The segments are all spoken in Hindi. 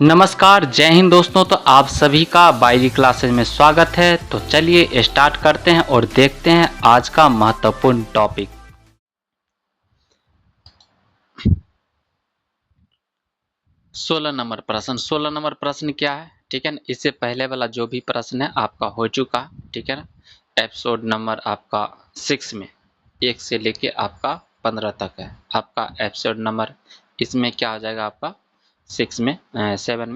नमस्कार, जय हिंद दोस्तों। तो आप सभी का बायोलॉजी क्लासेज में स्वागत है। तो चलिए स्टार्ट करते हैं और देखते हैं आज का महत्वपूर्ण टॉपिक। सोलह नंबर प्रश्न क्या है? ठीक है ना। इससे पहले वाला जो भी प्रश्न है आपका हो चुका, ठीक है ना। एपिसोड नंबर आपका 6 में 1 से लेके आपका 15 तक है आपका एपिसोड नंबर। इसमें क्या हो जाएगा आपका 7 में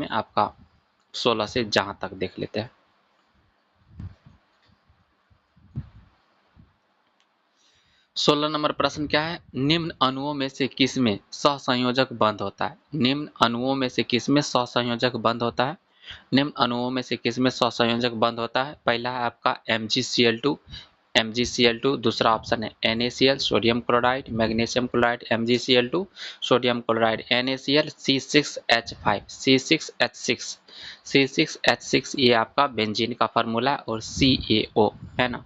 आपका 16 से जहां तक देख लेते हैं। 16 नंबर प्रश्न क्या है? निम्न अणुओं में से किसमें सहसंयोजक बंध होता है? निम्न अणुओं में से किसमें सहसंयोजक बंध होता है? निम्न अणुओं में से किसमें सहसंयोजक बंध होता है? पहला है आपका MgCl2, दूसरा ऑप्शन है NaCl, sodium chloride, magnesium chloride, MgCl2, sodium chloride, NaCl, C6H6, ये आपका बेंजीन का फार्मूला है और CaO है ना।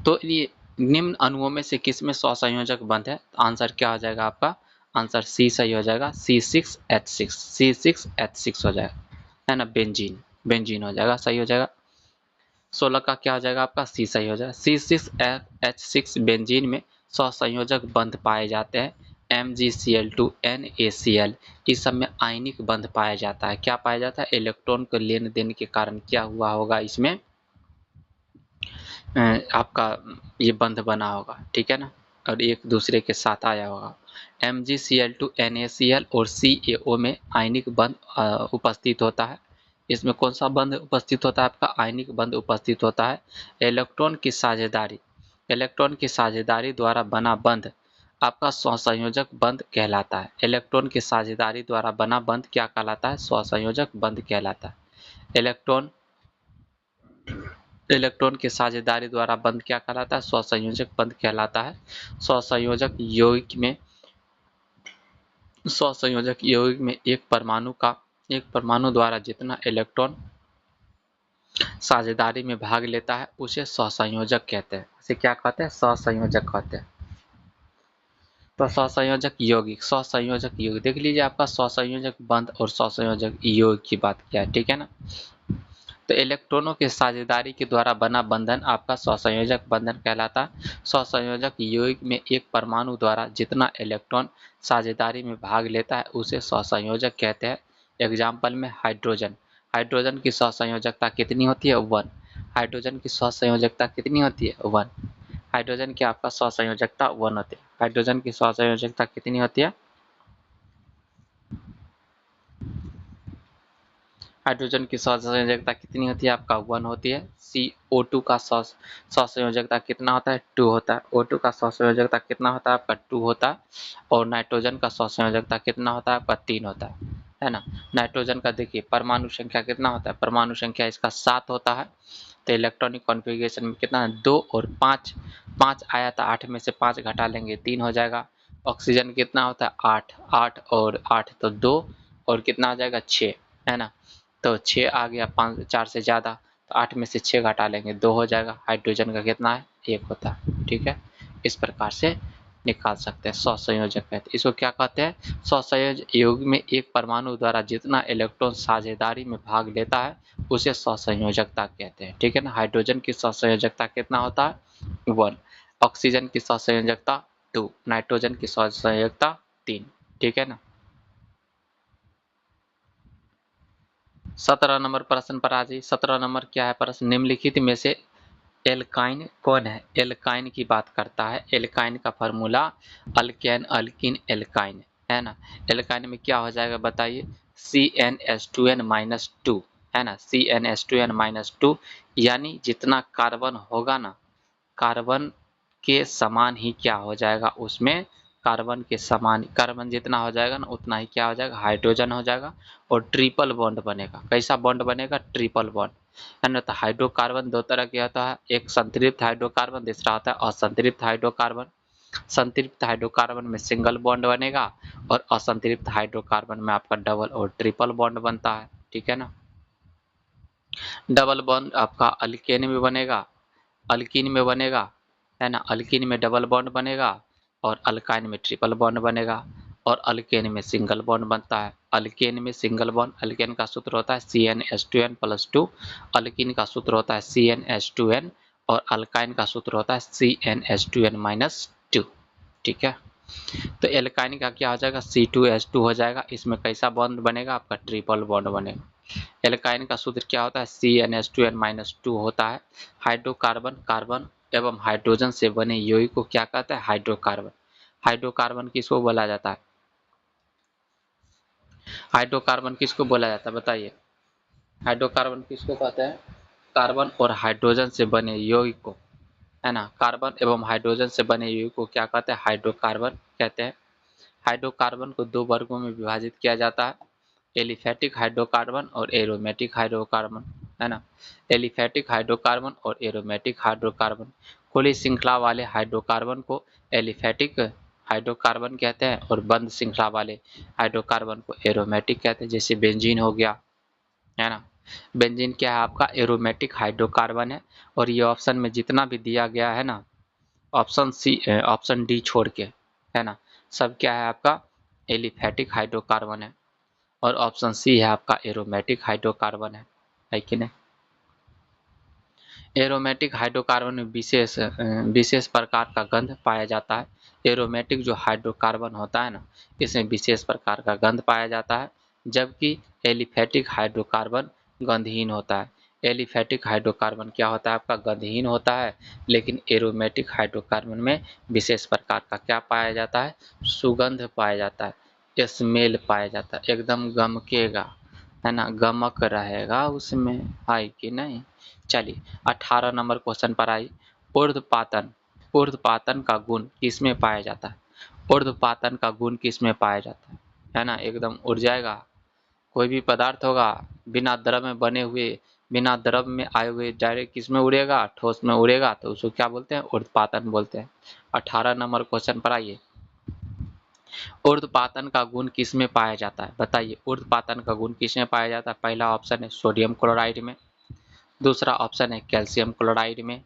तो ये निम्न अणुओं में से किसमें सहसंयोजक बंध है? तो आंसर क्या हो जाएगा आपका? आंसर सी सही हो जाएगा, C6H6 हो जाएगा, है ना। बेंजीन हो जाएगा, सही हो जाएगा। 16 का क्या हो जाएगा आपका? सी सही हो जाएगा। C6H6 बेंजीन में सहसंयोजक बंध पाए जाते हैं MgCl2, NaCl, इस सब में आयनिक बंध पाया जाता है। क्या पाया जाता है? इलेक्ट्रॉन को लेन देन के कारण क्या हुआ होगा, इसमें आपका ये बंध बना होगा, ठीक है ना, और एक दूसरे के साथ आया होगा। MgCl2, NaCl और CaO में आयनिक बंध उपस्थित होता है। इसमें कौन सा बंध उपस्थित होता है? आपका आयनिक बंध उपस्थित होता है। इलेक्ट्रॉन की साझेदारी द्वारा बना बंध आपका स्वसंयोजक बंध कहलाता है। इलेक्ट्रॉन की साझेदारी द्वारा बना बंध क्या कहलाता है? स्वसंयोजक बंध कहलाता है। इलेक्ट्रॉन की साझेदारी द्वारा बंध क्या कहलाता है? स्वसंयोजक बंध कहलाता है। स्वसंयोजक यौगिक में एक परमाणु द्वारा जितना इलेक्ट्रॉन साझेदारी में भाग लेता है उसे सहसंयोजक कहते हैं। इसे क्या कहते हैं? सहसंयोजक कहते हैं। तो सहसंयोजक यौगिक देख लीजिए, आपका सहसंयोजक बंध और सहसंयोजक यौगिक की बात किया है, ठीक है ना। तो इलेक्ट्रॉनों के साझेदारी के द्वारा बना बंधन आपका सहसंयोजक बंधन कहलाता है। सहसंयोजक यौगिक में एक परमाणु द्वारा जितना इलेक्ट्रॉन साझेदारी में भाग लेता है उसे सहसंयोजक कहते हैं। एग्जाम्पल में हाइड्रोजन की सहसंयोजकता कितनी होती है? 1। हाइड्रोजन की सहसंयोजकता कितनी होती है? 1। हाइड्रोजन की आपका सहसंयोजकता 1 होती है। हाइड्रोजन की सहसंयोजकता कितनी होती है? हाइड्रोजन की सहसंयोजकता कितनी होती है? आपका 1 होती है। CO2 का सहसंयोजकता कितना होता है? 2 होता है। O2 का सहसंयोजकता कितना होता है? आपका 2 होता है। और नाइट्रोजन का सहसंयोजकता कितना होता है? आपका 3 होता है ना। नाइट्रोजन का देखिए परमाणु संख्या कितना होता है? परमाणु संख्या इसका 7 होता है। तो इलेक्ट्रॉनिक कॉन्फ़िगरेशन में कितना है? 2 और 5। 5 आया था, 8 में से 5 घटा लेंगे 3 हो जाएगा। ऑक्सीजन कितना होता है? 8। 8 और 8 तो 2 और कितना हो जाएगा? 6, है ना। तो 6 आ गया, 5 4 से ज़्यादा, तो 8 में से 6 घटा लेंगे 2 हो जाएगा। हाइड्रोजन का कितना है? 1 होता है, ठीक है। इस प्रकार से निकाल सकते हैं। सहसंयोजक कहते हैं इसको, क्या कहते हैं? सहसंयोजक यौगिक में एक परमाणु द्वारा जितना इलेक्ट्रॉन साझेदारी में भाग लेता है उसे सहसंयोजकता कहते हैं, ठीक है ना। हाइड्रोजन की सहसंयोजकता कितना होता है? 1। ऑक्सीजन की सहसंयोजकता 2। नाइट्रोजन की सहसंयोजकता 3, ठीक है ना। 17 नंबर प्रश्न पर आ जाइए। 17 नंबर क्या है प्रश्न? निम्नलिखित में से एल्काइन कौन है? एल्काइन की बात करता है। एल्काइन का फार्मूला अल्केन, अल्किन, एल्काइन, है ना। एल्काइन में क्या हो जाएगा बताइए? CnH2n-2, है ना। CnH2n-2 यानी जितना कार्बन होगा ना, कार्बन के समान ही क्या हो जाएगा उसमें? कार्बन जितना हो जाएगा ना उतना ही क्या हो जाएगा? हाइड्रोजन हो जाएगा। और ट्रिपल बॉन्ड बनेगा। कैसा बॉन्ड बनेगा? ट्रिपल बॉन्ड, है ना। तो हाइड्रोकार्बन दो तरह के होता है, एक संतृप्त हाइड्रोकार्बन, दूसरा होता है असंतृप्त हाइड्रोकार्बन। संतृप्त हाइड्रोकार्बन में सिंगल बॉन्ड बनेगा और असंतृप्त हाइड्रोकार्बन में आपका डबल और ट्रिपल बॉन्ड बनता है, ठीक है ना। डबल बॉन्ड आपका अल्केन में बनेगा, अल्किन में बनेगा, है ना। अल्किन में डबल बॉन्ड बनेगा और अल्काइन में ट्रिपल बॉन्ड बनेगा। और अल्केन में सिंगल बॉन्ड बनता है। अल्केन में सिंगल बॉन्ड, अल्केन का सूत्र होता है CnH2n+2, अल्कीन का सूत्र होता है CnH2n और अल्काइन का सूत्र होता है CnH2n-2। ठीक है, तो एल्काइन का क्या हो जाएगा, C2H2 हो जाएगा। इसमें कैसा बॉन्ड बनेगा आपका, ट्रिपल बॉन्ड बनेगा। एल्काइन का सूत्र क्या होता है, CnH2n-2 होता है। हाइड्रोकार्बन, कार्बन एवं हाइड्रोजन से बने यौगिक को क्या कहता है, हाइड्रोकार्बन। हाइड्रोकार्बन किसको बोला जाता है, हाइड्रोकार्बन किसको बोला जाता है बताइए, हाइड्रोकार्बन किसको कहते हैं, कार्बन और हाइड्रोजन से बने यौगिक को, है ना, कार्बन एवं हाइड्रोजन से बने यौगिक को क्या कहते हैं, हाइड्रोकार्बन कहते हैं। हाइड्रोकार्बन को दो वर्गों में विभाजित किया जाता है, एलिफैटिक हाइड्रोकार्बन और एरोमेटिक हाइड्रोकार्बन, है ना। एलिफैटिक हाइड्रोकार्बन और एरोमेटिक हाइड्रोकार्बन, खुली श्रृंखला वाले हाइड्रोकार्बन को एलिफैटिक हाइड्रोकार्बन कहते हैं और बंद श्रृंखला वाले हाइड्रोकार्बन को एरोमेटिक कहते हैं। जैसे बेंजीन हो गया, है ना। बेंजीन क्या है आपका, एरोमेटिक हाइड्रोकार्बन है। और ये ऑप्शन में जितना भी दिया गया है ना, ऑप्शन सी, ऑप्शन डी छोड़ के, है ना, सब क्या है आपका, एलिफैटिक हाइड्रोकार्बन है। और ऑप्शन सी है आपका एरोमेटिक हाइड्रोकार्बन है कि नहीं। एरोमेटिक हाइड्रोकार्बन में विशेष प्रकार का गंध पाया जाता है। एरोमेटिक जो हाइड्रोकार्बन होता है ना, इसमें विशेष प्रकार का गंध पाया जाता है, जबकि एलिफैटिक हाइड्रोकार्बन गंधहीन होता है। एलिफैटिक हाइड्रोकार्बन क्या होता है आपका, गंधहीन होता है, लेकिन एरोमेटिक हाइड्रोकार्बन में विशेष प्रकार का क्या पाया जाता है, सुगंध पाया जाता है, स्मेल पाया जाता है, एकदम गमकेगा, है ना, गमक रहेगा उसमें, है कि नहीं। चलिए 18 नंबर क्वेश्चन पर आई, ऊर्ध्वपातन। ऊर्ध्वपातन का गुण किसमें पाया जाता है, ऊर्ध्वपातन का गुण किसमें पाया जाता है ना, एकदम उड़ जाएगा। कोई भी पदार्थ होगा बिना द्रव में बने हुए, बिना द्रव में आए हुए डायरेक्ट किसमें उड़ेगा, ठोस में उड़ेगा, तो उसको क्या बोलते हैं, ऊर्ध्वपातन बोलते हैं। 18 नंबर क्वेश्चन पर आइए, ऊर्ध्वपातन का गुण किसमें पाया जाता है बताइए, ऊर्ध्वपातन का गुण किसमें पाया जाता है। पहला ऑप्शन है सोडियम क्लोराइड में, दूसरा ऑप्शन है कैल्शियम क्लोराइड में,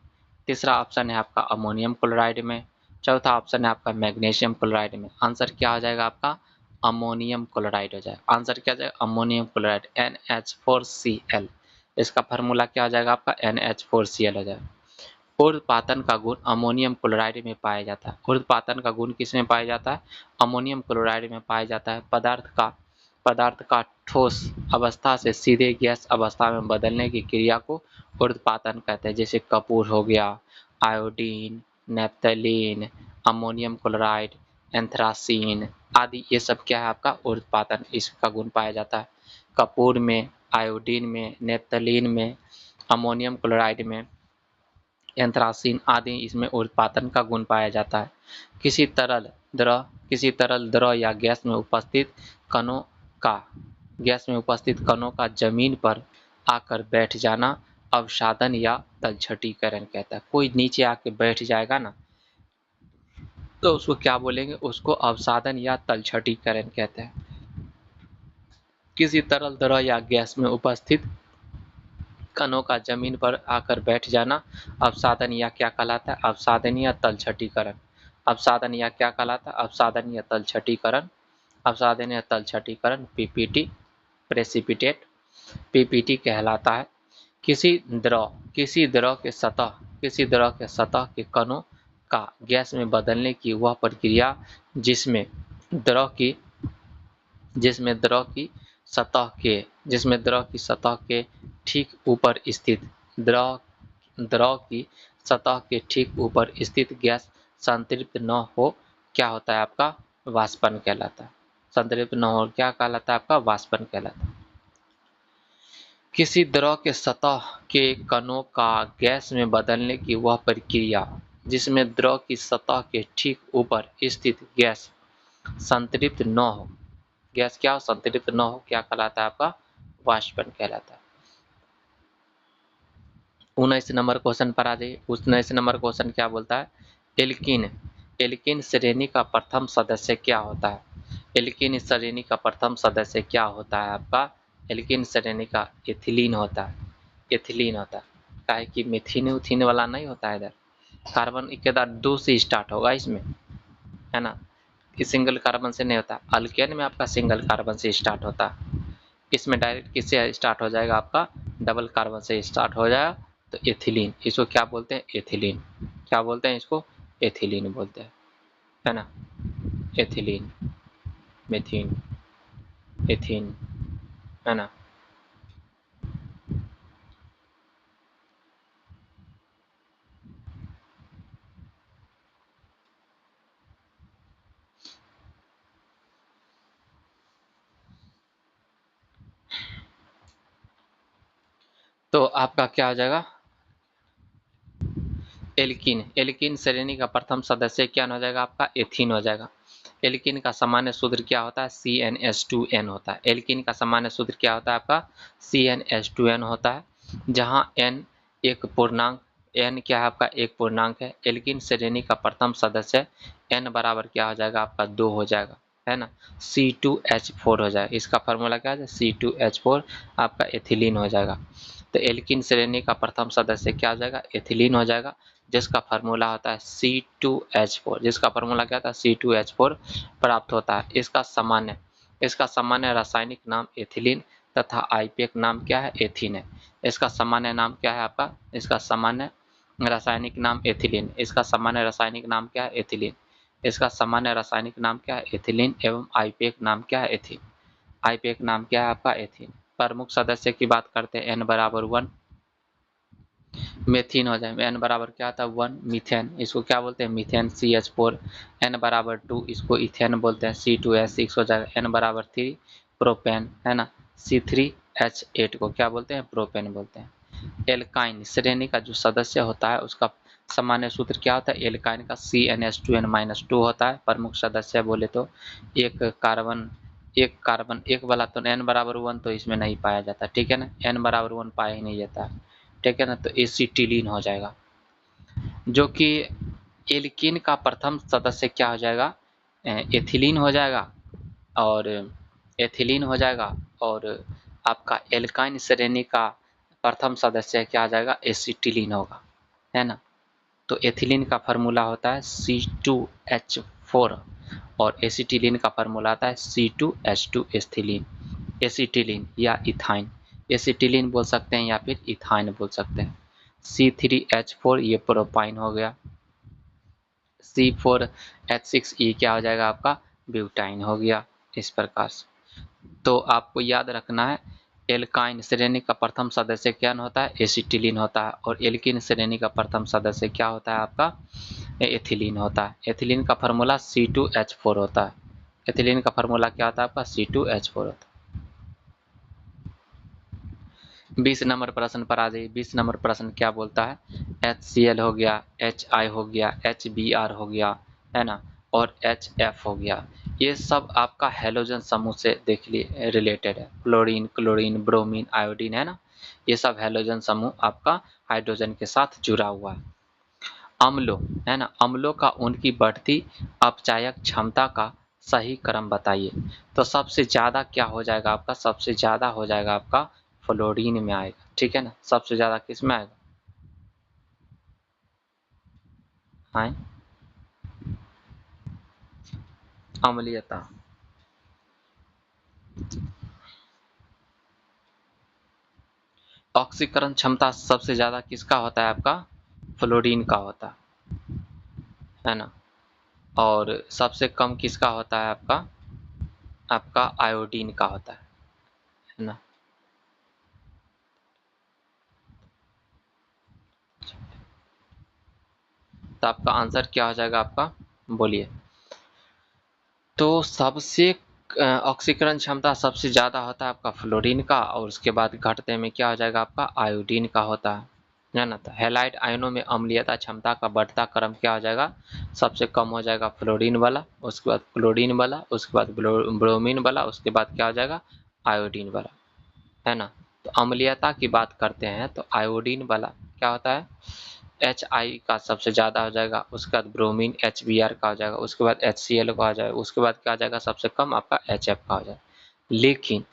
तीसरा ऑप्शन है आपका अमोनियम क्लोराइड में, चौथा ऑप्शन है आपका मैग्नीशियम क्लोराइड में। आंसर क्या हो जाएगा आपका, अमोनियम क्लोराइड हो जाएगा। आंसर क्या हो जाएगा, अमोनियम क्लोराइड, NH4Cl। इसका फार्मूला क्या हो जाएगा आपका, NH4Cl हो जाएगा। ऊर्ध्वपातन का गुण अमोनियम क्लोराइड में पाया जाता है। ऊर्ध्वपातन का गुण किसमें पाया जाता है, अमोनियम क्लोराइड में पाया जाता है। पदार्थ का ठोस अवस्था से सीधे गैस अवस्था में बदलने की क्रिया को ऊर्ध्वपातन कहते हैं। जैसे कपूर हो गया, iodine, naphthalene, ammonium chloride, anthracene आदि, ये सब क्या है आपका, ऊर्ध्वपातन, इसका गुण पाया जाता है। कपूर में, आयोडीन में, नेप्थलीन में, अमोनियम क्लोराइड में, एंथ्रासीन आदि, इसमें ऊर्ध्वपातन का गुण पाया जाता है। किसी तरल द्रव या गैस में उपस्थित कणों का जमीन पर आकर बैठ जाना अवसादन या तलछटीकरण कहता है। कोई नीचे आके बैठ जाएगा ना, तो उसको क्या बोलेंगे, उसको अवसादन या तलछटीकरण कहते हैं। किसी तरल द्रव या गैस में उपस्थित कणों का जमीन पर आकर बैठ जाना अवसादन या क्या कहलाता है, अवसादन या तलछटीकरण। अवसादन या क्या कहलाता है, अवसादन या तलछटीकरण। अवसादन या तलछटीकरण पीपीटी, प्रेसिपिटेट, पीपीटी कहलाता है। किसी द्रव के सतह के कणों का गैस में बदलने की वह प्रक्रिया जिसमें द्रव की सतह के ठीक ऊपर स्थित गैस संतृप्त न हो, क्या होता है आपका, वाष्पन कहलाता है। संतृप्त न हो क्या कहलाता है आपका, वाष्पन कहलाता है। किसी द्रव के सतह के कणों का गैस में बदलने की वह प्रक्रिया जिसमें द्रव की सतह के ठीक ऊपर स्थित गैस संतृप्त न हो, गैस क्या हो, संतृप्त न हो, क्या कहलाता है आपका, वाष्पन कहलाता है। 19 नंबर क्वेश्चन पर आ जाइए। 19 नंबर क्वेश्चन क्या बोलता है, एल्कीन श्रेणी का प्रथम सदस्य क्या होता है। एल्कीन श्रेणी का प्रथम सदस्य क्या होता है आपका, एल्कीन श्रेणी का एथिलीन होता है। एथिलीन होता है, काहे कि मिथीन उथीन वाला नहीं होता है। इधर कार्बन के साथ 2 से स्टार्ट होगा इसमें, है ना। सिंगल कार्बन से नहीं होता, अल्केन में आपका सिंगल कार्बन से स्टार्ट होता है। इसमें डायरेक्ट किससे स्टार्ट हो जाएगा, आपका डबल कार्बन से स्टार्ट हो जाएगा, तो एथिलीन। इसको क्या बोलते हैं, एथिलीन। क्या बोलते हैं इसको, एथिलीन बोलते हैं, है ना। एथिलीन, मेथिन, एथीन, है ना। तो आपका क्या हो जाएगा, एल्कीन। एल्कीन श्रेणी का प्रथम सदस्य क्या हो जाएगा, आपका एथीन हो जाएगा। एल्कीन का सामान्य सूत्र क्या होता है, CnH2n होता है। एल्कीन का सामान्य सूत्र क्या होता है, आपका CnH2n होता है, जहां n एक पूर्णांक, n क्या है आपका, एक पूर्णांक है। एल्कीन श्रेणी का प्रथम सदस्य n बराबर क्या हो जाएगा, आपका 2 हो जाएगा, है ना। C2H4 हो जाएगा। इसका फॉर्मूला क्या है, C2H4 आपका एथिलीन हो जाएगा। तो एल्कीन श्रेणी का प्रथम सदस्य क्या हो जाएगा, एथिलीन हो जाएगा, जिसका फार्मूला होता है C2H4। जिसका फार्मूला क्या होता है, C2H4 प्राप्त होता है। इसका सामान्य रासायनिक नाम एथिलीन तथा आईपीएक नाम क्या है, एथीन है। इसका सामान्य नाम क्या है आपका, इसका सामान्य रासायनिक नाम एथिलीन। इसका सामान्य रासायनिक नाम क्या है, एथिलीन। इसका सामान्य रासायनिक नाम क्या है, एथिलीन, एवं आईपीएक नाम क्या है, एथीन। आईपीएक नाम क्या है आपका, एथीन। प्रमुख सदस्य की बात करते हैं, n बराबर 1 मेथिन हो जाए, n बराबर क्या था 1 मीथेन, इसको क्या बोलते हैं, मीथेन CH4। n बराबर 2 इसको इथेन बोलते हैं, C2H6 हो जाएगा। n बराबर 3 प्रोपेन, है ना। C3H8 को क्या बोलते हैं, प्रोपेन बोलते हैं। एल्काइन श्रेणी का जो सदस्य होता है उसका सामान्य सूत्र क्या होता है, एल्काइन का CnH2n-2 होता है। प्रमुख सदस्य बोले तो एक कार्बन एक वाला, तो n बराबर 1 तो इसमें नहीं पाया जाता, ठीक है ना, n बराबर 1 पाया ही नहीं जाता, ठीक है ना। तो एसिटिलीन हो जाएगा, जो कि एल्कीन का प्रथम सदस्य क्या हो जाएगा, एथिलीन हो जाएगा, और एथिलीन हो जाएगा, और आपका एल्काइन श्रेणी का प्रथम सदस्य क्या आ जाएगा, एसिटिलीन होगा, है ना। तो एथिलीन का फार्मूला होता है C2H4 और एसिटिलीन का फार्मूला आता है C2H2 एथिलीन, एसिटिलीन या इथाइन। एसिटिलीन बोल सकते हैं या फिर इथाइन बोल सकते हैं। C3H4 ये प्रोपाइन हो गया। C4H6 क्या हो जाएगा आपका, ब्यूटाइन हो गया, इस प्रकार से। तो आपको याद रखना है, एल्काइन श्रेणी का प्रथम सदस्य क्या होता है, एसिटिलीन होता है, और एल्कीन श्रेणी का प्रथम सदस्य क्या होता है आपका, एथिलीन होता है। एथिलीन का फार्मूला C2H4 होता है। एथिलीन का फार्मूला क्या होता है आपका, C2H4 होता है। 20 नंबर प्रश्न पर आ जाइए। 20 नंबर प्रश्न क्या बोलता है, HCl हो गया, HI हो गया, HBr हो गया, है ना, और HF हो गया। ये सब आपका हैलोजन समूह से देख लिए रिलेटेड है। फ्लोरीन, क्लोरीन, ब्रोमीन, आयोडीन, है ना, ये सब हैलोजन समूह आपका हाइड्रोजन के साथ जुड़ा हुआ है। अम्लों, है ना, अम्लों का उनकी बढ़ती अपचायक क्षमता का सही क्रम बताइए। तो सबसे ज्यादा क्या हो जाएगा आपका, सबसे ज्यादा हो जाएगा आपका फ्लोरीन में आएगा, ठीक है ना। सबसे ज्यादा किस में आएगा, हाँ, अम्लीयता। ऑक्सीकरण क्षमता सबसे ज्यादा किसका होता है आपका, फ्लोरीन का होता है ना। और सबसे कम किसका होता है आपका, आपका आयोडीन का होता है ना। तो आपका आंसर क्या हो जाएगा आपका, बोलिए। तो सबसे ऑक्सीकरण क्षमता सबसे ज़्यादा होता है आपका फ्लोरीन का, और उसके बाद घटते में क्या हो जाएगा आपका आयोडीन का होता है ना। तो हैलाइड आयनों में अम्लीयता क्षमता का बढ़ता क्रम क्या हो जाएगा, सबसे कम हो जाएगा फ्लोरीन वाला, उसके बाद क्लोरीन वाला, उसके बाद ब्रोमीन वाला, उसके बाद क्या हो जाएगा आयोडीन वाला, है ना। तो अम्लीयता की बात करते हैं तो आयोडीन वाला क्या होता है, HI का सबसे ज़्यादा हो जाएगा, उसके बाद ब्रोमीन HBr का हो जाएगा, उसके बाद HCl का हो जाएगा, उसके बाद क्या आ जाएगा सबसे कम आपका HF का हो जाएगा। लेकिन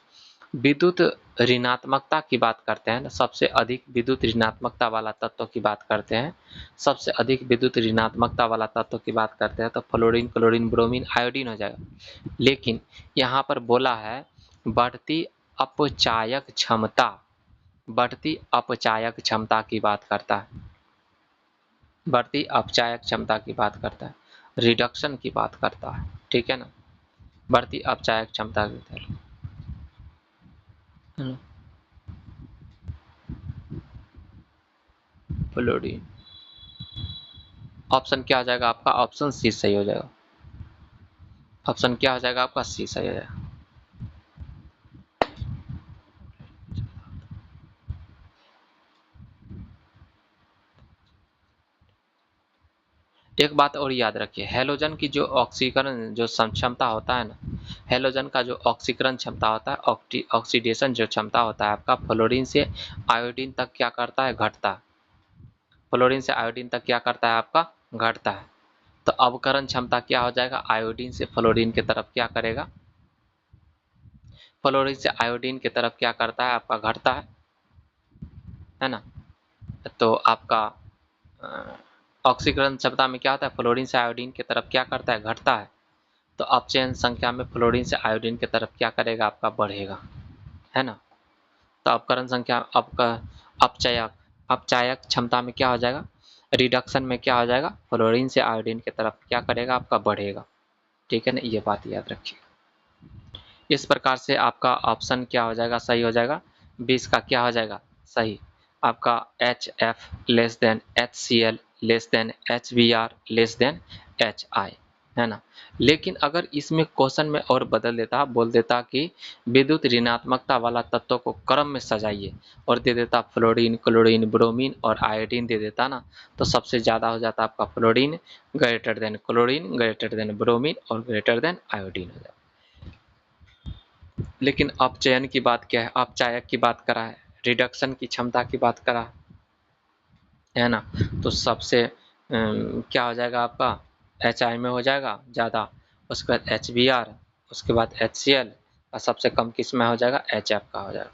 विद्युत ऋणात्मकता की बात करते हैं ना, सबसे अधिक विद्युत ऋणात्मकता वाला तत्व की बात करते हैं, सबसे अधिक विद्युत ऋणात्मकता वाला तत्व की बात करते हैं तो फ्लोरीन, क्लोरीन, ब्रोमीन, आयोडीन हो जाएगा। लेकिन यहाँ पर बोला है बढ़ती अपचायक क्षमता, बढ़ती अपचायक क्षमता की बात करता है, बढ़ती अपचायक क्षमता की बात करता है, रिडक्शन की बात करता है, ठीक है ना, बढ़ती अपचायक क्षमता की तरफ। फ्लोरीन, ऑप्शन क्या हो जाएगा आपका? ऑप्शन सी सही हो जाएगा। ऑप्शन क्या हो जाएगा आपका? सी सही हो जाएगा। एक बात और याद रखिए, हैलोजन की जो ऑक्सीकरण जो क्षमता होता है ना, हैलोजन का जो ऑक्सीकरण क्षमता होता है, ऑक्सीडेशन जो क्षमता होता है आपका, फ्लोरीन से आयोडीन तक क्या करता है? घटता है। फ्लोरीन से आयोडीन तक क्या करता है आपका? घटता है। तो अवकरण क्षमता क्या हो जाएगा? आयोडीन से फ्लोरीन की तरफ क्या करेगा? फ्लोरीन से आयोडीन की तरफ क्या करता है आपका? घटता है ना। तो आपका ऑक्सीकरण क्षमता में क्या होता है? फ्लोरीन से आयोडीन की तरफ क्या करता है? घटता है। तो अपचयन संख्या में फ्लोरीन से आयोडीन की तरफ क्या करेगा आपका? बढ़ेगा, है ना। तो अपकरण संख्या आपका अपचयक अपचायक क्षमता में क्या हो जाएगा? रिडक्शन में क्या हो जाएगा? फ्लोरीन से आयोडीन की तरफ क्या करेगा आपका? बढ़ेगा, ठीक है ना, ये बात याद रखिए। इस प्रकार से आपका ऑप्शन क्या हो जाएगा? सही हो जाएगा। 20 का क्या हो जाएगा? सही। आपका HF less than HCl less than HBr less than HI, है ना। लेकिन अगर इसमें क्वेश्चन में और बदल देता, बोल देता कि विद्युत ऋणात्मकता वाला तत्वों को क्रम में सजाइए और दे देता फ्लोरीन, क्लोरीन, ब्रोमीन और आयोडीन दे देता ना, तो सबसे ज्यादा हो जाता आपका fluorine, greater than chlorine, greater than bromine और ग्रेटर देन आयोडीन हो जाता। लेकिन अपचयन की बात क्या है? अपचायक की बात करा है, रिडक्शन की क्षमता की बात करा है ना। तो सबसे क्या हो जाएगा आपका? HI में हो जाएगा ज़्यादा, उसके बाद HBr, उसके बाद HCl और सबसे कम किस में हो जाएगा? HF का हो जाएगा।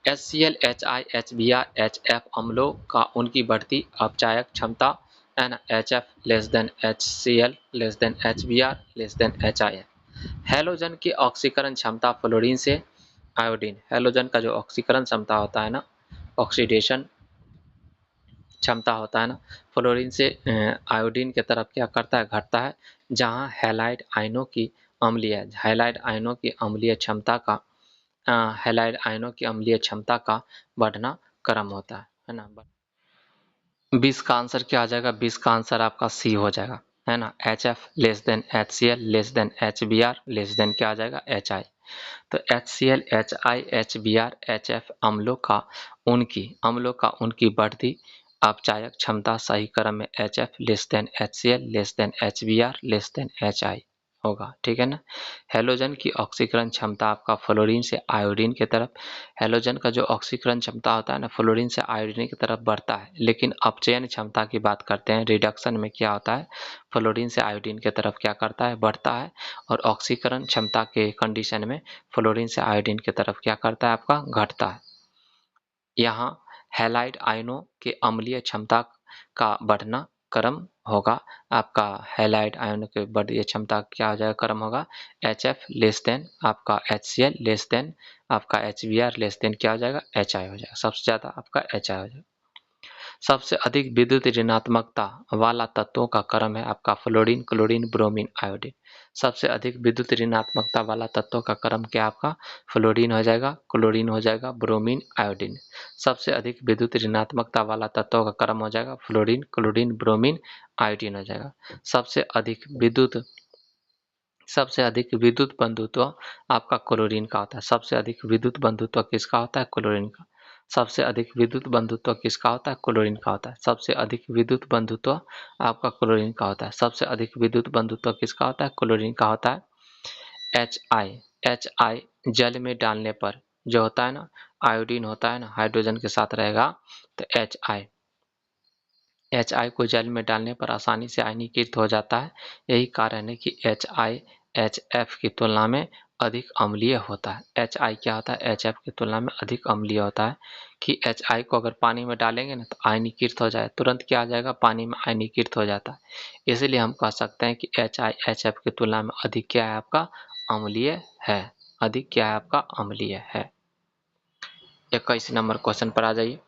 HCl, HI, HBr, HF अम्लों का उनकी बढ़ती अपचायक क्षमता है ना, HF less than HCl less than HBr less than HI है। हैलोजन की ऑक्सीकरण क्षमता फ्लोरीन से आयोडीन, हैलोजन का जो ऑक्सीकरण क्षमता होता है ना, ऑक्सीडेशन क्षमता होता है ना, फ्लोरीन से आयोडीन की तरफ क्या करता है? घटता है। जहाँ हैलाइड आयनों की हैलाइड आयनों की अम्लीय क्षमता का हैलाइड आयनों की अम्लीय क्षमता का बढ़ना क्रम होता है ना। 20 का आंसर क्या आ जाएगा? 20 का आंसर आपका सी हो जाएगा, है ना। HF less than HCl less than HBr less than क्या आ जाएगा? HI। तो HCl, HI, HBr, HF अम्लों का उनकी बढ़ती अपचायक क्षमता सही क्रम में HF less than HCl less than HBr less than HI होगा, ठीक है ना। हैलोजन की ऑक्सीकरण क्षमता आपका फ्लोरीन से आयोडीन की तरफ, हैलोजन का जो ऑक्सीकरण क्षमता होता है ना, फ्लोरीन से आयोडीन की तरफ बढ़ता है। लेकिन अपचयन क्षमता की बात करते हैं, रिडक्शन में क्या होता है? फ्लोरीन से आयोडीन की तरफ क्या करता है? बढ़ता है। और ऑक्सीकरण क्षमता के कंडीशन में फ्लोरीन से आयोडीन की तरफ क्या करता है? आपका घटता है। यहाँ हैलाइड आयनों के अम्लीय क्षमता का बढ़ना क्रम होगा आपका। हैलाइड आयनों के बढ़ती क्षमता क्या हो जाएगा? क्रम होगा HF लेस देन आपका HCl लेस देन आपका HBr लेस देन क्या हो जाएगा? HI हो जाएगा। सबसे ज्यादा आपका HI हो जाएगा। सबसे अधिक विद्युत ऋणात्मकता वाला तत्वों का क्रम है आपका फ्लोरीन, क्लोरीन, ब्रोमीन, आयोडीन। सबसे अधिक विद्युत ऋणात्मकता वाला तत्वों का क्रम क्या आपका? फ्लोरीन हो जाएगा, क्लोरीन हो जाएगा, ब्रोमीन, आयोडीन। सबसे अधिक विद्युत ऋणात्मकता वाला तत्वों का क्रम हो जाएगा फ्लोरीन, क्लोरीन, ब्रोमीन, आयोडीन हो जाएगा। सबसे अधिक विद्युत बंधुत्व आपका क्लोरीन का होता है। सबसे अधिक विद्युत बंधुत्व किसका होता है? क्लोरीन का। सबसे अधिक विद्युत बंधुत्व किसका होता है? क्लोरीन का होता है। सबसे अधिक विद्युत बंधुत्व आपका क्लोरीन का होता है। सबसे अधिक विद्युत बंधुत्व किसका होता है? क्लोरीन का होता है। HI, HI जल में डालने पर जो होता है ना, आयोडीन होता है ना, हाइड्रोजन के साथ रहेगा, तो HI को जल में डालने पर आसानी से आयनीकृत हो जाता है। यही कारण है कि HI HF की तुलना में अधिक अम्लीय होता है। HI क्या होता है, HF की तुलना में अधिक अम्लीय होता है कि HI को अगर पानी में डालेंगे ना तो आयनीकृत हो जाए, तुरंत क्या आ जाएगा, पानी में आयनीकृत हो जाता है। इसलिए हम कह सकते हैं कि HI HF की तुलना में अधिक क्या है आपका, अम्लीय है। अधिक क्या है आपका, अम्लीय है। 21 नंबर क्वेश्चन पर आ जाइए।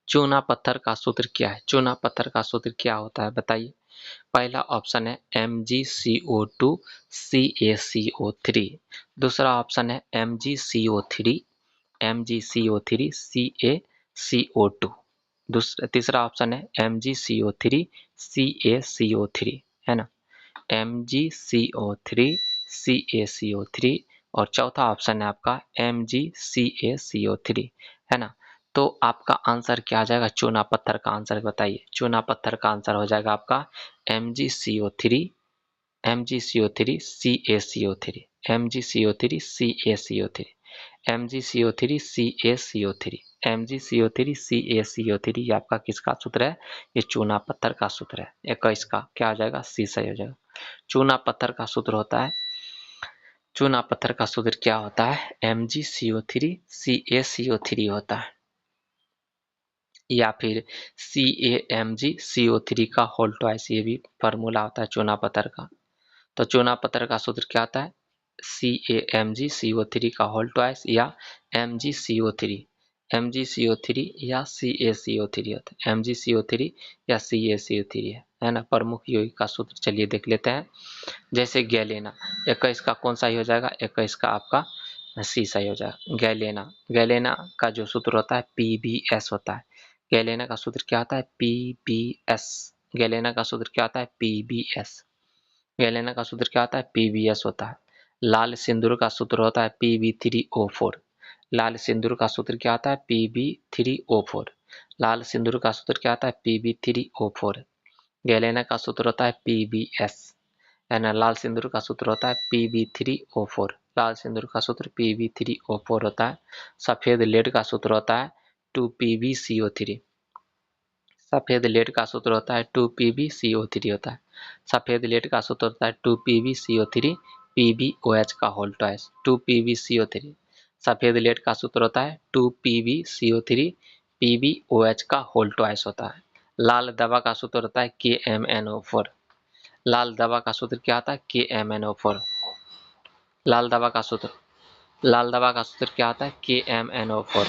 चूना पत्थर का सूत्र क्या है, चूना पत्थर का सूत्र क्या होता है बताइए। पहला ऑप्शन है MgCO2 CaCO3, दूसरा ऑप्शन है MgCO3 CaCO2, तीसरा ऑप्शन है MgCO3 CaCO3, है ना, MgCO3 CaCO3, और चौथा ऑप्शन है आपका MgCaCO3, है ना। तो आपका आंसर क्या आ जाएगा, चूना पत्थर का आंसर बताइए। चूना पत्थर का आंसर हो जाएगा आपका MgCO3 CaCO3 MgCO3 CaCO3 MgCO3 CaCO3 MgCO3 CaCO3, ये आपका किसका सूत्र है, ये चूना पत्थर का सूत्र है। 21 का क्या हो जाएगा, सी सही हो जाएगा। चूना पत्थर का सूत्र होता है, चूना पत्थर का सूत्र क्या होता है, MgCO3 CaCO3 होता है, या फिर CaMgCO3 का होल ट्वाइस, ये भी फार्मूला होता है चूना पत्थर का। तो चूना पत्थर का सूत्र क्या होता है, CaMgCO3 का होल ट्वाइस या MgCO3 या CaCO3 होता है, MgCO3 या CaCO3 है ना, प्रमुख यौगिक का सूत्र चलिए देख लेते हैं। जैसे गैलेना, 21 का कौन सा ही हो जाएगा, 21 का आपका सी सही हो जाएगा। गैलेना, गैलेना का जो सूत्र होता है PbS होता है। गैलेना का सूत्र क्या होता है, PbS। गैलेना का सूत्र क्या होता है, PbS। गैलेना का सूत्र क्या होता है, PbS होता है। लाल सिंदूर का सूत्र होता है Pb3O4। लाल सिंदूर का सूत्र क्या होता है, Pb3O4। लाल सिंदूर का सूत्र क्या होता है, Pb3O4। गैलेना का सूत्र होता है PbS, है ना। लाल सिंदूर का सूत्र होता है Pb3O4। लाल सिंदूर का सूत्र Pb3O4 होता है। सफेद लेड का सूत्र होता है 2PbCO3। सफेद लेड का सूत्र होता है 2PbCO3 होता है। सफेद लेड का सूत्र होता है 2PbCO3 PbOH का होल ट्वाइस, 2PbCO3। सफेद लेड का सूत्र होता है 2PbCO3 PbOH का होल ट्वाइस होता है। लाल दवा का सूत्र होता है KMnO4। लाल दवा का सूत्र क्या होता है, KMnO4। लाल दवा का सूत्र, लाल दवा का सूत्र क्या होता है, KMnO4।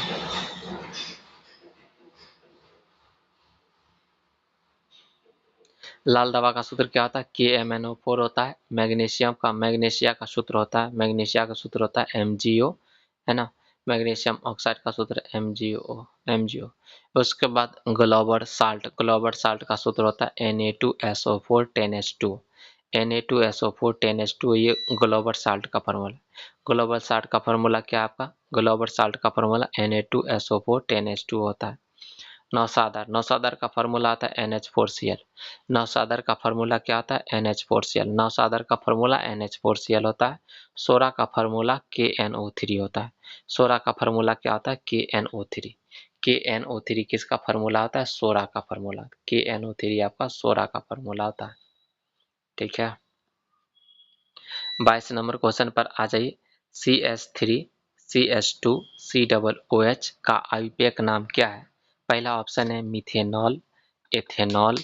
लाल दवा का सूत्र क्या होता है, KMnO4 होता है। मैग्नीशियम का, मैग्नीशिया का सूत्र होता है, मैग्नीशिया का सूत्र होता है MgO, है ना। मैग्नीशियम ऑक्साइड का सूत्र MgO। उसके बाद ग्लोबल साल्ट, ग्लोबल साल्ट का सूत्र होता है Na2SO4 10H2। Na2SO4 10H2, ये ग्लोबल साल्ट का फार्मूला। ग्लोबल साल्ट का फार्मूला क्या है आपका, ग्लोबल साल्ट का फार्मूला Na2SO4 10H2 होता है। नौसादर, नौसादर का फार्मूला आता है NH4Cl। नौसादर का फार्मूला क्या होता है, NH4Cl। नौसादर का फार्मूला NH4Cl होता है। सोरा का फार्मूला KNO3 होता है। सोरा का फार्मूला क्या होता है, KNO3। KNO3 किसका फार्मूला होता है, सोरा का फार्मूला। KNO3 आपका सोरा का फार्मूला होता है, ठीक है। 22 नंबर क्वेश्चन पर आ जाइए। CH3 CH2 COOH का आयुर्वेदिक नाम क्या है। पहला ऑप्शन है मिथेनॉल, एथेनॉल,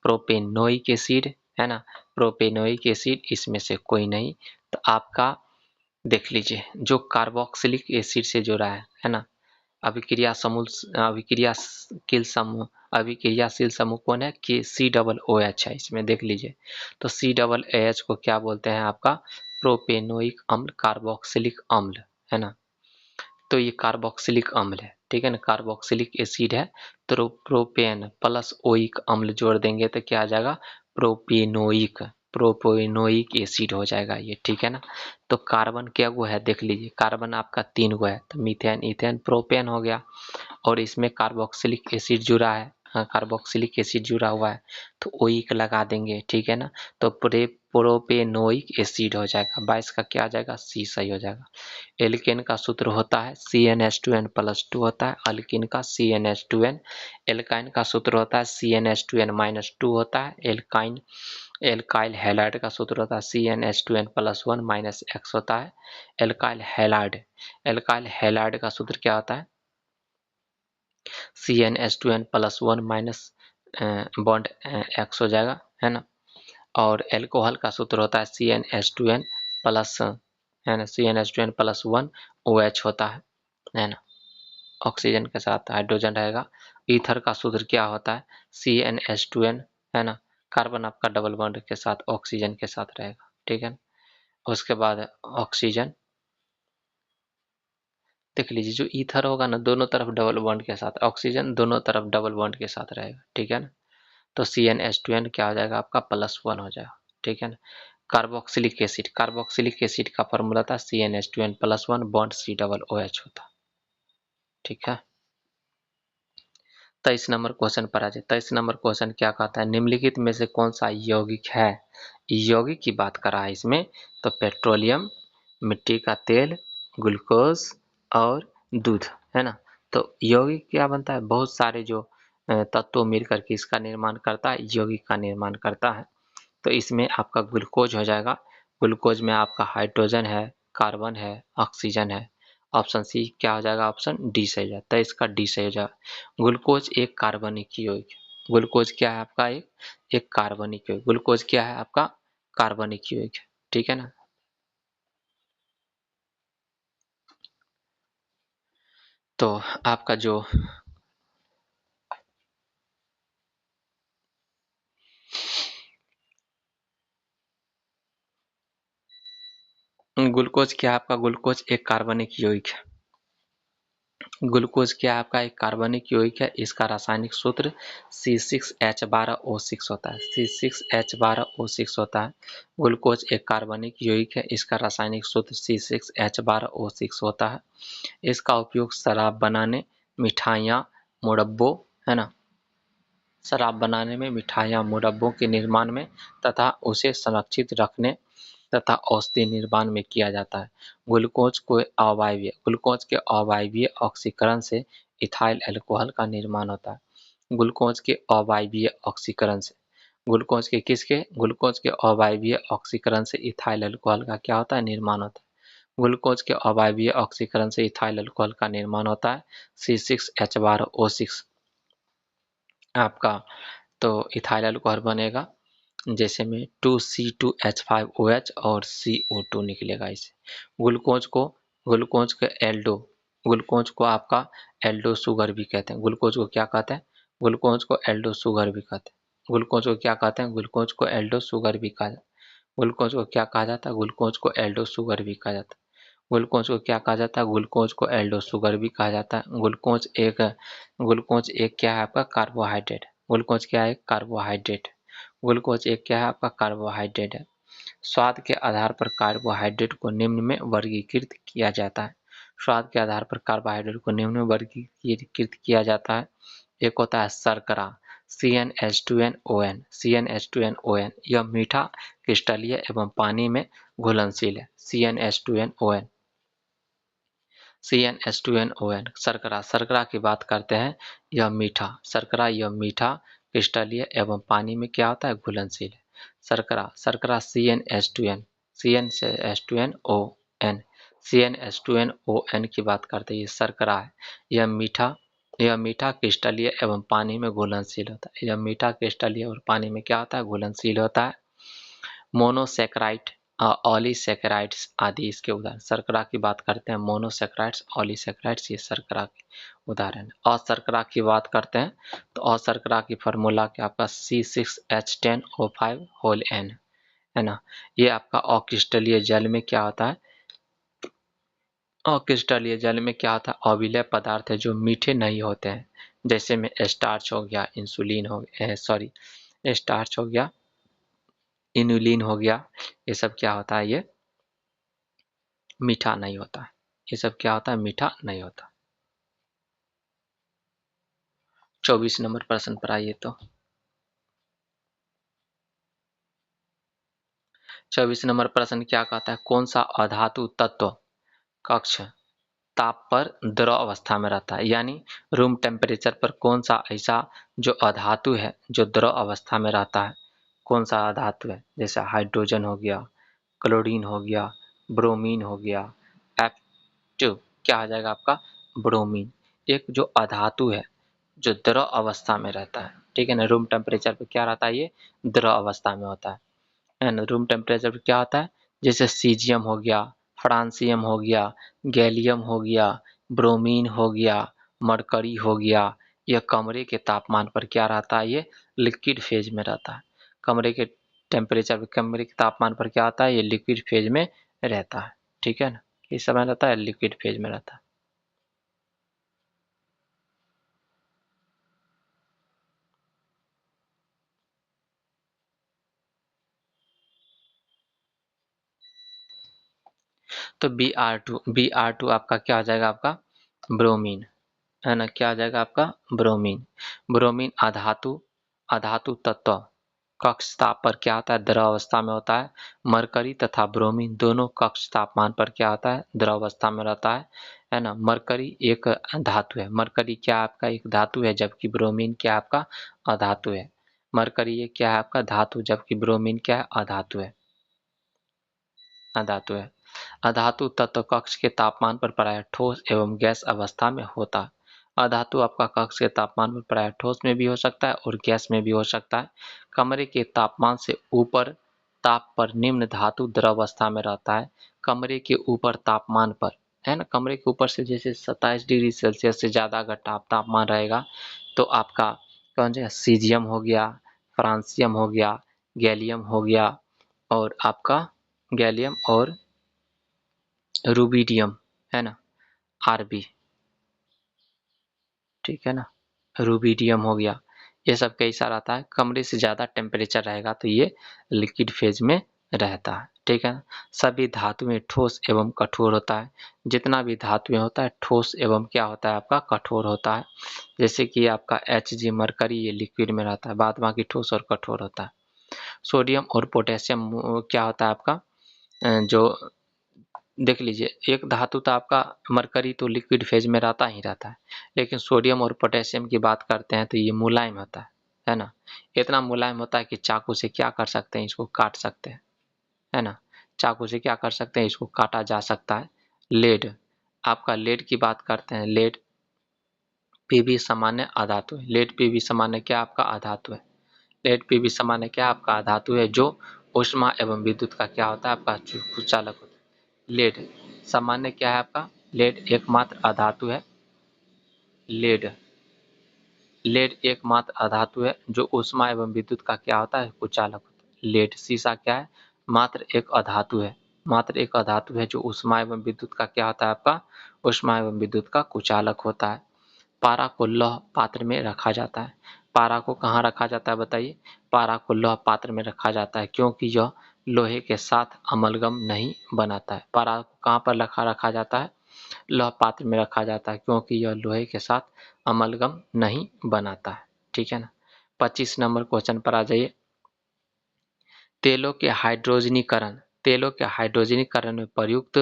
प्रोपेनोइक एसिड, है ना। प्रोपेनोइक एसिड इसमें से कोई नहीं। तो आपका देख लीजिए, जो कार्बोक्सिलिक एसिड से जुड़ा है ना, अभिक्रिया समूह, अभिक्रियाशील समूह, अभिक्रियाशील समूह कौन है, कि COOH है, इसमें देख लीजिए। तो COOH को क्या बोलते हैं आपका, प्रोपेनोइक अम्ल, कार्बोक्सिलिक अम्ल, है ना। तो ये कार्बोक्सिलिक अम्ल है, ठीक है ना, कार्बोक्सिलिक एसिड है। तो प्रोपेन प्लस ओइक अम्ल जोड़ देंगे तो क्या आ जाएगा, प्रोपेनोइक, प्रोपेनोइक एसिड हो जाएगा ये, ठीक है ना। तो कार्बन क्या गो है, देख लीजिए, कार्बन आपका 3 गो है, तो मीथेन, इथेन, प्रोपेन हो गया। और इसमें कार्बोक्सिलिक एसिड जुड़ा है, हाँ, कार्बोक्सिलिक एसिड जुड़ा हुआ है, तो ओइक लगा देंगे, ठीक है ना। तो प्रोपेनोइक एसिड हो जाएगा। 22 का क्या आ जाएगा, सी सही हो जाएगा। एल्केन का सूत्र होता है CnH2n+2 होता है, अल्किन का CnH2n। एल्काइन का सूत्र होता है CnH2n-2 होता है, एल्काइन। एल्काइल हैलाइड का सूत्र होता है CnH2n+1 माइनस X होता है एल्काइल हैलाइड। एल्काइल हैलाइड का सूत्र क्या होता है CnH2n+1 माइनस बॉन्ड X हो जाएगा, है ना। और एल्कोहल का सूत्र होता है CnH2n प्लस, है ना, CnH2n+1 OH होता है ना, ऑक्सीजन के साथ हाइड्रोजन रहेगा। ईथर का सूत्र क्या होता है CnH2n, है ना, कार्बन आपका डबल बॉन्ड के साथ ऑक्सीजन के साथ रहेगा, ठीक है। उसके बाद ऑक्सीजन देख लीजिए, जो ईथर होगा ना दोनों तरफ डबल बॉन्ड के साथ, ऑक्सीजन दोनों तरफ डबल बॉन्ड के साथ रहेगा, ठीक है ना। तो CnH2n क्या हो जाएगा आपका +1 हो जाएगा, ठीक है ना। कार्बोक्सिलिक एसिड, कार्बोक्सिलिक एसिड का फॉर्मूला था CnH2n+1 बॉन्ड C OH होता, ठीक है। 23 नंबर क्वेश्चन पर आ जाए। 23 नंबर क्वेश्चन क्या कहता है, निम्नलिखित में से कौन सा यौगिक है, यौगिक की बात कर रहा है इसमें, तो पेट्रोलियम, मिट्टी का तेल, ग्लूकोज और दूध, है ना। तो यौगिक क्या बनता है, बहुत सारे जो तत्व मिल करके इसका निर्माण करता है, यौगिक का निर्माण करता है। तो इसमें आपका ग्लूकोज हो जाएगा, ग्लूकोज में आपका हाइड्रोजन है, कार्बन है, ऑक्सीजन है। ऑप्शन सी क्या हो जाएगा, ऑप्शन डी सही हो जाता है, इसका डी सही हो जाएगा। ग्लूकोज एक कार्बनिक यौगिक है, ग्लूकोज क्या है आपका एक कार्बनिक यौगिक, ग्लूकोज क्या है आपका कार्बनिक यौगिक है, ठीक है ना। तो आपका जो ग्लूकोज क्या है आपका, ग्लूकोज एक कार्बनिक यौगिक है। ग्लूकोज क्या है आपका एक कार्बनिक यौगिक है, इसका रासायनिक सूत्र C6H12O6 होता है, C6H12O6 होता है। ग्लूकोज एक कार्बनिक यौगिक है, इसका रासायनिक सूत्र C6H12O6 होता है। इसका उपयोग शराब बनाने, मिठाइयाँ, मुरब्बों, है ना, शराब बनाने में, मिठाइयाँ, मुरब्बों के निर्माण में तथा उसे संरक्षित रखने तथा औषधि निर्माण में किया जाता है। ग्लूकोज के अवायवीय ऑक्सीकरण से इथाइल अल्कोहल का निर्माण होता है। ग्लूकोज के अवायवीय ऑक्सीकरण से, ग्लूकोज के किसके, ग्लूकोज के अवायवीय ऑक्सीकरण से इथाइल अल्कोहल का क्या होता है, निर्माण होता है। ग्लूकोज के अवायवीय ऑक्सीकरण से इथाइल अल्कोहल का निर्माण होता है C6H12O6 आपका। तो इथाइल अल्कोहल बनेगा जैसे में 2C2H5OH और CO2 निकलेगा इसे। ग्लूकोज के एल्डो, ग्लूकोज को आपका एल्डो शुगर भी कहते हैं। ग्लूकोज को क्या कहते हैं, ग्लूकोज को एल्डो शुगर भी कहते हैं। ग्लूकोज को क्या कहते हैं, ग्लूकोज को एल्डो शुगर भी कहा जाता है। ग्लूकोज को क्या कहा जाता है, ग्लूकोज को एल्डो शुगर भी कहा जाता है। ग्लूकोज को क्या कहा जाता है, ग्लूकोज को एल्डो शुगर भी कहा जाता है। ग्लूकोज एक क्या है आपका कार्बोहाइड्रेट, ग्लूकोज क्या है कार्बोहाइड्रेट, ग्लूकोज एक क्या है आपका कार्बोहाइड्रेट है। स्वाद के आधार पर कार्बोहाइड्रेट को निम्न में वर्गीकृत किया जाता है। स्वाद के आधार पर कार्बोहाइड्रेट को निम्न में वर्गीकृत किया जाता है। एक होता है शर्करा CnH2nOn, CnH2nOn यह मीठा, क्रिस्टलीय एवं पानी में घुलनशील है। CnH2nOn, CnH2nOn शर्करा, शर्करा की बात करते हैं, यह मीठा, शर्करा यह मीठा, क्रिस्टलीय एवं पानी में क्या होता है, घुलनशील है। शर्करा, शर्करा CnH2n, CnH2nOn, CnH2nOn की बात करते हैं, ये शर्करा है, यह मीठा क्रिस्टलीय एवं पानी में घुलनशील होता है। यह मीठा क्रिस्टलीय और पानी में क्या होता है, घुलनशील होता है। मोनोसेक्राइड, ऑलीसेक्राइड्स आदि इसके उदाहरण। शर्करा की बात करते हैं, मोनोसेक्राइड्स, ऑलीसेक्राइड्स ये शर्करा के उदाहरण है। अशर्करा की बात करते हैं तो अशर्करा की फार्मूला क्या आपका C6H10O5 होल N, है ना। ये आपका अक्रिस्टलीय जल में क्या होता है, अक्रिस्टलीय जल में क्या होता है, अविलय पदार्थ है जो मीठे नहीं होते हैं, जैसे में स्टार्च हो गया, इंसुलिन हो गया, सॉरी स्टार्च हो गया, इनुलिन हो गया, ये सब क्या होता है, ये मीठा नहीं होता है। ये सब क्या होता है, मीठा नहीं होता। 24 नंबर प्रश्न पर आइए तो 24 नंबर प्रश्न क्या कहता है, कौन सा अधातु तत्व कक्ष ताप पर द्रव अवस्था में रहता है, यानी रूम टेम्परेचर पर कौन सा ऐसा जो अधातु है जो द्रव अवस्था में रहता है, कौन सा धातु है, जैसे हाइड्रोजन हो गया, क्लोरीन हो गया, ब्रोमीन हो गया। F2 क्या आ जाएगा आपका, ब्रोमीन। एक जो अधातु है जो द्रव अवस्था में रहता है, ठीक है ना, रूम टेम्परेचर पे क्या रहता है, ये द्रव अवस्था में होता है ना। रूम टेम्परेचर पे क्या होता है, जैसे सीजियम हो गया, फ्रांसियम हो गया, गैलियम हो गया, ब्रोमीन हो गया, मरकरी हो गया। यह कमरे के तापमान पर क्या रहता है, ये लिक्विड फेज में रहता है। कमरे के टेम्परेचर पे, कमरे के तापमान पर क्या आता है, ये लिक्विड फेज में रहता है, ठीक है ना। किस समय रहता है, लिक्विड फेज में रहता है। तो Br2 आपका क्या आ जाएगा, आपका ब्रोमीन, है ना। क्या आ जाएगा आपका, ब्रोमीन। ब्रोमीन अधातु, अधातु तत्व कक्ष ताप पर क्या होता है, द्रव अवस्था में होता है। मरकरी तथा ब्रोमीन दोनों कक्ष तापमान पर क्या होता है, द्रव अवस्था में रहता है ना। मरकरी एक धातु है, मरकरी क्या आपका एक धातु है, जबकि ब्रोमीन क्या आपका अधातु है। मरकरी ये क्या है आपका धातु, जबकि ब्रोमीन क्या है, अधातु है, अधातु है। अधातु तत्व कक्ष के तापमान पर प्रायः ठोस एवं गैस अवस्था में होता है। अधातु आपका कक्ष के तापमान पर प्रायः ठोस में भी हो सकता है और गैस में भी हो सकता है। कमरे के तापमान से ऊपर ताप पर निम्न धातु द्रव अवस्था में रहता है। कमरे के ऊपर तापमान पर, है ना, कमरे के ऊपर से जैसे 27 डिग्री सेल्सियस से ज़्यादा अगर तापमान रहेगा तो आपका कौन सा सीजियम हो गया, फ्रांसियम हो गया, गैलियम हो गया, और आपका गैलियम और रूबिडियम, है ना, आरबी, ठीक है ना, रूबिडियम हो गया। ये सब कैसा रहता है, कमरे से ज़्यादा टेम्परेचर रहेगा तो ये लिक्विड फेज में रहता है, ठीक है। सभी धातुएं ठोस एवं कठोर होता है। जितना भी धातुएं होता है ठोस एवं क्या होता है आपका, कठोर होता है। जैसे कि आपका Hg मरकरी, ये लिक्विड में रहता है, बाद बाकी ठोस और कठोर होता है। सोडियम और पोटेशियम क्या होता है आपका, जो देख लीजिए, एक धातु तो आपका मरकरी तो लिक्विड फेज में रहता ही रहता है, लेकिन सोडियम और पोटेशियम की बात करते हैं तो ये मुलायम होता है ना। इतना मुलायम होता है कि चाकू से क्या कर सकते हैं, इसको काट सकते हैं, है ना। चाकू से क्या कर सकते हैं, इसको काटा जा सकता है। लेड, आपका लेड की बात करते हैं, लेड पीबी सामान्य अधातु है। लेड पीबी सामान्य क्या आपका अधातु है। लेड पीबी सामान्य क्या आपका अधातु है, जो ऊष्मा एवं विद्युत का क्या होता है आपका कुचालक होता है। लेड सामान्य क्या है आपका, लेड एकमात्र अधातु है। लेड लेड एकमात्र अधातु है जो ऊष्मा एवं विद्युत का क्या होता है, कुचालक होता है। लेड सीसा क्या है, मात्र एक अधातु है, मात्र एक अधातु है जो ऊष्मा एवं विद्युत का क्या होता है आपका, ऊष्मा एवं विद्युत का कुचालक होता है। पारा को लौह पात्र में रखा जाता है। पारा को कहाँ रखा जाता है बताइए, पारा को लौह पात्र में रखा जाता है क्योंकि यह लोहे के साथ अमलगम नहीं बनाता है। पारा को कहाँ पर रखा रखा जाता है, लौह पात्र में रखा जाता है क्योंकि यह लोहे के साथ अमलगम नहीं बनाता है, ठीक है ना। 25 नंबर क्वेश्चन पर आ जाइए। तेलों के हाइड्रोजनीकरण, तेलों के हाइड्रोजनीकरण में प्रयुक्त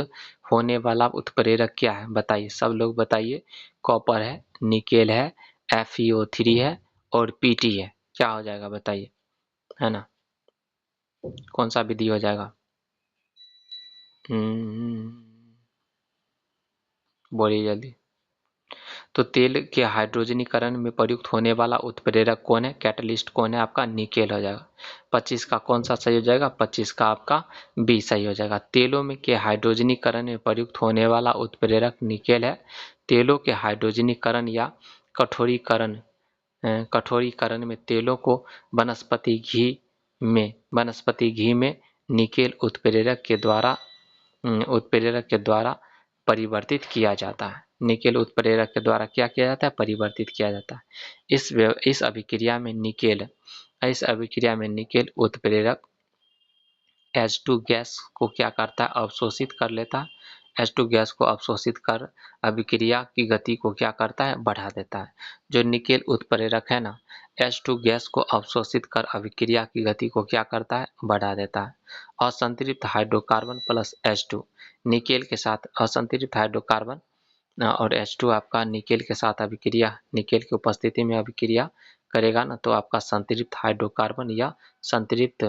होने वाला उत्प्रेरक क्या है बताइए, सब लोग बताइए। कॉपर है, निकेल है, FeO3 है और Pt है। क्या हो जाएगा बताइए, है ना, कौन सा विधि हो जाएगा, बोलिए जल्दी। तो तेल के हाइड्रोजनीकरण में प्रयुक्त होने वाला उत्प्रेरक कौन है, कैटलिस्ट कौन है, आपका निकेल हो जाएगा। 25 का कौन सा सही हो जाएगा, 25 का आपका बी सही हो जाएगा। तेलों में के हाइड्रोजनीकरण में प्रयुक्त होने वाला उत्प्रेरक निकेल है। तेलों के हाइड्रोजनीकरण या कठोरीकरण, कठोरीकरण में तेलों को वनस्पति घी में निकेल उत्प्रेरक के द्वारा परिवर्तित किया जाता है। निकेल उत्प्रेरक के द्वारा क्या किया जाता है, परिवर्तित किया जाता है। इस अभिक्रिया में निकेल उत्प्रेरक H2 गैस को क्या करता है, अवशोषित कर लेता है। H2 गैस को अवशोषित कर अभिक्रिया की गति को क्या करता है, बढ़ा देता है। जो निकेल उत्प्रेरक है ना, H2 गैस को अवशोषित कर अभिक्रिया की गति को क्या करता है, बढ़ा देता है। असंतृप्त हाइड्रोकार्बन प्लस H2, निकेल के साथ असंतृप्त हाइड्रोकार्बन और H2 आपका निकेल के साथ अभिक्रिया, निकेल की उपस्थिति में अभिक्रिया करेगा ना तो आपका संतृप्त हाइड्रोकार्बन या संतृप्त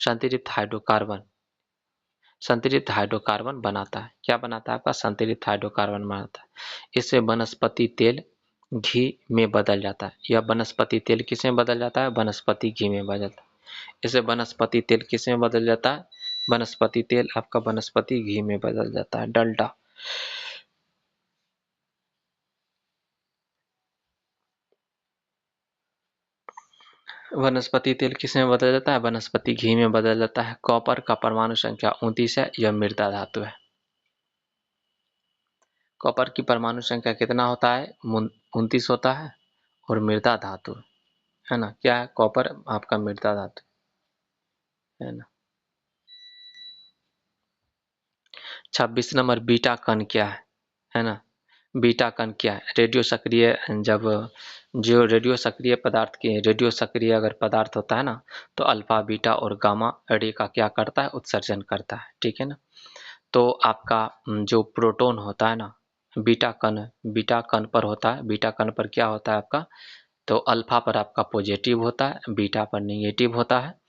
संतृप्त हाइड्रोकार्बन संतृप्त हाइड्रोकार्बन बनाता है। क्या बनाता है? आपका संतृप्त हाइड्रोकार्बन बनाता है। इससे वनस्पति तेल घी में बदल जाता है। यह वनस्पति तेल किस में बदल जाता है? वनस्पति घी में बदलता है। इसे वनस्पति तेल किस में बदल जाता है? वनस्पति तेल आपका वनस्पति घी में बदल जाता है। डलडा वनस्पति तेल किस में बदल जाता है? वनस्पति घी में बदल जाता है। कॉपर का परमाणु संख्या 29 है। यह मृदा धातु है। कॉपर की परमाणु संख्या कितना होता है? 29 होता है और मृदा धातु है ना। क्या है? कॉपर आपका मृदा धातु है ना। 26 नंबर बीटा कण क्या है ना। बीटा कण क्या है? रेडियो सक्रिय जब जो रेडियो सक्रिय पदार्थ की रेडियो सक्रिय अगर पदार्थ होता है ना तो अल्फा बीटा और गामा रे का क्या करता है? उत्सर्जन करता है। ठीक है ना। तो आपका जो प्रोटॉन होता है ना बीटा कण पर होता है। बीटा कण पर क्या होता है आपका? तो अल्फा पर आपका पॉजिटिव होता है, बीटा पर निगेटिव होता है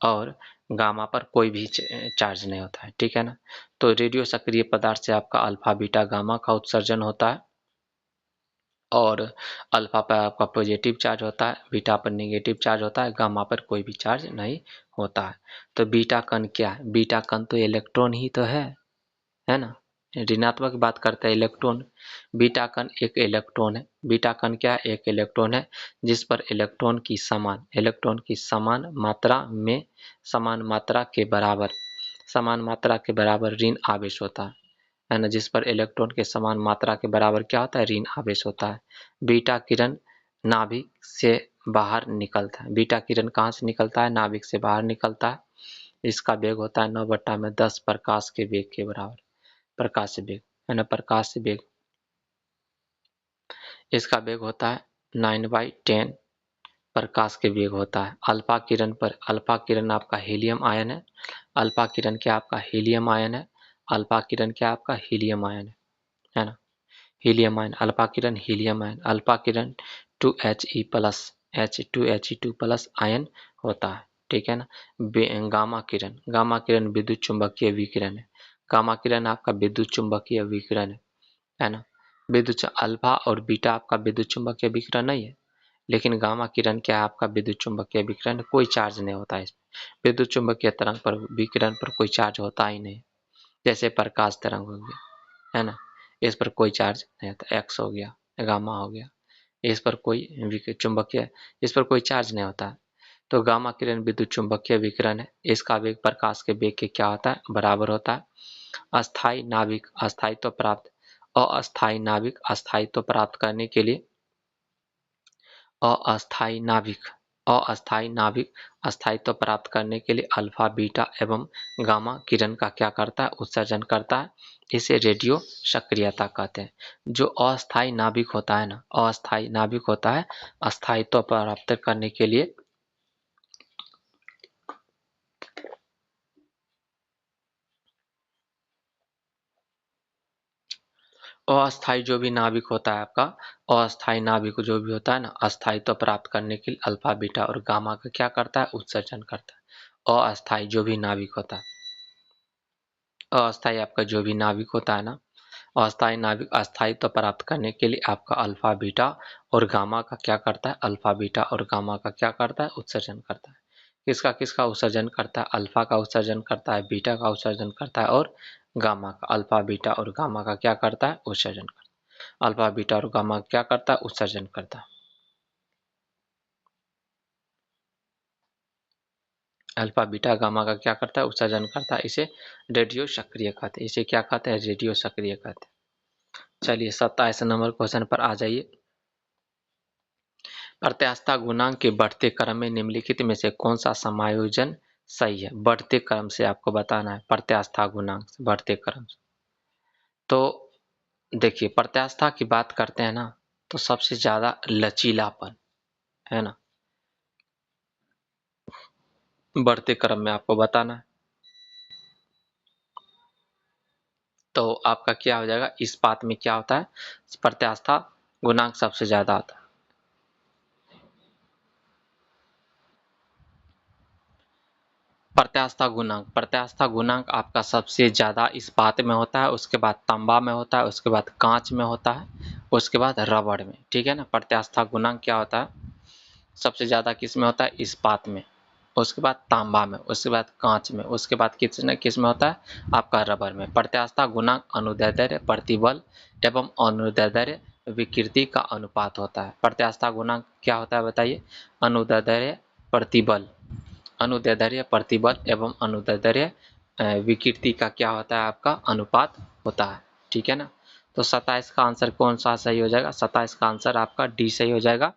और गामा पर कोई भी चार्ज नहीं होता है। ठीक है ना। तो रेडियो सक्रिय पदार्थ से आपका अल्फा बीटा गामा का उत्सर्जन होता है और अल्फा पर आपका पॉजिटिव चार्ज होता है, बीटा पर नेगेटिव चार्ज होता है, गामा पर कोई भी चार्ज नहीं होता है। तो बीटा कण क्या है? बीटा कण तो इलेक्ट्रॉन ही तो है ना। ऋणात्मक बात करते हैं इलेक्ट्रॉन। बीटा कण एक इलेक्ट्रॉन है। बीटा कण क्या है? एक इलेक्ट्रॉन है जिस पर इलेक्ट्रॉन की समान मात्रा के बराबर ऋण आवेश होता है ना। जिस पर इलेक्ट्रॉन के समान मात्रा के बराबर क्या होता है? ऋण आवेश होता है। बीटा किरण नाभिक से बाहर निकलता है। बीटा किरण कहाँ से निकलता है? नाभिक से बाहर निकलता है। इसका वेग होता है 9/10 प्रकाश के वेग के बराबर। प्रकाश से वेग है ना। प्रकाश से वेग इसका वेग होता है 9/10 प्रकाश के वेग होता है। अल्फा किरण आपका हीलियम आयन है। अल्फा किरण क्या आपका? हीलियम आयन है। अल्फा किरण क्या आपका? हीलियम आयन है ना। हीलियम आयन अल्फा किरण हीलियम आयन। अल्फा किरण 2He+H2He2 प्लस आयन होता है। ठीक है ना। गामा किरण विद्युत चुंबकीय विकिरण है। गामा किरण आपका विद्युत चुंबकीय विकिरण है ना। अल्फा और बीटा आपका विद्युत चुंबकीय विकिरण नहीं है लेकिन गामा किरण क्या है? आपका विद्युत चुंबकीय विकिरण। कोई चार्ज नहीं होता है इसमें। विद्युत चुंबकीय तरंग पर विकिरण पर कोई चार्ज होता ही नहीं। जैसे प्रकाश तरंग हो गया है ना। इस पर कोई चार्ज नहीं होता। एक्स हो गया, गामा हो गया, इस पर कोई चुंबकीय इस पर कोई चार्ज नहीं होता है। तो गामा किरण विद्युत चुंबकीय विकिरण है। इसका वेग प्रकाश के वेग के क्या होता है? बराबर होता है। अस्थाई नाभिक अस्थायित्व प्राप्त अस्थाई नाभिक अस्थायित्व प्राप्त करने के लिए अस्थाई नाभिक अस्थायित्व प्राप्त करने के लिए अल्फा बीटा एवं गामा किरण का क्या करता है? उत्सर्जन करता है। इसे रेडियो सक्रियता कहते हैं। जो अस्थाई नाभिक होता है ना अस्थाई नाभिक होता है अस्थायित्व प्राप्त करने के लिए अस्थाई जो भी नाभिक होता है आपका अस्थाई नाभिक जो भी होता है ना अस्थायित्व प्राप्त करने के लिए अल्फा बीटा और गामा का क्या करता है? उत्सर्जन करता है। अस्थाई जो भी नाभिक होता है अस्थाई आपका जो भी नाभिक होता है ना अस्थाई नाभिक अस्थायित्व प्राप्त करने के लिए आपका अल्फा बीटा और गामा का क्या करता है? अल्फा बीटा और गामा का क्या करता है? उत्सर्जन करता है। किसका किसका उत्सर्जन करता है? अल्फा का उत्सर्जन करता है, बीटा का उत्सर्जन करता है और गामा का। अल्फा बीटा और गामा का क्या करता है? उत्सर्जन करता है। अल्फा बीटा और गामा क्या करता है? उत्सर्जन करता है। अल्फा बीटा गामा का क्या करता है? उत्सर्जन करता है। इसे रेडियो सक्रिय कहते हैं। इसे क्या कहते हैं? रेडियो सक्रिय कहते हैं। चलिए 27 नंबर क्वेश्चन पर आ जाइए। प्रत्यास्थता गुणांक के बढ़ते क्रम में निम्नलिखित में से कौन सा समायोजन सही है? बढ़ते क्रम से आपको बताना है। प्रत्यास्थता गुणांक से बढ़ते क्रम से तो देखिए प्रत्यास्थता की बात करते हैं ना तो सबसे ज्यादा लचीलापन है ना बढ़ते क्रम में आपको बताना है। तो आपका क्या हो जाएगा? इस बात में क्या होता है? प्रत्यास्थता गुणांक सबसे ज्यादा आता है। प्रत्यास्था गुणांक आपका सबसे ज़्यादा इस्पात में होता है, उसके बाद तांबा में होता है, उसके बाद कांच में होता है, उसके बाद रबड़ में। ठीक है ना। प्रत्यास्था गुणांक क्या होता है, सबसे ज़्यादा किस में होता है, इस्पात में, उसके बाद तांबा में, उसके बाद कांच में, उसके बाद किस में होता है, आपका रबर में। प्रत्यास्था गुणांक अनुदैर्ध्य प्रतिबल एवं अनुदैर्ध्य विकृति का अनुपात होता है। प्रत्यास्था गुणांक क्या होता है बताइए, अनुदैर्ध्य प्रतिबल, अनुदैर्ध्य प्रतिबल एवं अनुदैर्ध्य विकृति का क्या होता है, आपका अनुपात होता है। ठीक है ना। तो 27 का आंसर कौन सा सही हो जाएगा, 27 का आंसर आपका डी सही हो जाएगा।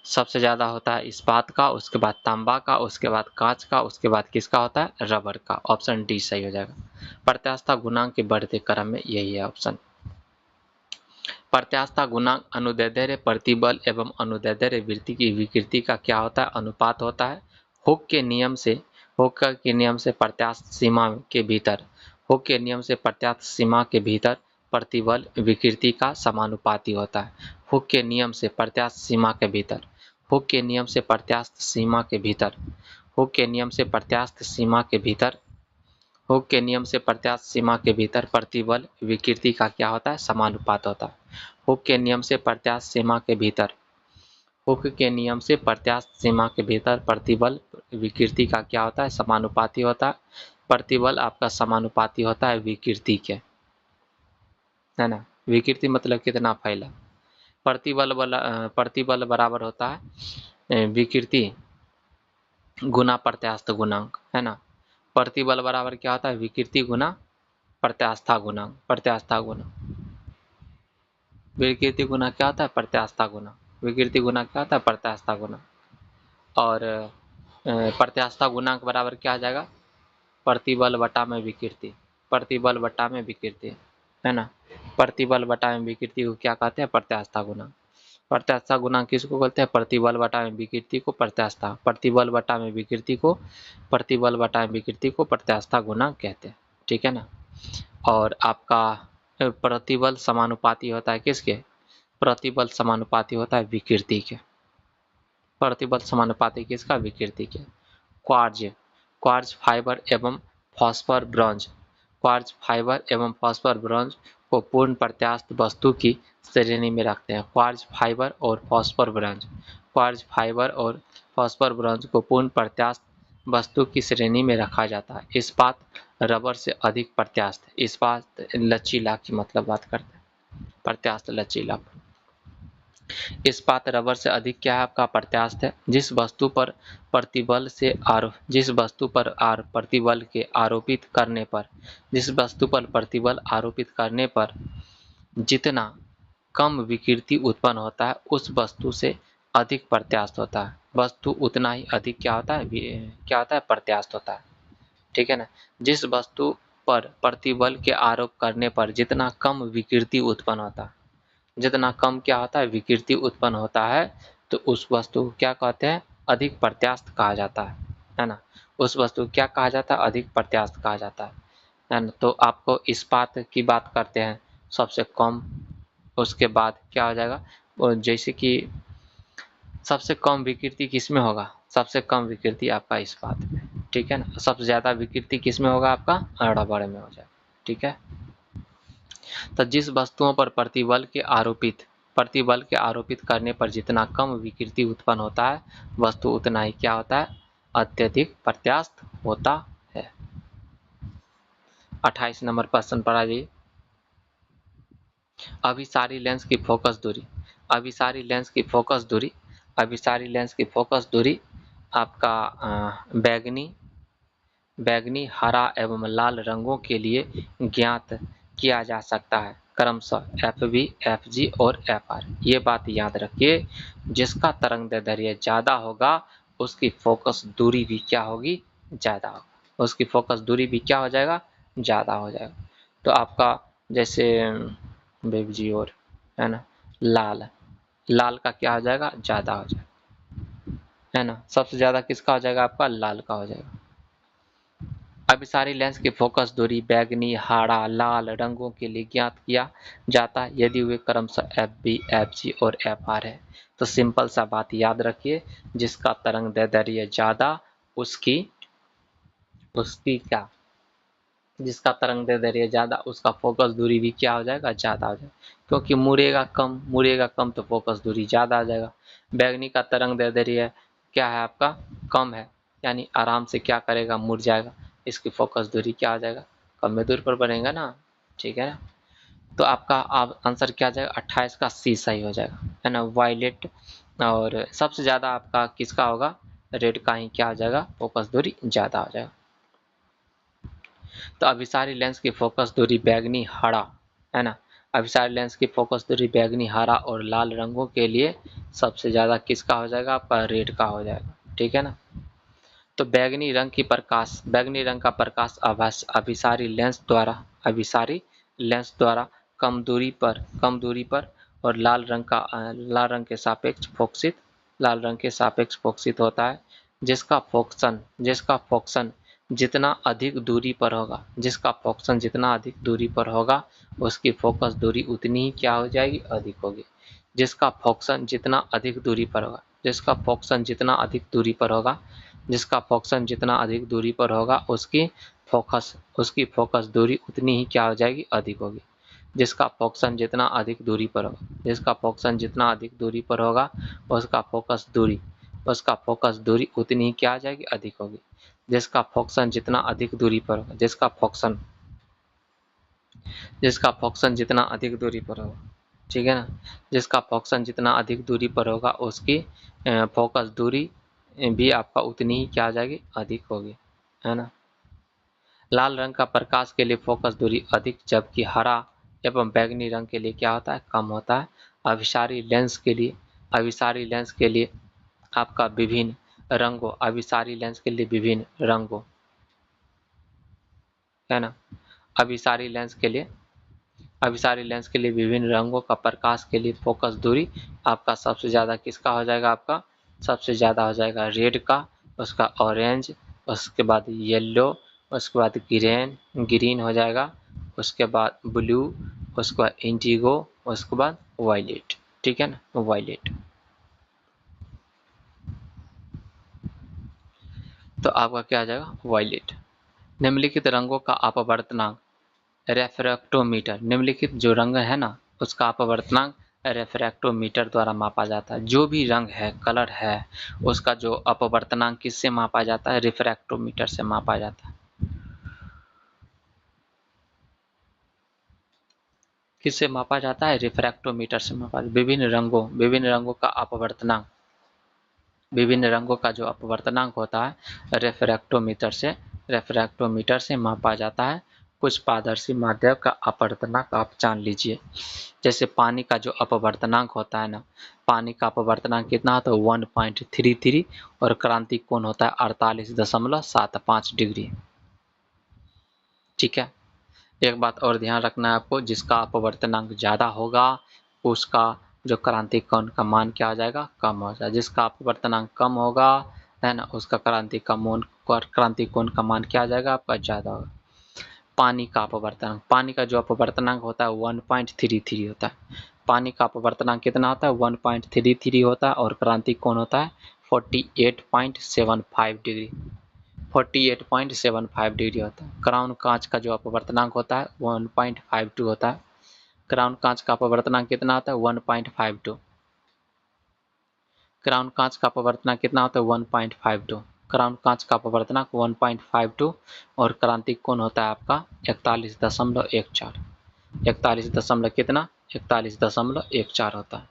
सबसे ज्यादा होता है इस्पात का, उसके बाद तांबा का, उसके बाद कांच का, उसके बाद किसका होता है, रबर का। ऑप्शन डी सही हो जाएगा। प्रत्यास्था गुणांक के बढ़ते क्रम में यही है ऑप्शन। प्रत्यास्था गुणांक अनुदैर्ध्य प्रतिबल एवं अनुदैर्ध्य विकृति का क्या होता है, अनुपात होता है। हुक के नियम से प्रत्यास्थ सीमा के भीतर, हुक के नियम से प्रत्यास्थ सीमा के भीतर प्रतिबल विकृति का समानुपाती होता है। हुक के नियम से प्रत्यास्थ सीमा के भीतर, हुक के नियम से प्रत्यास्थ सीमा के भीतर, हुक के नियम से प्रत्यास्थ सीमा के भीतर, हुक के नियम से प्रत्यास्थ सीमा के भीतर प्रतिबल विकृति का क्या होता है, समानुपात होता है। हुक के नियम से प्रत्यास्थ सीमा के भीतर, हुक के नियम से प्रत्यास्थ सीमा के भीतर प्रतिबल विकृति का क्या होता है, समानुपाती होता है। प्रतिबल आपका समानुपाती होता है विकृति के, है ना। विकृति मतलब कितना फैला। प्रतिबल बराबर होता है विकृति गुना प्रत्यास्थ गुणांक, है ना। प्रतिबल बराबर क्या होता है, विकृति गुना प्रत्यास्था गुणांक, प्रत्यास्था गुना विकृति गुना क्या होता है, प्रत्यास्था गुना, विकृति गुना क्या होता है, प्रत्यास्था गुना। और प्रत्यास्था गुणांक बराबर क्या आ जाएगा, प्रतिबल बटा में विकृति, प्रतिबल बटा में विकृति, है ना। प्रतिबल बटा में विकृति को क्या कहते हैं, प्रत्यास्था गुणांक। प्रत्यास्था गुणांक किसको कहते हैं, प्रतिबल बटा में विकृति को प्रत्यास्था, प्रतिबल बटा में विकृति को, प्रतिबल बटा में विकृति को प्रत्यास्था गुणांक कहते हैं। ठीक है ना। और आपका प्रतिबल समानुपाती होता है किसके, प्रतिबल समानुपाती होता है विकृति के, प्रतिबल समानुपाती किसका, विकृति के। क्वार्ज, क्वार्ज फाइबर एवं फॉस्फर ब्रॉन्ज, क्वार्ज फाइबर एवं फॉस्फर ब्रॉन्ज को पूर्ण प्रत्यास्थ वस्तु की श्रेणी में रखते हैं। क्वार्ज फाइबर और फॉस्फर ब्रॉन्ज, क्वार्ज फाइबर और फॉस्फर ब्रॉन्ज को पूर्ण प्रत्यास्थ वस्तु की श्रेणी में रखा जाता है। इस्पात रबर से अधिक प्रत्यास्थ, इस्पात लचीला की मतलब बात करते हैं, प्रत्यास्थ लचीला। इस्पात रबर से अधिक क्या है, आपका प्रत्यास्थ है। जिस वस्तु पर प्रतिबल प्रतिबल के आरोपित करने पर, जिस वस्तु पर प्रतिबल आरोपित करने पर जितना कम विकृति उत्पन्न होता है उस वस्तु से अधिक प्रत्यास्थ होता है। वस्तु उतना ही अधिक क्या होता है, प्रत्यास्थ होता है। ठीक है ना। जिस वस्तु पर प्रतिबल के आरोप करने पर जितना कम विकृति उत्पन्न होता है, जितना कम क्या होता है, विकृति उत्पन्न होता है, तो उस वस्तु को क्या कहते हैं, अधिक प्रत्यास्थ कहा जाता है ना। उस वस्तु को क्या कहा जाता है, अधिक प्रत्यास्थ कहा जाता है ना। तो आपको इस्पात की बात करते हैं सबसे कम, उसके बाद क्या हो जाएगा, जैसे कि सबसे कम विकृति किस में होगा, सबसे कम विकृति आपका इस्पात में। ठीक है ना। सबसे ज्यादा विकृति किस में होगा, आपका रबड़ में हो जाएगा। ठीक है। तो जिस वस्तुओं पर प्रतिबल के आरोपित करने पर जितना कम विकृति उत्पन्न होता है, वस्तु उतना ही क्या होता है, अत्यधिक प्रत्यास्थ होता है। 28 नंबर प्रश्न पर आ जाइए। अभिसारी लेंस की फोकस दूरी, अभिसारी लेंस की फोकस दूरी, अभिसारी लेंस की फोकस दूरी आपका बैगनी, हरा एवं लाल रंगों के लिए ज्ञात किया जा सकता है क्रमशः FB, FG और FR। ये बात याद रखिए, जिसका तरंगदैर्ध्य ज़्यादा होगा उसकी फोकस दूरी भी क्या होगी, ज़्यादा होगा, उसकी फोकस दूरी भी क्या हो जाएगा, ज़्यादा हो जाएगा। तो आपका जैसे बेबजी और है ना, लाल का क्या हो जाएगा, ज़्यादा हो जाएगा, है ना। सबसे ज़्यादा किसका हो जाएगा, आपका लाल का हो जाएगा। अभिसारी लेंस की फोकस दूरी बैगनी, हरा, लाल रंगों के लिए ज्ञात किया जाता है यदि वे क्रमशः FB, FG और FR है। तो सिंपल सा बात याद रखिए, जिसका तरंगदैर्ध्य ज़्यादा उसकी उसकी क्या, जिसका तरंग दैर्ध्य ज्यादा उसका फोकस दूरी भी क्या हो जाएगा, ज्यादा हो जाएगा, क्योंकि मुड़ेगा कम तो फोकस दूरी ज्यादा आ जाएगा। बैगनी का तरंग दैर्ध्य क्या है आपका, कम है, यानी आराम से क्या करेगा, मुड़ जाएगा, इसकी फोकस दूरी क्या हो जाएगा, कम में दूर पर बढ़ेगा ना, ठीक है ना। तो आपका आंसर क्या आ जाएगा, 28 का सी सही हो जाएगा, है ना, वायलेट। और सबसे ज्यादा आपका किसका होगा, रेड का ही क्या हो जाएगा, फोकस दूरी ज्यादा हो जाएगा। तो अभिसारी लेंस की फोकस दूरी बैगनी हरा, है ना, अभिसारी लेंस की फोकस दूरी बैगनी हरा और लाल रंगों के लिए सबसे ज्यादा किसका हो जाएगा, आपका रेड का हो जाएगा, ठीक है ना। तो बैगनी रंग का प्रकाश अभिसारी लेंस द्वारा कम दूरी पर और लाल रंग के सापेक्ष फोकसित होता है, जिसका फोक्सन जितना अधिक दूरी पर होगा उसकी फोकस दूरी उतनी ही क्या हो जाएगी, अधिक होगी। जिसका फोक्सन जितना अधिक दूरी पर होगा जिसका फोक्सन जितना अधिक दूरी पर होगा जिसका फोक्सन जितना अधिक दूरी पर होगा उसकी फोकस दूरी उतनी ही क्या हो जाएगी, अधिक होगी। जिसका फोक्सन जितना अधिक दूरी पर होगा उसका फोकस दूरी उतनी ही क्या हो जाएगी, अधिक होगी। जिसका फोक्सन जितना अधिक दूरी पर होगा जिसका फोक्सन जितना अधिक दूरी पर होगा, ठीक है ना, जिसका फोक्सन जितना अधिक दूरी पर होगा उसकी फोकस दूरी भी आपका उतनी ही क्या आ जाएगी, अधिक होगी, है ना। लाल रंग का प्रकाश के लिए फोकस दूरी अधिक, जबकि हरा एवं बैंगनी रंग के लिए क्या होता है, कम होता है। अभिसारी लेंस के लिए आपका विभिन्न रंगों, है ना, अभिसारी लेंस के लिए विभिन्न रंगों का प्रकाश के लिए फोकस दूरी आपका सबसे ज्यादा किसका हो जाएगा, आपका सबसे ज्यादा हो जाएगा रेड का, उसका ऑरेंज, उसके बाद येलो, उसके बाद ग्रीन हो जाएगा, उसके बाद ब्लू, उसके बाद इंडिगो, उसके बाद वायलेट, ठीक है ना, वायलेट। तो आपका क्या आ जाएगा, वायलेट। निम्नलिखित रंगों का अपवर्तनांक रेफ्रैक्टोमीटर, निम्नलिखित जो रंग है ना उसका अपवर्तनांक रेफ्रैक्टोमीटर द्वारा मापा जाता है। जो भी रंग है, कलर है, उसका जो अपवर्तनांक किससे मापा जाता है, रिफ्रैक्टोमीटर से मापा जाता है। किससे मापा जाता है, रिफ्रैक्टोमीटर से मापा। विभिन्न रंगों का जो अपवर्तनांक होता है रेफ्रैक्टोमीटर से मापा जाता है। कुछ पारदर्शी माध्यम का अपवर्तनांक आप जान लीजिए। जैसे पानी का जो अपवर्तनांक होता है ना, पानी का अपवर्तनांक कितना होता है, 1.33 और क्रांति कोण होता है 48.75 डिग्री, ठीक है। एक बात और ध्यान रखना है आपको, जिसका अपवर्तनांक ज्यादा होगा उसका जो क्रांतिक कोण का मान क्या हो जाएगा, कम हो जाएगा। जिसका अपवर्तनांक कम होगा, है ना, उसका क्रांतिक कोण का मान क्या आ जाएगा, आपका ज्यादा होगा। पानी का जो अपवर्तनांक होता है 1.33 होता है। पानी का अपवर्तनांक कितना होता है, 1.33 होता है और क्रांतिक कोण होता है 48.75 डिग्री, 48.75 डिग्री होता है। क्राउन कांच का जो अपवर्तनांक होता है 1.52 होता है। क्राउन कांच का अपवर्तनांक कितना होता है, 1.52। क्राउन कांच का अपवर्तनांक कितना होता है, 1.52। क्राउन कांच का अपवर्तनांक 1.52 और क्रांतिक कोण होता है आपका 41.14। 41 दशमलव कितना, 41.14 होता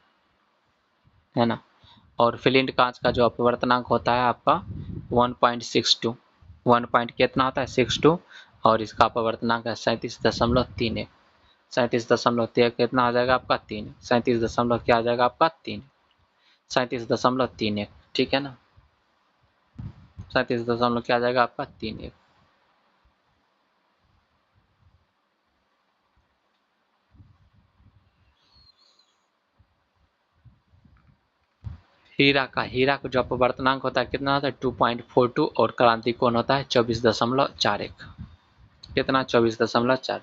है ना। और फ्लिंट कांच का जो अपवर्तनांक होता है आपका 1.62, 1 पॉइंट कितना होता है, 62 और इसका अपवर्तनांक है 37.31। 37.3 कितना आ जाएगा आपका, 3, 37 दशमलव क्या आ जाएगा आपका, 3, 37.31, ठीक है ना। 37 दशमलव क्या आ जाएगा आपका, 3। हीरा का जो अपवर्तनांक होता है कितना होता है, 2.42 और क्रांतिक कोण होता है 24.41। कितना, 24.4।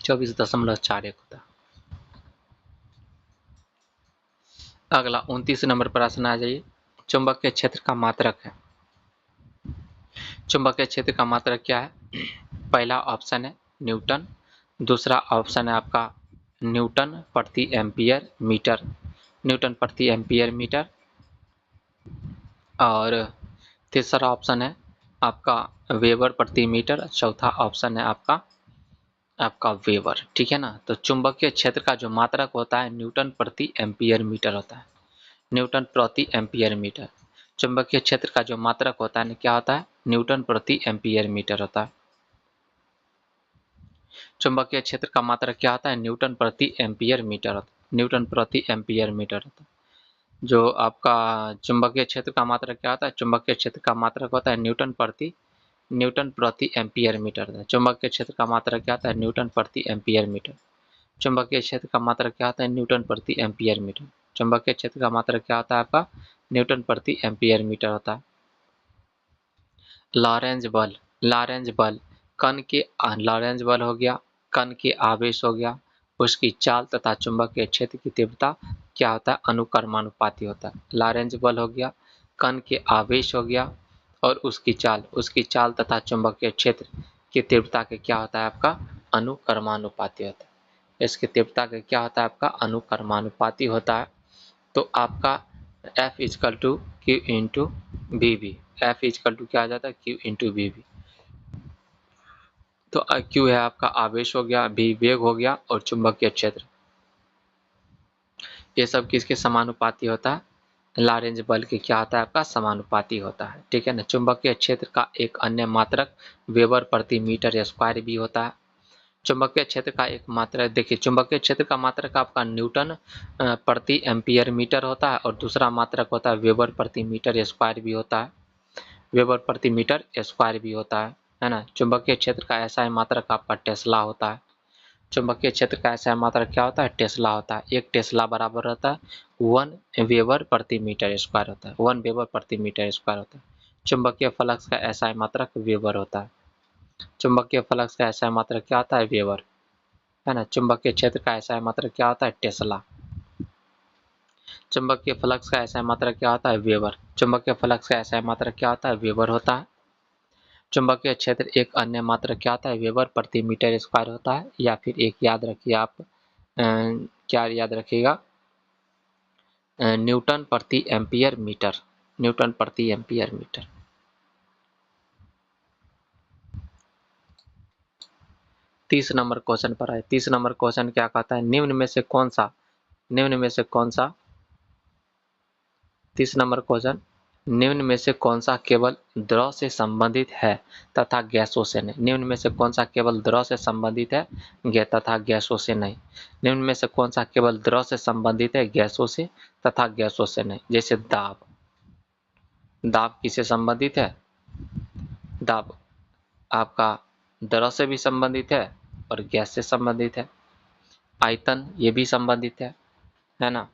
24.41 होता है। अगला 29 नंबर प्रश्न आ जाइए। चुंबकीय क्षेत्र का मात्रक है। चुंबकीय क्षेत्र का मात्रक क्या है? पहला ऑप्शन है न्यूटन, दूसरा ऑप्शन है आपका न्यूटन प्रति एम्पियर मीटर, न्यूटन प्रति एम्पियर मीटर, और तीसरा ऑप्शन है आपका वेबर प्रति मीटर, चौथा ऑप्शन है आपका वेबर। ठीक है ना। तो चुंबकीय क्षेत्र का जो मात्रक होता है न्यूटन प्रति एम्पियर मीटर होता है, न्यूटन प्रति एम्पियर मीटर। चुंबकीय क्षेत्र का जो मात्रक होता है क्या होता है? न्यूटन प्रति एम्पियर मीटर होता है। चुंबकीय क्षेत्र का मात्रक क्या होता है? न्यूटन प्रति एम्पियर मीटर होता है, न्यूटन प्रति एम्पियर मीटर होता है। जो आपका चुंबकीय क्षेत्र का मात्रक क्या होता है? चुंबकीय क्षेत्र का मात्रक होता है न्यूटन प्रति एम्पियर मीटर होता है। चुंबकीय क्षेत्र का मात्रक क्या होता है? न्यूटन प्रति एम्पियर मीटर। चुंबकीय क्षेत्र का मात्रक क्या होता है? न्यूटन प्रति एम्पियर मीटर। चुंबकीय क्षेत्र का मात्रक क्या होता है आपका? न्यूटन प्रति एम्पियर मीटर होता है। लॉरेंज बल, लॉरेंज बल कण के लॉरेंज बल हो गया, कण के आवेश हो गया, उसकी चाल तथा चुंबकीय क्षेत्र की तीव्रता क्या होता है? अनुक्रमानुपाती होता है। लॉरेंज बल हो गया, कण के आवेश हो गया, और उसकी चाल तथा चुंबकीय क्षेत्र की तीव्रता के क्या होता है आपका? अनुक्रमानुपाती होता है। इसकी तीव्रता का क्या होता है आपका? अनुक्रमानुपाती होता है। तो आपका F equal to Q into V B, F equal to क्या आ जाता है? Q into V B. तो क्यू है आपका आवेश हो गया, भी वेग हो गया, और चुंबकीय क्षेत्र, ये सब किसके समानुपाती होता है? लॉरेंज बल के क्या होता है आपका? समानुपाती होता है। ठीक है ना। चुंबकीय क्षेत्र का एक अन्य मात्रक वेबर प्रति मीटर स्क्वायर भी होता है। चुंबकीय क्षेत्र का एक मात्रक देखिए, चुंबकीय क्षेत्र का मात्रक आपका न्यूटन प्रति एम्पियर मीटर होता है, और दूसरा मात्रक होता है वेबर प्रति मीटर स्क्वायर भी होता है, वेबर प्रति मीटर स्क्वायर भी होता है ना। चुंबकीय क्षेत्र का ऐसा मात्रक आपका टेस्ला होता है। चुंबकीय क्षेत्र का ऐसा मात्रक क्या होता है? टेस्ला होता है। एक टेस्ला बराबर होता है 1 वेबर प्रति मीटर स्क्वायर होता है, 1 वेबर प्रति मीटर स्क्वायर होता है। चुंबकीय फ्लक्स का ऐसा मात्रक वेबर होता है। चुंबकीय फ्लक्स का ऐसा मात्रक क्या होता है? वेबर, है ना। चुंबकीय क्षेत्र का ऐसा मात्रक क्या होता है? टेस्ला। चुंबकीय फ्लक्स का ऐसा मात्रक क्या होता है? वेबर। चुंबकीय फ्लक्स का ऐसा मात्रक क्या होता है? वेबर होता है। चुंबकीय क्षेत्र एक अन्य मात्रक क्या होता है? वेबर प्रति मीटर स्क्वायर होता है। या फिर एक याद रखिए आप, क्या याद रखिएगा? न्यूटन प्रति एम्पियर मीटर, न्यूटन प्रति एम्पियर मीटर। तीस नंबर क्वेश्चन पर आए। 30 नंबर क्वेश्चन क्या कहता है? निम्न में से कौन सा 30 नंबर क्वेश्चन, निम्न में से कौन सा केवल द्रव से संबंधित है तथा गैसों से नहीं? निम्न में से कौन सा केवल द्रव से संबंधित है तथा गैसों से नहीं? निम्न में से कौन सा केवल द्रव से संबंधित है गैसों से तथा गैसों से नहीं? जैसे दाब, दाब किससे संबंधित है? दाब आपका द्रव से भी संबंधित है और गैस से संबंधित है। आयतन ये भी संबंधित है ना।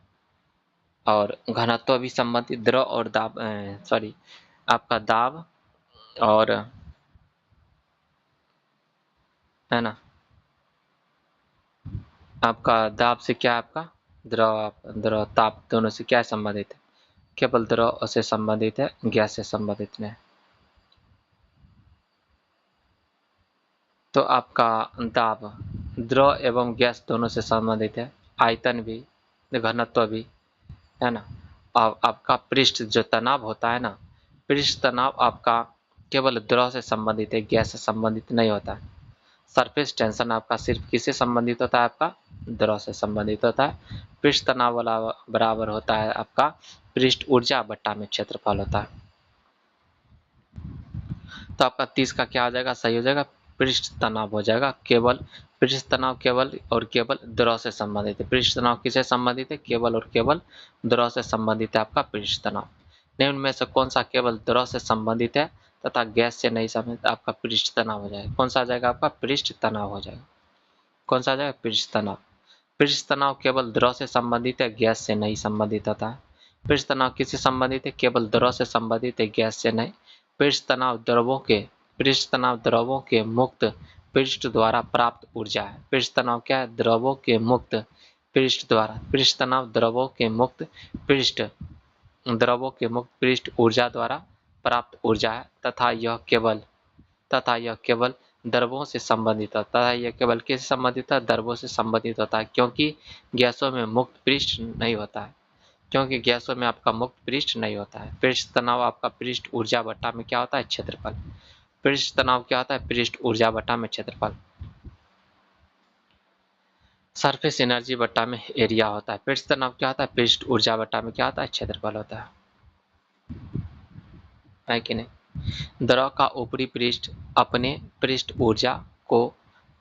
और घनत्व भी संबंधित, द्रव और दाब, सॉरी आपका दाब और, है ना, आपका दाब से क्या आपका द्रव ताप दोनों से क्या संबंधित है? केवल द्रव से संबंधित है, गैस से संबंधित नहीं। तो आपका दाब द्रव एवं गैस दोनों से संबंधित है, आयतन भी, घनत्व भी, है ना। और आपका पृष्ठ जो तनाव होता है ना, पृष्ठ तनाव आपका केवल द्रव से संबंधित है, गैस से संबंधित नहीं होता है। सरफेस टेंशन आपका सिर्फ किससे संबंधित होता है? आपका द्रव से संबंधित होता है। पृष्ठ तनाव वाला बराबर होता है आपका पृष्ठ ऊर्जा बट्टा में क्षेत्रफल होता है। तो आपका 30 का क्या हो जाएगा? सही हो जाएगा, पृष्ठ तनाव हो जाएगा। केवल पृष्ठ तनाव केवल और केवल द्रव से संबंधित है। पृष्ठ तनाव किससे संबंधित है? केवल और केवल द्रव से संबंधित है आपका पृष्ठ तनाव। निम्न में से कौन सा केवल द्रव से संबंधित है तथा गैस से नहीं संबंधित? आपका पृष्ठ तनाव हो जाएगा। कौन सा आ जाएगा? आपका पृष्ठ तनाव हो जाएगा। कौन सा आ जाएगा? पृष्ठ तनाव। पृष्ठ तनाव केवल द्रव से संबंधित है, गैस से नहीं संबंधित होता है। पृष्ठ तनाव किससे संबंधित है? केवल द्रव से संबंधित है, गैस से नहीं। पृष्ठ तनाव द्रवों के मुक्त पृष्ठ द्वारा प्राप्त ऊर्जा है। पृष्ठ तनाव क्या है? द्रवों के मुक्त पृष्ठ द्वारा, पृष्ठ तनाव द्रवों के मुक्त पृष्ठ, द्रवों के मुक्त पृष्ठ ऊर्जा द्वारा प्राप्त ऊर्जा है तथा यह केवल द्रवों से संबंधित है, तथा यह केवल किससे संबंधित है? द्रवों से संबंधित होता है, क्योंकि गैसों में मुक्त पृष्ठ नहीं होता है, क्योंकि गैसों में आपका मुक्त पृष्ठ नहीं होता है। पृष्ठ तनाव आपका पृष्ठ ऊर्जा बटा में क्या होता है? क्षेत्रफल। पृष्ठ तनाव क्या होता है? पृष्ठ ऊर्जा बटा में क्षेत्रफल। सरफेस एनर्जी बटा में एरिया होता है। पृष्ठ तनाव क्या होता है? पृष्ठ ऊर्जा बटा में क्या होता है? क्षेत्रफल होता है कि नहीं? द्रव का ऊपरी पृष्ठ अपने पृष्ठ ऊर्जा को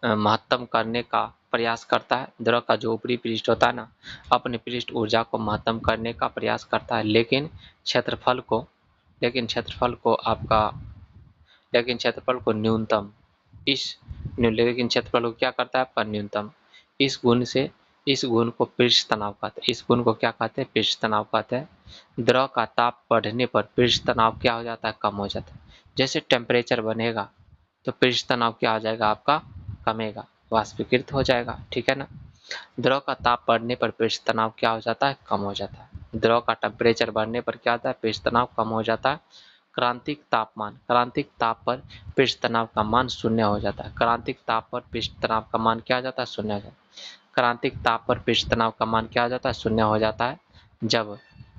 महत्तम करने का प्रयास करता है। द्रव का जो ऊपरी पृष्ठ होता है ना, अपने पृष्ठ ऊर्जा को महत्तम करने का प्रयास करता है, लेकिन क्षेत्रफल को न्यूनतम लेकिन क्षेत्रफल को क्या करता है? आपका न्यूनतम। इस गुण को पृष्ठ तनाव कहते हैं। इस गुण को क्या कहते हैं? पृष्ठ तनाव कहते हैं। द्रव का ताप बढ़ने पर पृष्ठ तनाव क्या हो जाता है? कम हो जाता है। जैसे टेम्परेचर बनेगा तो पृष्ठ तनाव क्या हो जाएगा? आपका कमेगा, वाष्पीकृत हो जाएगा, ठीक है ना। द्रव का ताप बढ़ने पर पृष्ठ तनाव क्या हो जाता है? कम हो जाता है। द्रव का टेम्परेचर बढ़ने पर क्या होता है? पृष्ठ तनाव कम हो जाता है। क्रांतिक ताप पर पृष्ठ तनाव का मान शून्य हो जाता है। क्रांतिक ताप पर पृष्ठ तनाव का मान क्या हो जाता है? शून्य हो जाता है। क्रांतिक ताप पर पृष्ठ तनाव का मान क्या हो जाता है? शून्य हो जाता है। जब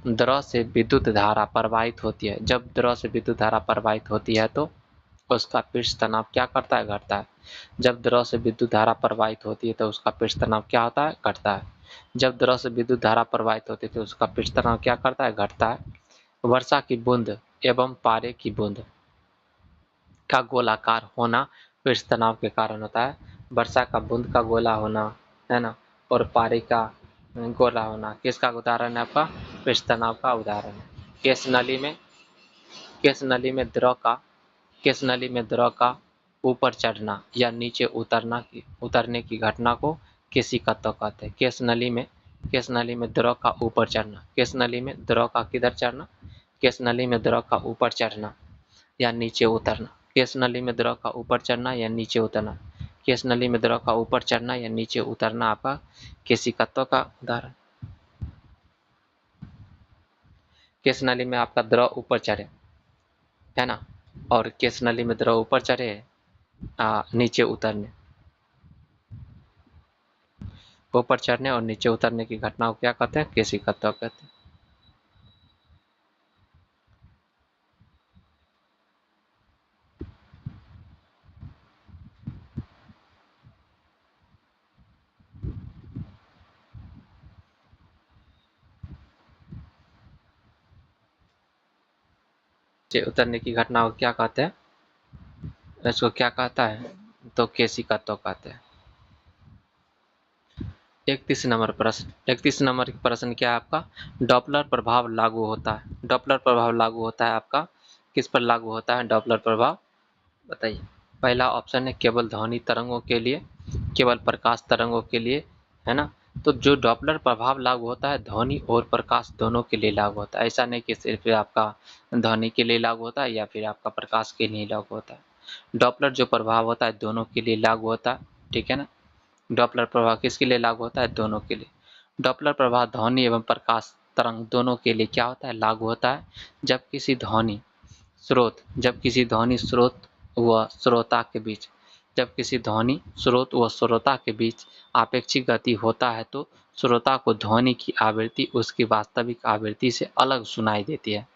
द्रव से विद्युत धारा प्रवाहित होती है, तो उसका पृष्ठ तनाव क्या करता है? घटता है। जब द्रव से विद्युत धारा प्रवाहित होती है तो उसका पृष्ठ तनाव क्या होता है? घटता है। जब द्रव से विद्युत धारा प्रवाहित होती है तो उसका पृष्ठ तनाव क्या करता है? घटता है। वर्षा की बूंद एवं पारे की बूंद का गोलाकार होना पृष्ठ तनाव के कारण होता है। वर्षा का बूंद का गोला होना, है ना, और पारे का गोला होना किसका उदाहरण है? आपका पृष्ठ तनाव का उदाहरण है। केस नली में द्रव का ऊपर चढ़ना या नीचे उतरने की घटना को केशिकत्व कहते हैं। केस नली में द्रव का ऊपर चढ़ना, केस नली में द्रव का किधर चढ़ना? केस नली में द्रव का ऊपर चढ़ना या नीचे उतरना। केस नली में द्रव का ऊपर चढ़ना या नीचे उतरना। केस नली में द्रव का ऊपर चढ़ना या नीचे उतरना आपका केशिकत्व का उदाहरण। केस नली में आपका द्रव ऊपर चढ़े, है ना, और केस नली में द्रव ऊपर चढ़े नीचे उतरने, ऊपर चढ़ने और नीचे उतरने की घटना को क्या कहते हैं? केशिकत्व कहते हैं। नीचे उतरने की घटना को क्या कहते हैं? इसको क्या कहता है? तो केशिकत्व कहते हैं। 31 नंबर प्रश्न क्या है आपका? डॉपलर प्रभाव लागू होता है। डॉपलर प्रभाव लागू होता है आपका किस पर लागू होता है? डॉपलर प्रभाव बताइए। पहला ऑप्शन है केवल ध्वनि तरंगों के लिए, केवल प्रकाश तरंगों के लिए, है ना। तो जो डॉपलर प्रभाव लागू होता है ध्वनि और प्रकाश दोनों के लिए लागू होता है। ऐसा नहीं कि सिर्फ आपका ध्वनि के लिए लागू होता है या फिर आपका प्रकाश के लिए लागू होता है। डॉपलर जो प्रभाव होता है दोनों के लिए लागू होता है, ठीक है ना। डॉपलर प्रभाव किसके लिए लागू होता है? दोनों के लिए। डॉपलर प्रभाव ध्वनि एवं प्रकाश तरंग दोनों के लिए क्या होता है? लागू होता है। जब किसी ध्वनि स्रोत व श्रोता के बीच आपेक्षिक गति होता है तो श्रोता को ध्वनि की आवृत्ति उसकी वास्तविक आवृत्ति से अलग सुनाई देती है।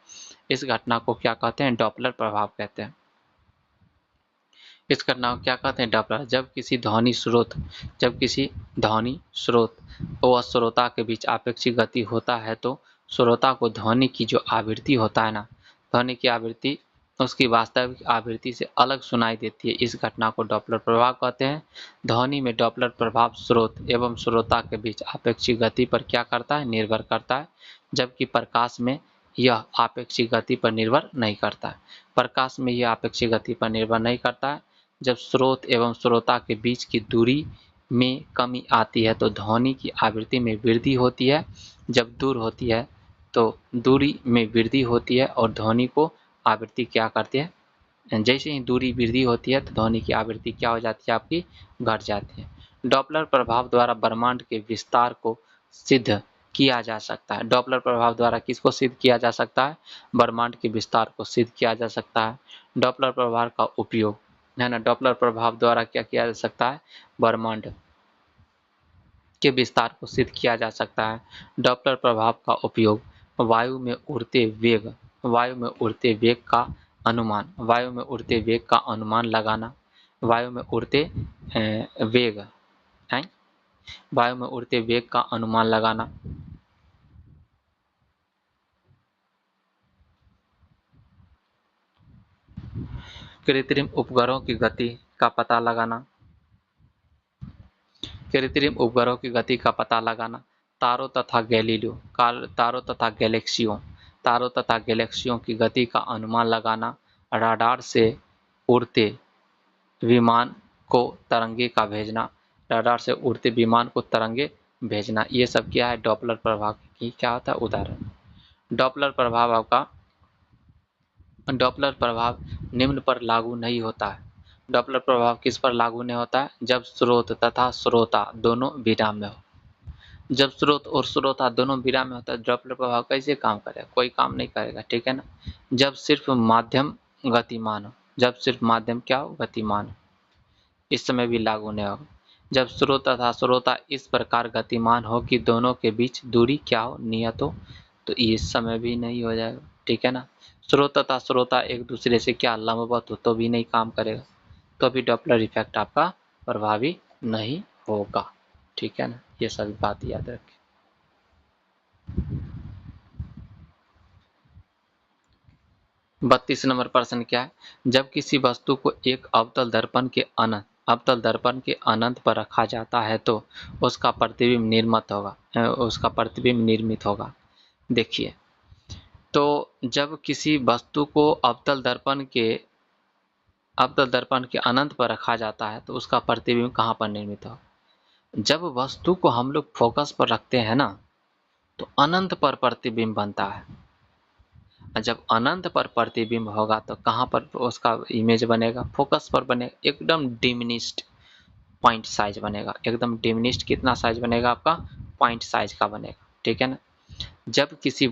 इस घटना को क्या कहते हैं? डॉपलर प्रभाव कहते हैं। इस घटना को क्या कहते हैं? डॉपलर। जब किसी ध्वनि स्रोत व श्रोता के बीच आपेक्षिक गति होता है तो श्रोता को ध्वनि की जो आवृत्ति होता है ना, ध्वनि की आवृत्ति उसकी वास्तविक आवृत्ति से अलग सुनाई देती है। इस घटना को डॉपलर प्रभाव कहते हैं। ध्वनि में डॉपलर प्रभाव स्रोत एवं श्रोता के बीच आपेक्षिक गति पर क्या करता है? निर्भर करता है, जबकि प्रकाश में यह आपेक्षिक गति पर निर्भर नहीं करता है। प्रकाश में यह आपेक्षिक गति पर निर्भर नहीं करता है। जब स्रोत एवं श्रोता के बीच की दूरी में कमी आती है तो ध्वनि की आवृत्ति में वृद्धि होती है। जब दूर होती है तो दूरी में वृद्धि होती है और ध्वनि को आवृत्ति क्या करती है? जैसे ही दूरी वृद्धि होती है तो ध्वनि की आवृत्ति क्या हो जाती है आपकी, घट जाती है। डॉपलर प्रभाव द्वारा ब्रह्मांड के विस्तार को सिद्ध किया जा सकता है। डॉपलर प्रभाव द्वारा किसको सिद्ध किया जा सकता है, ब्रह्मांड के विस्तार को सिद्ध किया जा सकता है। डॉपलर प्रभाव का उपयोग है ना, डॉपलर प्रभाव द्वारा क्या किया जा सकता है, ब्रह्मांड के विस्तार को सिद्ध किया जा सकता है। डॉपलर प्रभाव का उपयोग वायु में उड़ते वेग का अनुमान, वायु में उड़ते वेग का अनुमान लगाना, वायु में उड़ते वेग है, वायु में उड़ते वेग का अनुमान लगाना, कृत्रिम उपग्रहों की गति का पता लगाना, कृत्रिम उपग्रहों की गति का पता लगाना, तारों तथा गैलीलियो, तारों तथा गैलेक्सियों की गति का अनुमान लगाना, राडार से उड़ते विमान को तरंगे का भेजना, राडार से उड़ते विमान को तरंगे भेजना, ये सब क्या है, डॉपलर प्रभाव की क्या होता है, उदाहरण। डॉपलर प्रभाव आपका, डॉपलर प्रभाव निम्न पर लागू नहीं होता है। डॉपलर प्रभाव किस पर लागू नहीं होता है, जब स्रोत तथा श्रोता दोनों विराम में हो। जब स्रोत और श्रोता दोनों विराम में होता है, डॉपलर प्रभाव कैसे काम करेगा, कोई काम नहीं करेगा, ठीक है ना। जब सिर्फ माध्यम गतिमान हो, जब सिर्फ माध्यम क्या हो, गतिमान हो, इस समय भी लागू नहीं होगा। जब स्रोत तथा श्रोता इस प्रकार गतिमान हो कि दोनों के बीच दूरी क्या हो, नियत हो, तो इस समय भी नहीं हो जाएगा, ठीक है ना। स्रोत तथा श्रोता एक दूसरे से क्या लंबवत हो तो भी नहीं काम करेगा, तो भी डॉपलर इफेक्ट आपका प्रभावी नहीं होगा, ठीक है ना। ये सभी बात याद रखें। 32 नंबर प्रश्न क्या है, जब किसी वस्तु को एक अवतल दर्पण के अनंत पर रखा जाता है तो उसका प्रतिबिंब निर्मित होगा। देखिए, तो जब किसी वस्तु को अवतल दर्पण के अनंत पर रखा जाता है तो उसका प्रतिबिंब कहाँ पर निर्मित होगा। जब वस्तु को हम लोग फोकस पर रखते हैं ना, तो अनंत पर प्रतिबिंब बनता है। जब अनंत पर प्रतिबिंब होगा तो कहाँ पर उसका इमेज बनेगा, फोकस पर बनेगा, एकदम डिमिनिश्ड पॉइंट साइज बनेगा, एकदम डिमिनिश्ड कितना साइज बनेगा आपका, पॉइंट साइज का बनेगा, ठीक है ना। जब किसी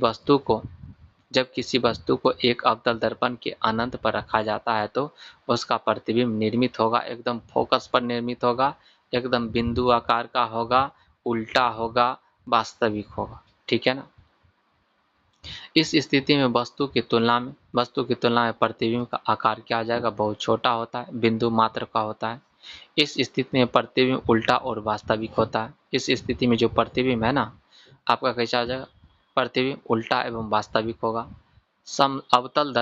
वस्तु को एक अवतल दर्पण के अनंत पर रखा जाता है तो उसका प्रतिबिंब निर्मित होगा, एकदम फोकस पर निर्मित होगा, एकदम बिंदु आकार का होगा, उल्टा होगा, वास्तविक होगा, ठीक है ना। इस स्थिति में वस्तु की तुलना में प्रतिबिंब का आकार क्या आ जाएगा, बहुत छोटा होता है, बिंदु मात्र का होता है। इस स्थिति में प्रतिबिंब उल्टा और वास्तविक होता है। इस स्थिति में जो प्रतिबिंब है ना आपका कैसा आ जाएगा, प्रतिबिंब उल्टा एवं वास्तविक होगा। अवतल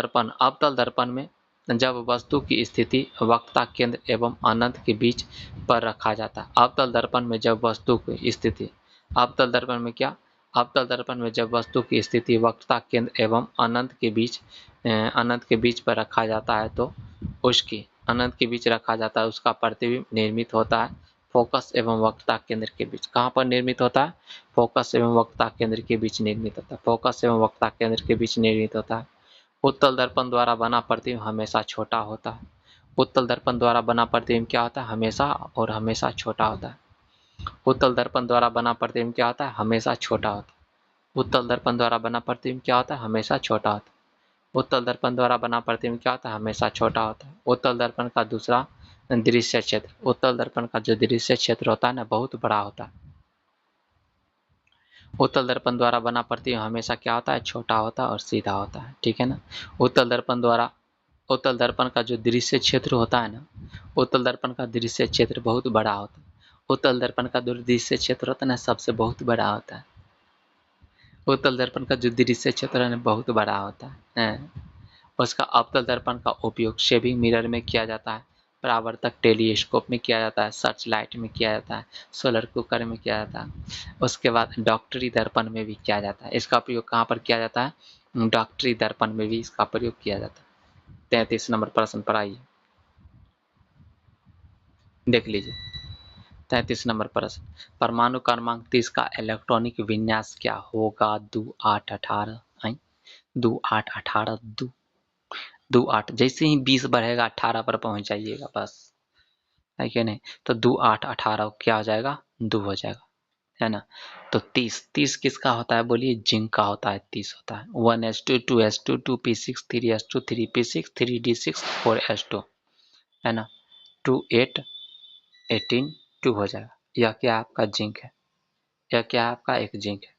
दर्पण में जब वस्तु की स्थिति वक्रता केंद्र एवं अनंत के बीच पर रखा जाता है। अवतल दर्पण में जब वस्तु की स्थिति अवतल दर्पण में क्या अवतल दर्पण में जब वस्तु की स्थिति वक्रता केंद्र एवं अनंत के बीच पर रखा जाता है तो उसका प्रतिबिंब निर्मित होता है फोकस एवं वक्रता केंद्र के बीच। कहाँ पर निर्मित होता है, फोकस एवं वक्रता केंद्र के बीच निर्मित होता है, फोकस एवं वक्रता केंद्र के बीच निर्मित होता है। उत्तल दर्पण द्वारा बना प्रतिबिंब हमेशा छोटा होता है। उत्तल दर्पण द्वारा बना प्रतिबिंब क्या होता है, हमेशा छोटा होता है। उत्तल दर्पण द्वारा बना प्रतिबिंब क्या होता है, हमेशा छोटा होता है। उत्तल दर्पण द्वारा बना प्रतिबिंब क्या होता है, हमेशा छोटा होता है। उत्तल दर्पण द्वारा बना प्रतिबिंब क्या होता है, हमेशा छोटा होता है। उत्तल दर्पण का दूसरा दृश्य क्षेत्र, उत्तल दर्पण का जो दृश्य क्षेत्र होता है ना बहुत बड़ा होता है। उत्तल दर्पण द्वारा बना प्रतिबिंब हमेशा क्या होता है, छोटा होता है और सीधा होता है, ठीक है ना। उत्तल दर्पण का जो दृश्य क्षेत्र होता है ना, उत्तल दर्पण का दृश्य क्षेत्र बहुत बड़ा होता है। उत्तल दर्पण का जो दृश्य क्षेत्र होता है ना सबसे बहुत बड़ा होता है। उत्तल दर्पण का जो दृश्य क्षेत्र है बहुत बड़ा होता है। उसका अवतल दर्पण का उपयोग शेविंग मिरर में किया जाता है, परावर्तक टेलीस्कोप में किया जाता है, सर्च लाइट में किया जाता है, सोलर कुकर में किया जाता है। उसके बाद डॉक्टरी दर्पण में भी किया जाता है। इसका प्रयोग कहाँ पर किया जाता है, डॉक्टरी दर्पण में भी इसका प्रयोग किया जाता है। 33 नंबर प्रश्न पर आइए, देख लीजिए। 33 नंबर प्रश्न, परमाणु क्रमांक 30 का इलेक्ट्रॉनिक विन्यास क्या होगा, 2 8 18 2 8 18 2 2 8, जैसे ही 20 बढ़ेगा 18 पर पहुंच जाइएगा बस, है कि नहीं। तो 2 8 18 क्या हो जाएगा, 2 हो जाएगा, है ना। तो 30 किसका होता है बोलिए, जिंक का होता है, 30 होता है। 1s2 2s2 2p6 3s2 3p6 3d6 4s2, है ना। 2 8 18 2 हो जाएगा। यह क्या आपका जिंक है, यह क्या आपका एक जिंक है।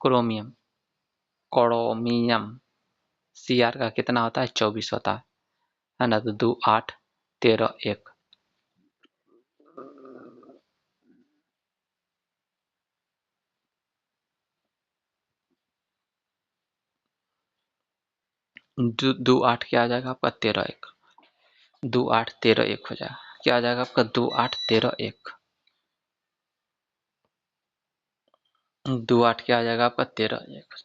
क्रोमियम, क्रोमियम Cr का कितना होता है, 24 होता है ना। तो 2 8 13 1, 2 8 क्या आ जाएगा आपका, 13 1, 2 8 13 1 हो जाएगा। क्या आ जाएगा आपका, 2 8 13 1, 2 8 क्या आ जाएगा आपका, 13 1।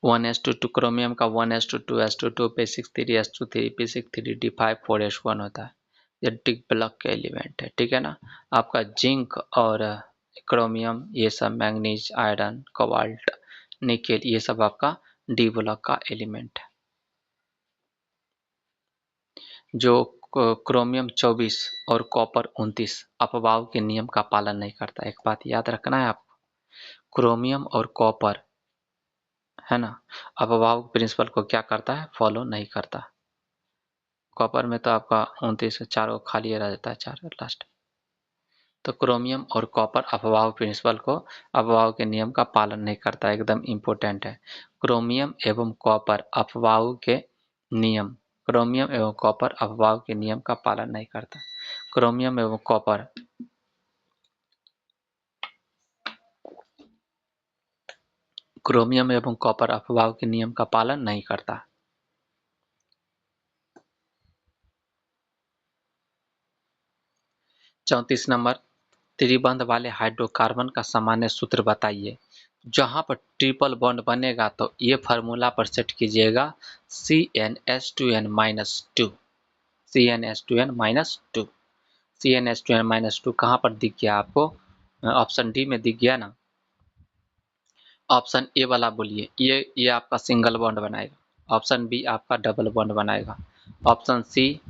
1s2 क्रोमियम का 1s2 2s2 2p6 3s2 3p6 3d5 4s1 होता है। ये डी ब्लॉक के एलिमेंट है, ठीक है ना। आपका जिंक और क्रोमियम, ये सब मैंगनीज, आयरन, कोबाल्ट, निकेल, ये सब आपका डी ब्लॉक का एलिमेंट है। जो क्रोमियम 24 और कॉपर 29 अपवाह के नियम का पालन नहीं करता। एक बात याद रखना है आपको, क्रोमियम और कॉपर, है ना, अपवाह प्रिंसिपल को क्या करता है, फॉलो नहीं करता। कॉपर में तो आपका 29 चारों खाली रह जाता है, चार लास्ट। तो क्रोमियम और कॉपर अपवाह प्रिंसिपल को, अपवाह के नियम का पालन नहीं करता, एकदम इम्पोर्टेंट है। क्रोमियम एवं कॉपर अपवाह के नियम, क्रोमियम एवं कॉपर अपवाह के नियम का पालन नहीं करता। क्रोमियम एवं कॉपर, क्रोमियम एवं कॉपर अपवाह के नियम का पालन नहीं करता। चौंतीस नंबर, त्रिबंध वाले हाइड्रोकार्बन का सामान्य सूत्र बताइए। जहां पर ट्रिपल बॉन्ड बनेगा तो ये फार्मूला पर सेट कीजिएगा CnH2n-2, CnH2n-2, CnH2n-2 कहाँ पर दिख गया आपको, ऑप्शन डी में दिख गया ना। ऑप्शन ए वाला बोलिए, ये आपका सिंगल बॉन्ड बनाएगा। ऑप्शन बी आपका डबल बॉन्ड बनाएगा। ऑप्शन सी,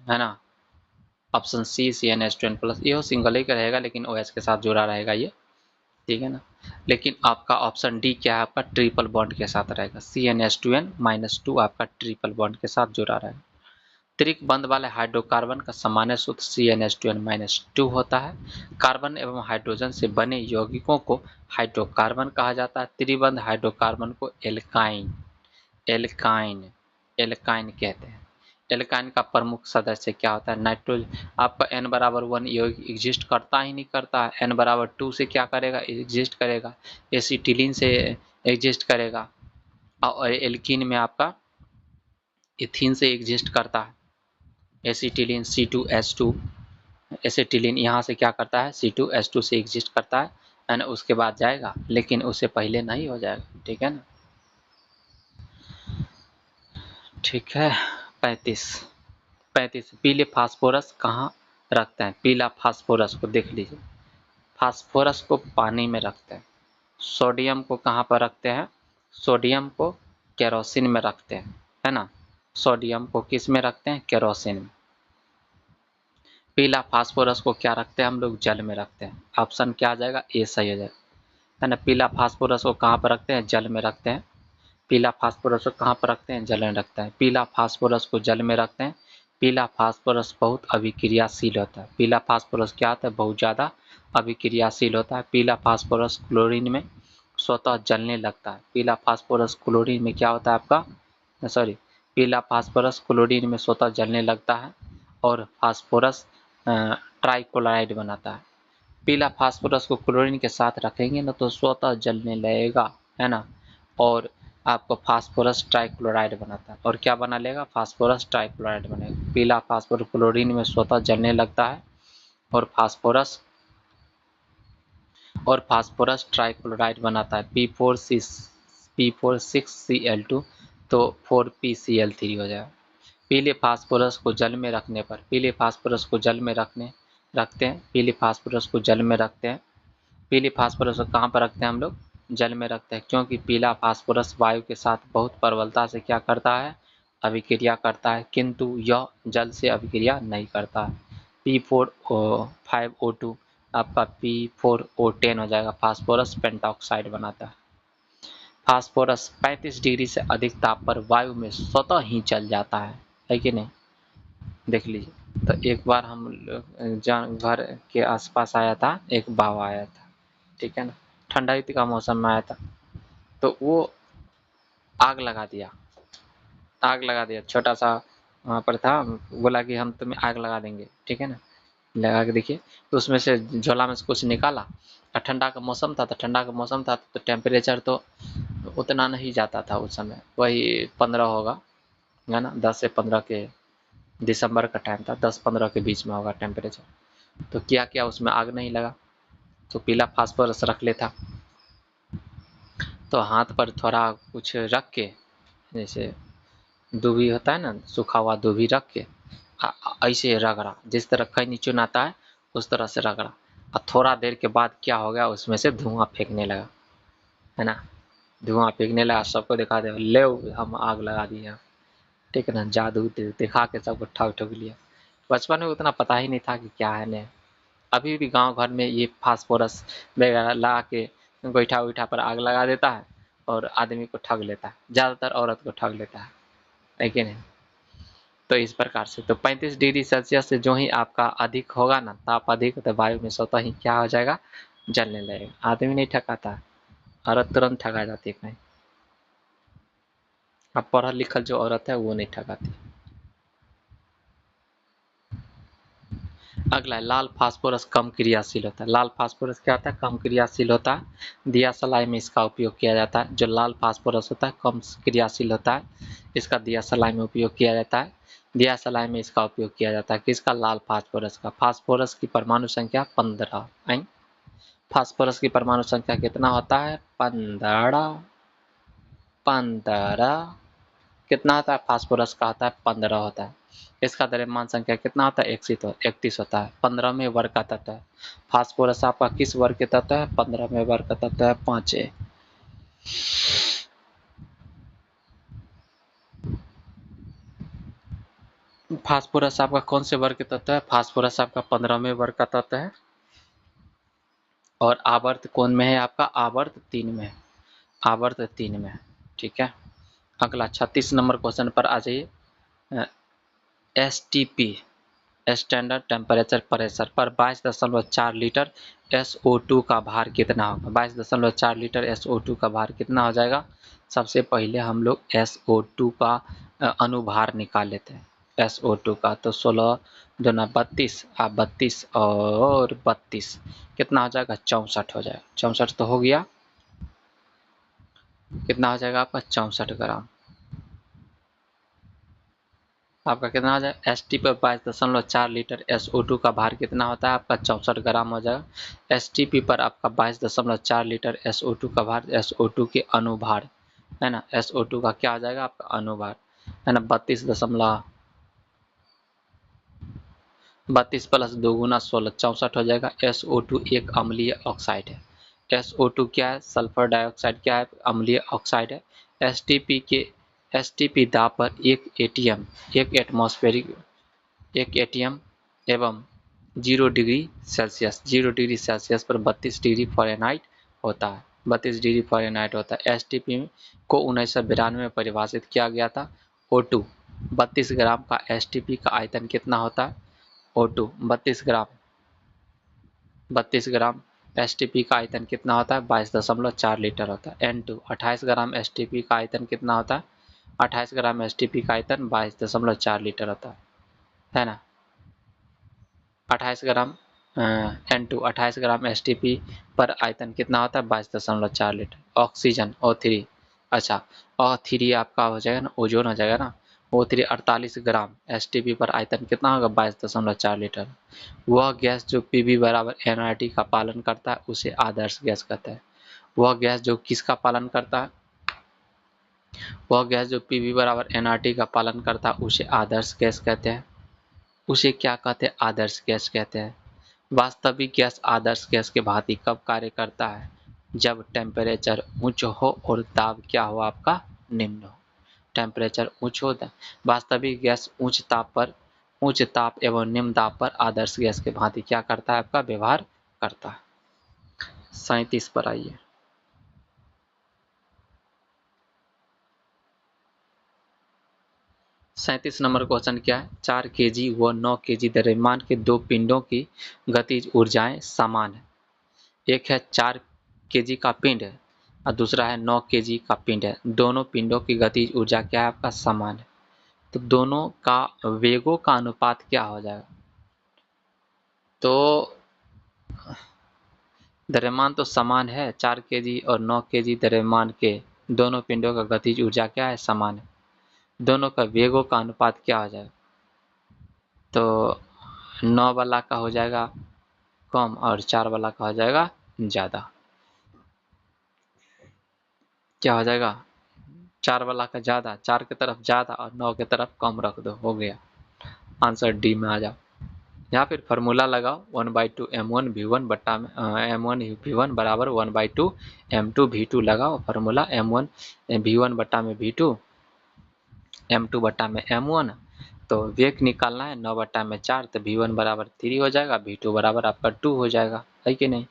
है ना, ऑप्शन सी CnH2n+, ये सिंगल ही का रहेगा लेकिन OH के साथ जुड़ा रहेगा ये, ठीक है ना। लेकिन आपका ऑप्शन डी क्या है, आपका ट्रिपल बॉन्ड के साथ रहेगा। CnH2n-2 आपका ट्रिपल बॉन्ड के साथ जुड़ा रहेगा। त्रिक बंध वाले हाइड्रोकार्बन का सामान्य सूत्र CnH2n-2 होता है। कार्बन एवं हाइड्रोजन से बने यौगिकों को हाइड्रोकार्बन कहा जाता है। त्रिबंध हाइड्रोकार्बन को एल्काइन, एल्काइन, एल्काइन कहते हैं। एल्काइन का प्रमुख सदस्य क्या होता है, नाइट्रोजन। आपका n=1 यौगिक एग्जिस्ट करता ही नहीं करता है। n=2 से क्या करेगा, एग्जिस्ट करेगा। एसिटिलीन से एग्जिस्ट करेगा। और एल्कीन में आपका इथीन से एग्जिस्ट करता है। एसिटिलीन C2H2, एसिटिलीन यहाँ से क्या करता है, C2H2 से एग्जिस्ट करता है, एंड उसके बाद जाएगा, लेकिन उससे पहले नहीं हो जाएगा, ठीक है ना। ठीक है। 35 पीले फास्फोरस कहाँ रखते हैं। पीला फास्फोरस को देख लीजिए, फास्फोरस को पानी में रखते हैं। सोडियम को कहाँ पर रखते हैं, सोडियम को केरोसिन में रखते हैं, है ना। सोडियम को किस में रखते हैं, केरोसिन में। पीला फास्फोरस को क्या रखते हैं हम लोग, जल में रखते हैं। ऑप्शन क्या आ जाएगा, ए सही हो जाएगा, है ना। पीला फास्फोरस को कहाँ पर रखते हैं, जल में रखते हैं। पीला फास्फोरस को कहाँ पर रखते हैं, जल में रखते हैं। पीला फास्फोरस को जल में रखते हैं। पीला फास्फोरस बहुत अभिक्रियाशील होता है। पीला फास्फोरस क्या होता है, बहुत ज़्यादा अभिक्रियाशील होता है। पीला फास्फोरस क्लोरीन में स्वतः जलने लगता है। पीला फास्फोरस क्लोरीन में क्या होता है आपका, सॉरी, पीला फास्फोरस क्लोरीन में स्वतः जलने लगता है और फास्फोरस ट्राइक्लोराइड बनाता है। पीला फास्फोरस को क्लोरीन के साथ रखेंगे ना तो स्वतः जलने लगेगा, है ना। और आपको फास्फोरस ट्राइक्लोराइड बनाता है। और क्या बना लेगा, फास्फोरस ट्राइक्लोराइड बनेगा। पीला फास्फोरस क्लोरीन में स्वतः जलने लगता है और फास्फोरस ट्राइक्लोराइड बनाता है। P4 6Cl2 तो 4PCl3 हो जाएगा। पीले फास्फोरस को जल में रखने पर, पीले फास्फोरस को जल में रखते हैं। पीले फास्फोरस को जल में रखते हैं। पीले फास्फोरस को कहाँ पर रखते हैं हम लोग, जल में रखते हैं, क्योंकि पीला फास्फोरस वायु के साथ बहुत प्रबलता से क्या करता है, अभिक्रिया करता है, किंतु यह जल से अभिक्रिया नहीं करता है। P4O5O2 आपका P4O10 हो जाएगा, फास्फोरस पेंटॉक्साइड बनाता है। फास्फोरस 35 डिग्री से अधिक ताप पर वायु में स्वतः ही जल जाता है कि नहीं, देख लीजिए। तो एक बार हम घर के आसपास आया था, एक बाबा आया था, ठीक है ना, ठंडाई का मौसम में आया था, तो वो आग लगा दिया, छोटा सा वहाँ पर था, बोला कि हम तुम्हें आग लगा देंगे, ठीक है ना, लगा के देखिए। तो उसमें से झोला में से कुछ निकाला, और ठंडा का मौसम था, तो टेम्परेचर तो उतना नहीं जाता था उस समय, वही 15 होगा, है ना, 10 से 15 के, दिसंबर का टाइम था, 10-15 के बीच में होगा टेम्परेचर। तो क्या किया, उसमें आग नहीं लगा, तो पीला फास्फोरस रख लेता, तो हाथ पर थोड़ा कुछ रख के, जैसे दूभी होता है ना, सूखा हुआ दूभी रख के ऐसे रगड़ा, जिस तरह खैनी चुनाता है उस तरह से रगड़ा, और थोड़ा देर के बाद क्या हो गया, उसमें से धुआं फेंकने लगा, है ना, धुआं फेंकने लगा, सबको दिखा दे, ले हम आग लगा दिए, ठीक है ना, जादू दिखा के सबको ठग ठग लिया। बचपन में उतना पता ही नहीं था कि क्या है नहीं। अभी भी गांव घर में ये फास्फोरस वगैरह ला के गोईठा उईठा पर आग लगा देता है और आदमी को ठग लेता है, ज़्यादातर औरत को ठग लेता है कि नहीं। तो इस प्रकार से तो 35 डिग्री सेल्सियस से जो ही आपका अधिक होगा ना, ताप अधिक, तो वायु में स्वतः ही क्या हो जाएगा, जलने लगेगा। आदमी नहीं ठगाता, औरत तुरंत ठगा जाती है कहीं। अब पढ़ल लिखल जो औरत है वो नहीं ठगाती। अगला है लाल फास्फोरस कम क्रियाशील होता है। लाल फास्फोरस क्या होता है, कम क्रियाशील होता है। दिया सलाई में इसका उपयोग किया जाता है। जो लाल फास्फोरस होता है कम क्रियाशील होता है, इसका दिया सलाई में उपयोग किया जाता है। दिया सलाई में इसका उपयोग किया जाता है किसका, लाल फास्फोरस का। फास्फोरस की परमाणु संख्या 15। फास्फोरस की परमाणु संख्या कितना होता है, 15। 15 कितना होता है, फास्फोरस का होता है 15 होता है। इसका द्रव्यमान संख्या कितना होता है, 31 होता है। 15वें वर्ग का तत्व है फास्फोरस। आपका किस वर्ग के तत्व है, 15वें वर्ग का तत्व है, 5। फास्फोरस आपका कौन से वर्ग के तत्व है, फास्फोरस आपका 15वें वर्ग का तत्व है, और आवर्त कौन में है आपका, आवर्त 3 में, आवर्त 3 में, ठीक है। अगला 36 नंबर क्वेश्चन पर आ जाइए। STP स्टैंडर्ड टेम्परेचर प्रेशर पर 22.4 लीटर SO2 का भार कितना होगा। 22.4 लीटर SO2 का भार कितना हो जाएगा। सबसे पहले हम लोग SO2 का अनुभार निकाल लेते हैं। SO2 का तो 16 दूना 32, 32 और 32 कितना हो जाएगा, 64 हो जाएगा। 64 तो हो गया, कितना हो जाएगा आपका, 64 ग्राम। आपका कितना हो जाएगा, ST पर 22.4 लीटर SO2 का भार कितना होता है आपका, 64 ग्राम हो जाएगा। STP पर आपका 22.4 लीटर SO2 का भार, SO2 के अनुभार है ना, SO2 का क्या हो जाएगा आपका, अनुभार है ना, 32 प्लस 2 गुना 16, 64 हो जाएगा। SO2 एक अम्लीय ऑक्साइड है। SO2 क्या है, सल्फर डाइऑक्साइड क्या है, अम्लीय ऑक्साइड है। STP दाब पर एक एटीएम एवं 0 डिग्री सेल्सियस पर 32 डिग्री फ़ारेनहाइट होता है। 32 डिग्री फ़ारेनहाइट होता है। STP को 1992 में परिभाषित किया गया था। O2 32 ग्राम का STP का आयतन कितना होता है, O2 32 ग्राम STP का आयतन कितना होता है, 22.4 लीटर होता है। N2 28 ग्राम STP का आयतन कितना होता है, 28 ग्राम STP का आयतन 22.4 लीटर होता है ना। 28 ग्राम N2 28 ग्राम STP पर आयतन कितना होता है, 22.4 लीटर। ऑक्सीजन O3, अच्छा O3 आपका हो जाएगा ना, ओजोन हो जाएगा ना। O3 48 ग्राम STP पर आयतन कितना होगा, 22.4 लीटर। वह गैस जो PV बराबर nRT का पालन करता है उसे आदर्श गैस कहते हैं। वह गैस जो किसका पालन करता है, वह गैस जो PV बराबर nRT का पालन करता है उसे आदर्श गैस कहते हैं। उसे क्या कहते हैं, आदर्श गैस कहते हैं। वास्तविक गैस आदर्श गैस के भांति कब कार्य करता है, जब टेम्परेचर उच्च हो और दाब क्या हो आपका निम्न हो। टेम्परेचर उच्च हो, वास्तविक गैस उच्च ताप एवं निम्न दाब पर आदर्श गैस के भांति क्या करता है, आपका व्यवहार करता है। 37 पर आइए। 37 नंबर क्वेश्चन क्या है, 4 kg व 9 kg द्रव्यमान के दो पिंडों की गतिज ऊर्जाएं समान है। एक है 4 kg का पिंड है और दूसरा है 9 kg का पिंड है। दोनों पिंडों की गतिज ऊर्जा क्या है, आपका समान है। तो दोनों का वेगों का अनुपात क्या हो जाएगा, तो द्रव्यमान तो समान है, 4 kg और 9 kg द्रव्यमान के दोनों पिंडों का गतिज ऊर्जा क्या है, समान है। दोनों का वेगों का अनुपात क्या हो जाएगा, तो 9 वाला का हो जाएगा कम और 4 वाला का हो जाएगा ज़्यादा। क्या हो जाएगा, 4 वाला का ज़्यादा, 4 की तरफ ज़्यादा और 9 की तरफ कम रख दो, हो गया आंसर डी में आ जाओ। या फिर फार्मूला लगाओ 1/2 m1 v1 बट्टा में m1 v1 बराबर 1/2 m2 v2 लगाओ फार्मूला m1 v1 बट्टा में v2 m2 बट्टा में m1। तो वेग निकालना है 9 बट्टा में 4, तो v1 बराबर 3 हो जाएगा, v2 बराबर आपका 2 हो जाएगा, है कि नहीं।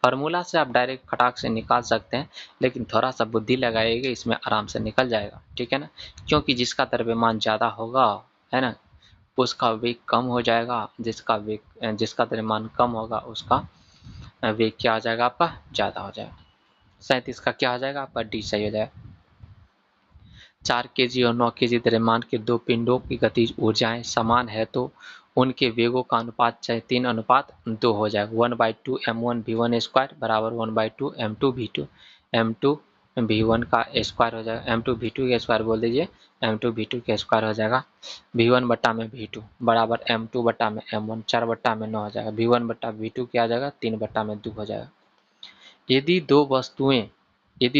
फार्मूला से आप डायरेक्ट फटाक से निकाल सकते हैं, लेकिन थोड़ा सा बुद्धि लगाइएगा, इसमें आराम से निकल जाएगा, ठीक है ना। क्योंकि जिसका द्रव्यमान ज़्यादा होगा, है ना, उसका वेग कम हो जाएगा, जिसका द्रव्यमान कम होगा उसका वेग क्या हो जाएगा, आपका ज़्यादा हो जाएगा। 37 का क्या हो जाएगा, आपका डी सही हो जाएगा। 4 kg और 9 kg द्रव्यमान के दो पिंडों की गतिज ऊर्जाएं समान है तो उनके वेगों का अनुपात चाहे 3:2 हो जाएगा। 1/2 m1 v1 स्क्वायर बराबर 1/2 m2 v2 m2 v1 का स्क्वायर हो जाएगा, m2 v2 का स्क्वायर बोल दीजिए, m2 v2 का स्क्वायर हो जाएगा। v1 बट्टा में v2 बराबर m2 बट्टा में m1, 4 बट्टा में 9 हो जाएगा। v1 बट्टा v2 क्या आ जाएगा, 3 बट्टा में 2 हो जाएगा। यदि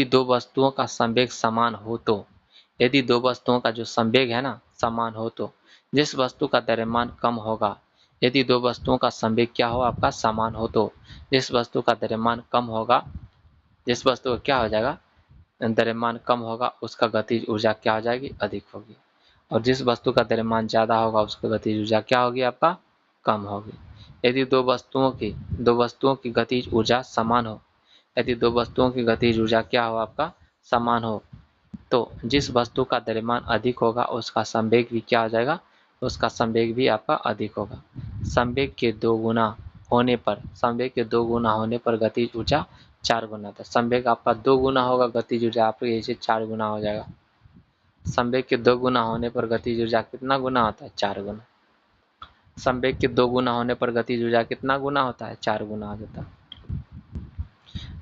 दो वस्तुओं का संवेग समान हो तो, यदि दो वस्तुओं का जो संवेग है ना समान हो तो जिस वस्तु का द्रव्यमान कम होगा, यदि दो वस्तुओं का संवेग क्या हो, आपका समान हो तो जिस वस्तु का द्रव्यमान कम होगा, जिस वस्तु का क्या हो जाएगा, द्रव्यमान कम होगा, उसका गतिज ऊर्जा क्या हो जाएगी, अधिक होगी। और जिस वस्तु का द्रव्यमान ज़्यादा होगा उसकी गतिज ऊर्जा क्या होगी, आपका कम होगी। यदि दो वस्तुओं की गतिज ऊर्जा समान हो, यदि दो वस्तुओं की गतिज ऊर्जा क्या हो, आपका समान हो, तो जिस वस्तु का द्रव्यमान अधिक होगा उसका संवेग भी क्या हो जाएगा, उसका संवेग भी आपका अधिक होगा। संवेग के दो गुना होने पर गतिज ऊर्जा 4 गुना था। संवेग आपका 2 गुना होगा, गतिज ऊर्जा आपकी ऐसे 4 गुना हो जाएगा। संवेग के 2 गुना होने पर गतिज ऊर्जा कितना गुना होता है, 4 गुना। संवेग के 2 गुना होने पर गतिज ऊर्जा कितना गुना होता है, 4 गुना हो जाता है।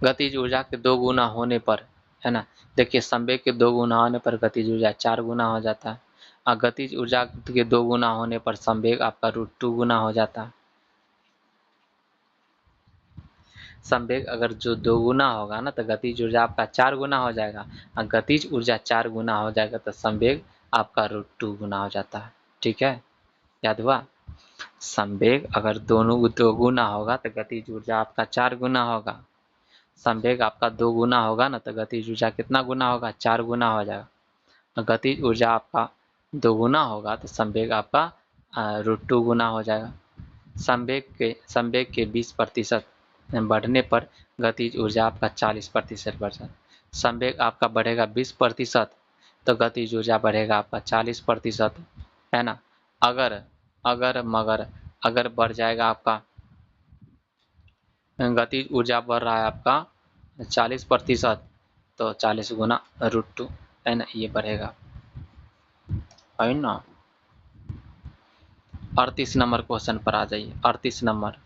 गतिज ऊर्जा के 2 गुना होने पर, है ना, देखिए संवेग के 2 गुना होने पर गतिज ऊर्जा 4 गुना हो जाता है और गतिज ऊर्जा के 2 गुना होने पर संवेग आपका √2 गुना हो जाता है। संवेग अगर जो 2 गुना होगा ना तो गतिज ऊर्जा आपका 4 गुना हो जाएगा और गतिज ऊर्जा 4 गुना हो जाएगा तो संवेग आपका √2 गुना हो जाता है, ठीक है, याद हुआ। संवेग अगर दोनों 2 गुना होगा तो गतिज ऊर्जा आपका 4 गुना होगा। संवेग आपका 2 गुना होगा ना तो गतिज ऊर्जा कितना गुना होगा, 4 गुना हो जाएगा। और गतिज ऊर्जा आपका 2 गुना होगा तो संवेग आपका √2 गुना हो जाएगा। संवेग के 20% बढ़ने पर गतिज ऊर्जा आपका 40% बढ़ जाएगा। संवेग आपका बढ़ेगा 20% तो गतिज ऊर्जा बढ़ेगा आपका 40%, है ना। अगर अगर मगर अगर बढ़ जाएगा आपका, गतिज ऊर्जा बढ़ रहा है आपका 40%, तो 40 गुना √2, है ना, ये बढ़ेगा, है ना। 38 नंबर क्वेश्चन पर आ जाइए। 38 नंबर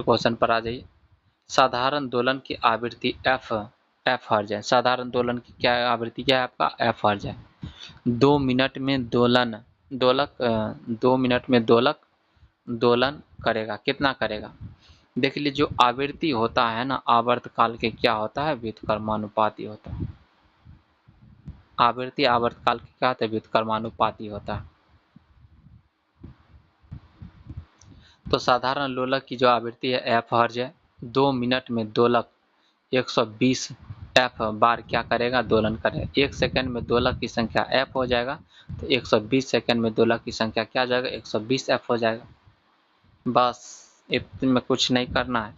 क्वेश्चन पर आ जाइए। साधारण दोलन की आवृत्ति एफ हर्ज है। साधारण दोलन की क्या आवृत्ति क्या है, आपका एफ हर्ज है। 2 मिनट में दोलन करेगा, कितना करेगा। देख लीजिए जो आवृत्ति होता है ना आवर्तकाल के क्या होता है, व्युत्क्रमानुपाती होता है। आवृत्ति आवर्तकाल के क्या होता है, व्युत्क्रमानुपाती होता है। तो साधारण लोलक की जो आवृत्ति है एफ हर्ज है। 2 मिनट में दोलक 120 एफ बार क्या करेगा, दोलन करेगा। 1 सेकंड में दोलक की संख्या एफ हो जाएगा, तो 120 सेकंड में दोलक की संख्या क्या हो जाएगा, 120 एफ हो जाएगा। बस इतने में कुछ नहीं करना है।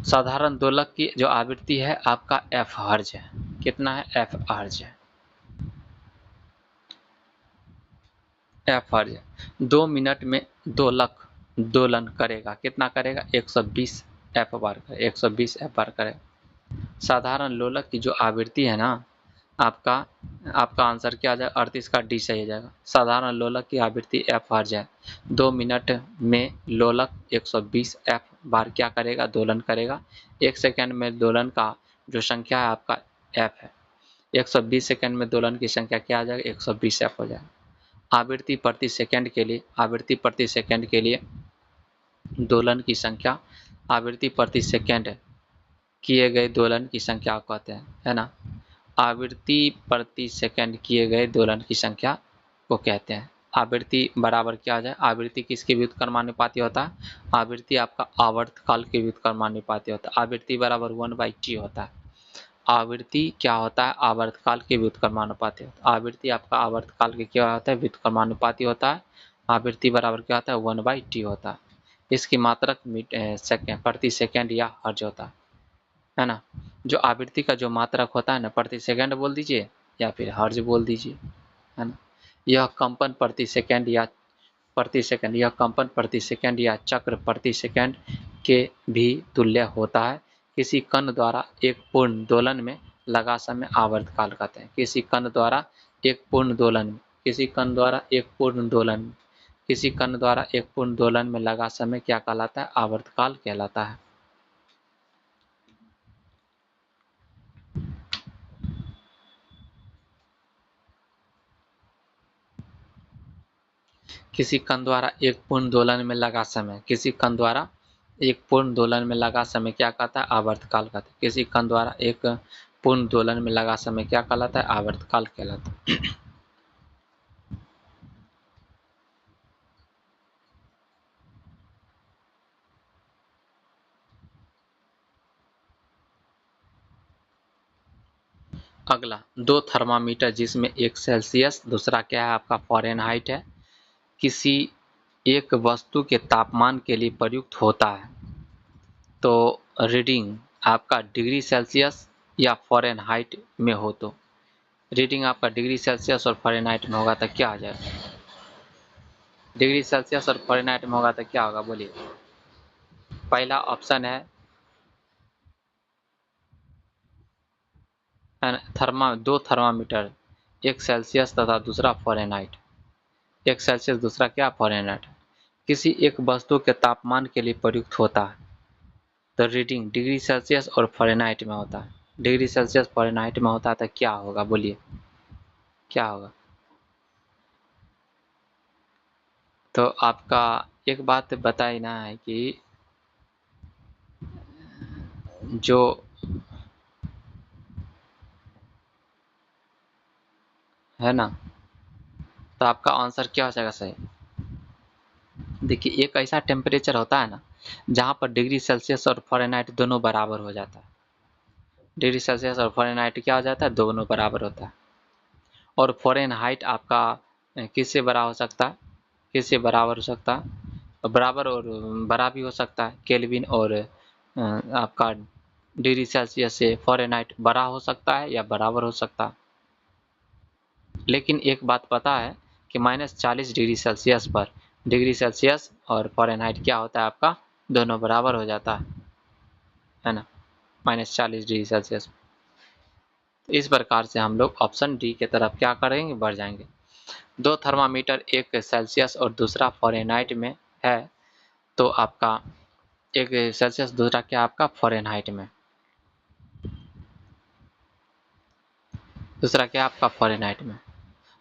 साधारण दोलक की जो आवृत्ति है आपका एफ हर्ज है। कितना है, एफ हर्ज है, एफ हर्ज है। 2 मिनट में दोलक दोलन करेगा, कितना करेगा, 120 एफ बार करेगा, 120 एफ बार करेगा। साधारण लोलक की जो आवृत्ति है ना, आपका आंसर क्या आ जाएगा, 38 का डी सही हो जाएगा। साधारण लोलक की आवृत्ति एफ हर्ज है। 2 मिनट में लोलक 120 एफ बार क्या करेगा, दोलन करेगा। 1 सेकंड में दोलन का जो संख्या है आपका एफ है। 120 सेकंड में दोलन की संख्या क्या आ जाएगा, 120 एफ हो जाएगा। आवृत्ति प्रति सेकंड के लिए दोलन की संख्या, आवृत्ति प्रति सेकंड किए गए दोलन की संख्या कहते हैं, है ना। आवृत्ति प्रति सेकंड किए गए दोलन की संख्या को कहते हैं। आवृत्ति बराबर क्या आ जाए, आवृत्ति किसके व्युत्क्रमानुपाती होता है, आवृत्ति आपका आवर्तकाल के व्युत्क्रमानुपाती होता है। आवृत्ति बराबर 1/t होता है। आवृत्ति क्या होता है, आवर्तकाल के व्युत्क्रमानुपाती होता है। आवृत्ति आपका आवर्तकाल के क्या होता है, व्युत्क्रमानुपाती होता है। आवृत्ति बराबर क्या होता है, 1/t होता है। इसकी मात्रक सेकंड प्रति सेकंड या हर्ज होता है ना। जो आवृत्ति का जो मात्रक होता है ना, प्रति सेकंड बोल दीजिए या फिर हर्ज बोल दीजिए, है ना। यह कंपन प्रति सेकंड या यह कंपन प्रति सेकंड या चक्र प्रति सेकंड के भी तुल्य होता है। किसी कण द्वारा एक पूर्ण दोलन में लगा समय आवर्तकाल कहते हैं। किसी कण द्वारा एक पूर्ण दोलन में लगा समय क्या कहलाता है, आवर्तकाल कहलाता है। किसी कण द्वारा एक पूर्ण दोलन में लगा समय, क्या कहता है, आवर्तकाल कहता है। किसी कण द्वारा एक पूर्ण दोलन में लगा समय क्या कहलाता है, आवर्तकाल कहलाता है। अगला, 2 थर्मामीटर जिसमें एक सेल्सियस दूसरा क्या है आपका फ़ारेनहाइट है, किसी एक वस्तु के तापमान के लिए प्रयुक्त होता है। तो रीडिंग आपका डिग्री सेल्सियस या फ़ारेनहाइट में हो, तो रीडिंग आपका डिग्री सेल्सियस और फ़ारेनहाइट में होगा तो क्या आ जाएगा, डिग्री सेल्सियस और फ़ारेनहाइट में होगा तो क्या होगा, बोलिए। पहला ऑप्शन है दो थर्मामीटर, एक सेल्सियस तथा दूसरा फ़ारेनहाइट। एक सेल्सियस दूसरा क्या, फ़ारेनहाइट। किसी एक वस्तु के तापमान के लिए प्रयुक्त होता है, तो रीडिंग डिग्री सेल्सियस और फ़ारेनहाइट में होता है। डिग्री सेल्सियस फ़ारेनहाइट में होता है तो क्या होगा, बोलिए क्या होगा। तो आपका एक बात बताई ना है कि जो है ना, तो आपका आंसर क्या हो जाएगा सही। देखिए, एक ऐसा टेम्परेचर होता है ना जहाँ पर डिग्री सेल्सियस और फ़ारेनहाइट दोनों बराबर हो जाता है। डिग्री सेल्सियस और फ़ारेनहाइट क्या हो जाता है, दोनों बराबर होता है। और फ़ारेनहाइट आपका किससे बड़ा हो सकता है, किससे बराबर हो सकता है, बराबर और बड़ा भी हो सकता है। केल्विन और आपका डिग्री सेल्सियस से फ़ारेनहाइट बड़ा हो सकता है या बराबर हो सकता है। लेकिन एक बात पता है कि -40 डिग्री सेल्सियस पर डिग्री सेल्सियस और फ़ारेनहाइट क्या होता है आपका, दोनों बराबर हो जाता है ना, -40 डिग्री सेल्सियस। इस प्रकार से हम लोग ऑप्शन डी के तरफ क्या करेंगे, बढ़ जाएंगे। 2 थर्मामीटर, एक सेल्सियस और दूसरा फ़ारेनहाइट में है, तो आपका एक सेल्सियस दूसरा क्या आपका फ़ारेनहाइट में, दूसरा क्या आपका फ़ारेनहाइट में।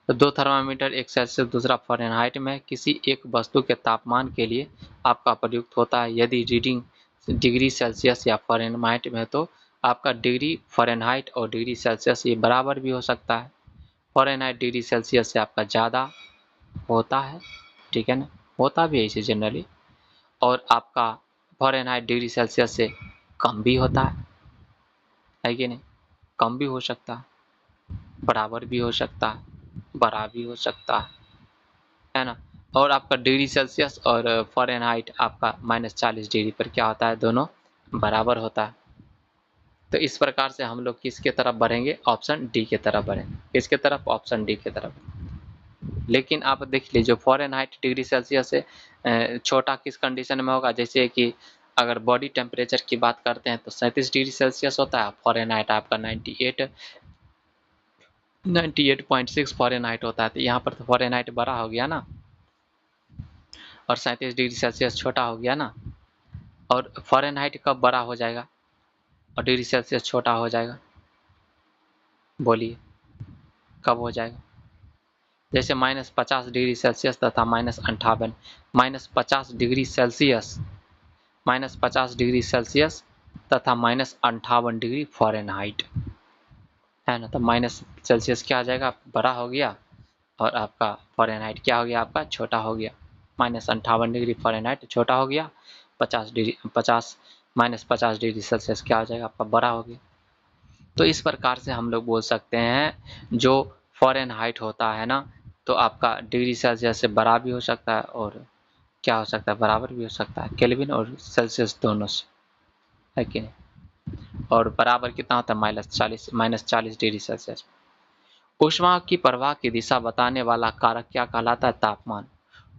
तो 2 थर्मामीटर, एक सेल्सियस दूसरा फ़ारेनहाइट में किसी एक वस्तु के तापमान के लिए आपका प्रयुक्त होता है। यदि रीडिंग डिग्री सेल्सियस या फ़ारेनहाइट में है तो आपका डिग्री फ़ारेनहाइट और डिग्री सेल्सियस ये बराबर भी हो सकता है। फ़ारेनहाइट डिग्री सेल्सियस से आपका ज़्यादा होता है, ठीक है ना, होता भी है इसे जनरली, और आपका फ़ारेनहाइट डिग्री सेल्सियस से कम भी होता है कि नहीं? कम भी हो सकता है, बराबर भी हो सकता है, बड़ा भी हो सकता है ना? और आपका डिग्री सेल्सियस और फ़ारेनहाइट आपका -40 डिग्री पर क्या होता है, दोनों बराबर होता है। तो इस प्रकार से हम लोग किसके तरफ बढ़ेंगे, ऑप्शन डी की तरफ बढ़ेंगे। किसके तरफ, ऑप्शन डी की तरफ। लेकिन आप देख लीजिए फ़ारेनहाइट डिग्री सेल्सियस से छोटा किस कंडीशन में होगा, जैसे कि अगर बॉडी टेम्परेचर की बात करते हैं तो 37 डिग्री सेल्सियस होता है, फ़ारेनहाइट आपका 98.6 फ़ारेनहाइट होता है। तो यहाँ पर तो फ़ारेनहाइट बड़ा हो गया ना, और 37 डिग्री सेल्सियस छोटा हो गया ना। और फ़ारेनहाइट कब बड़ा हो जाएगा और डिग्री सेल्सियस छोटा हो जाएगा, बोलिए कब हो जाएगा? जैसे -50 डिग्री सेल्सियस तथा -58, -50 डिग्री सेल्सियस, -50 डिग्री सेल्सियस तथा -58 डिग्री फ़ारेनहाइट, है ना? तो माइनस सेल्सियस क्या आ जाएगा, बड़ा हो गया, और आपका फ़ारेनहाइट क्या हो गया, आपका छोटा हो गया। -58 डिग्री फ़ारेनहाइट छोटा हो गया, 50 -50 डिग्री सेल्सियस क्या हो जाएगा, आपका बड़ा हो गया। तो इस प्रकार से हम लोग बोल सकते हैं जो फ़ारेनहाइट होता है ना, तो आपका डिग्री सेल्सियस से बड़ा भी हो सकता है और क्या हो सकता है, बराबर भी हो सकता है, केल्विन और सेल्सियस दोनों से, है कि नहीं? और बराबर कितना होता है, -40 डिग्री सेल्सियस। ऊष्मा की प्रवाह की दिशा बताने वाला कारक क्या कहलाता है, तापमान।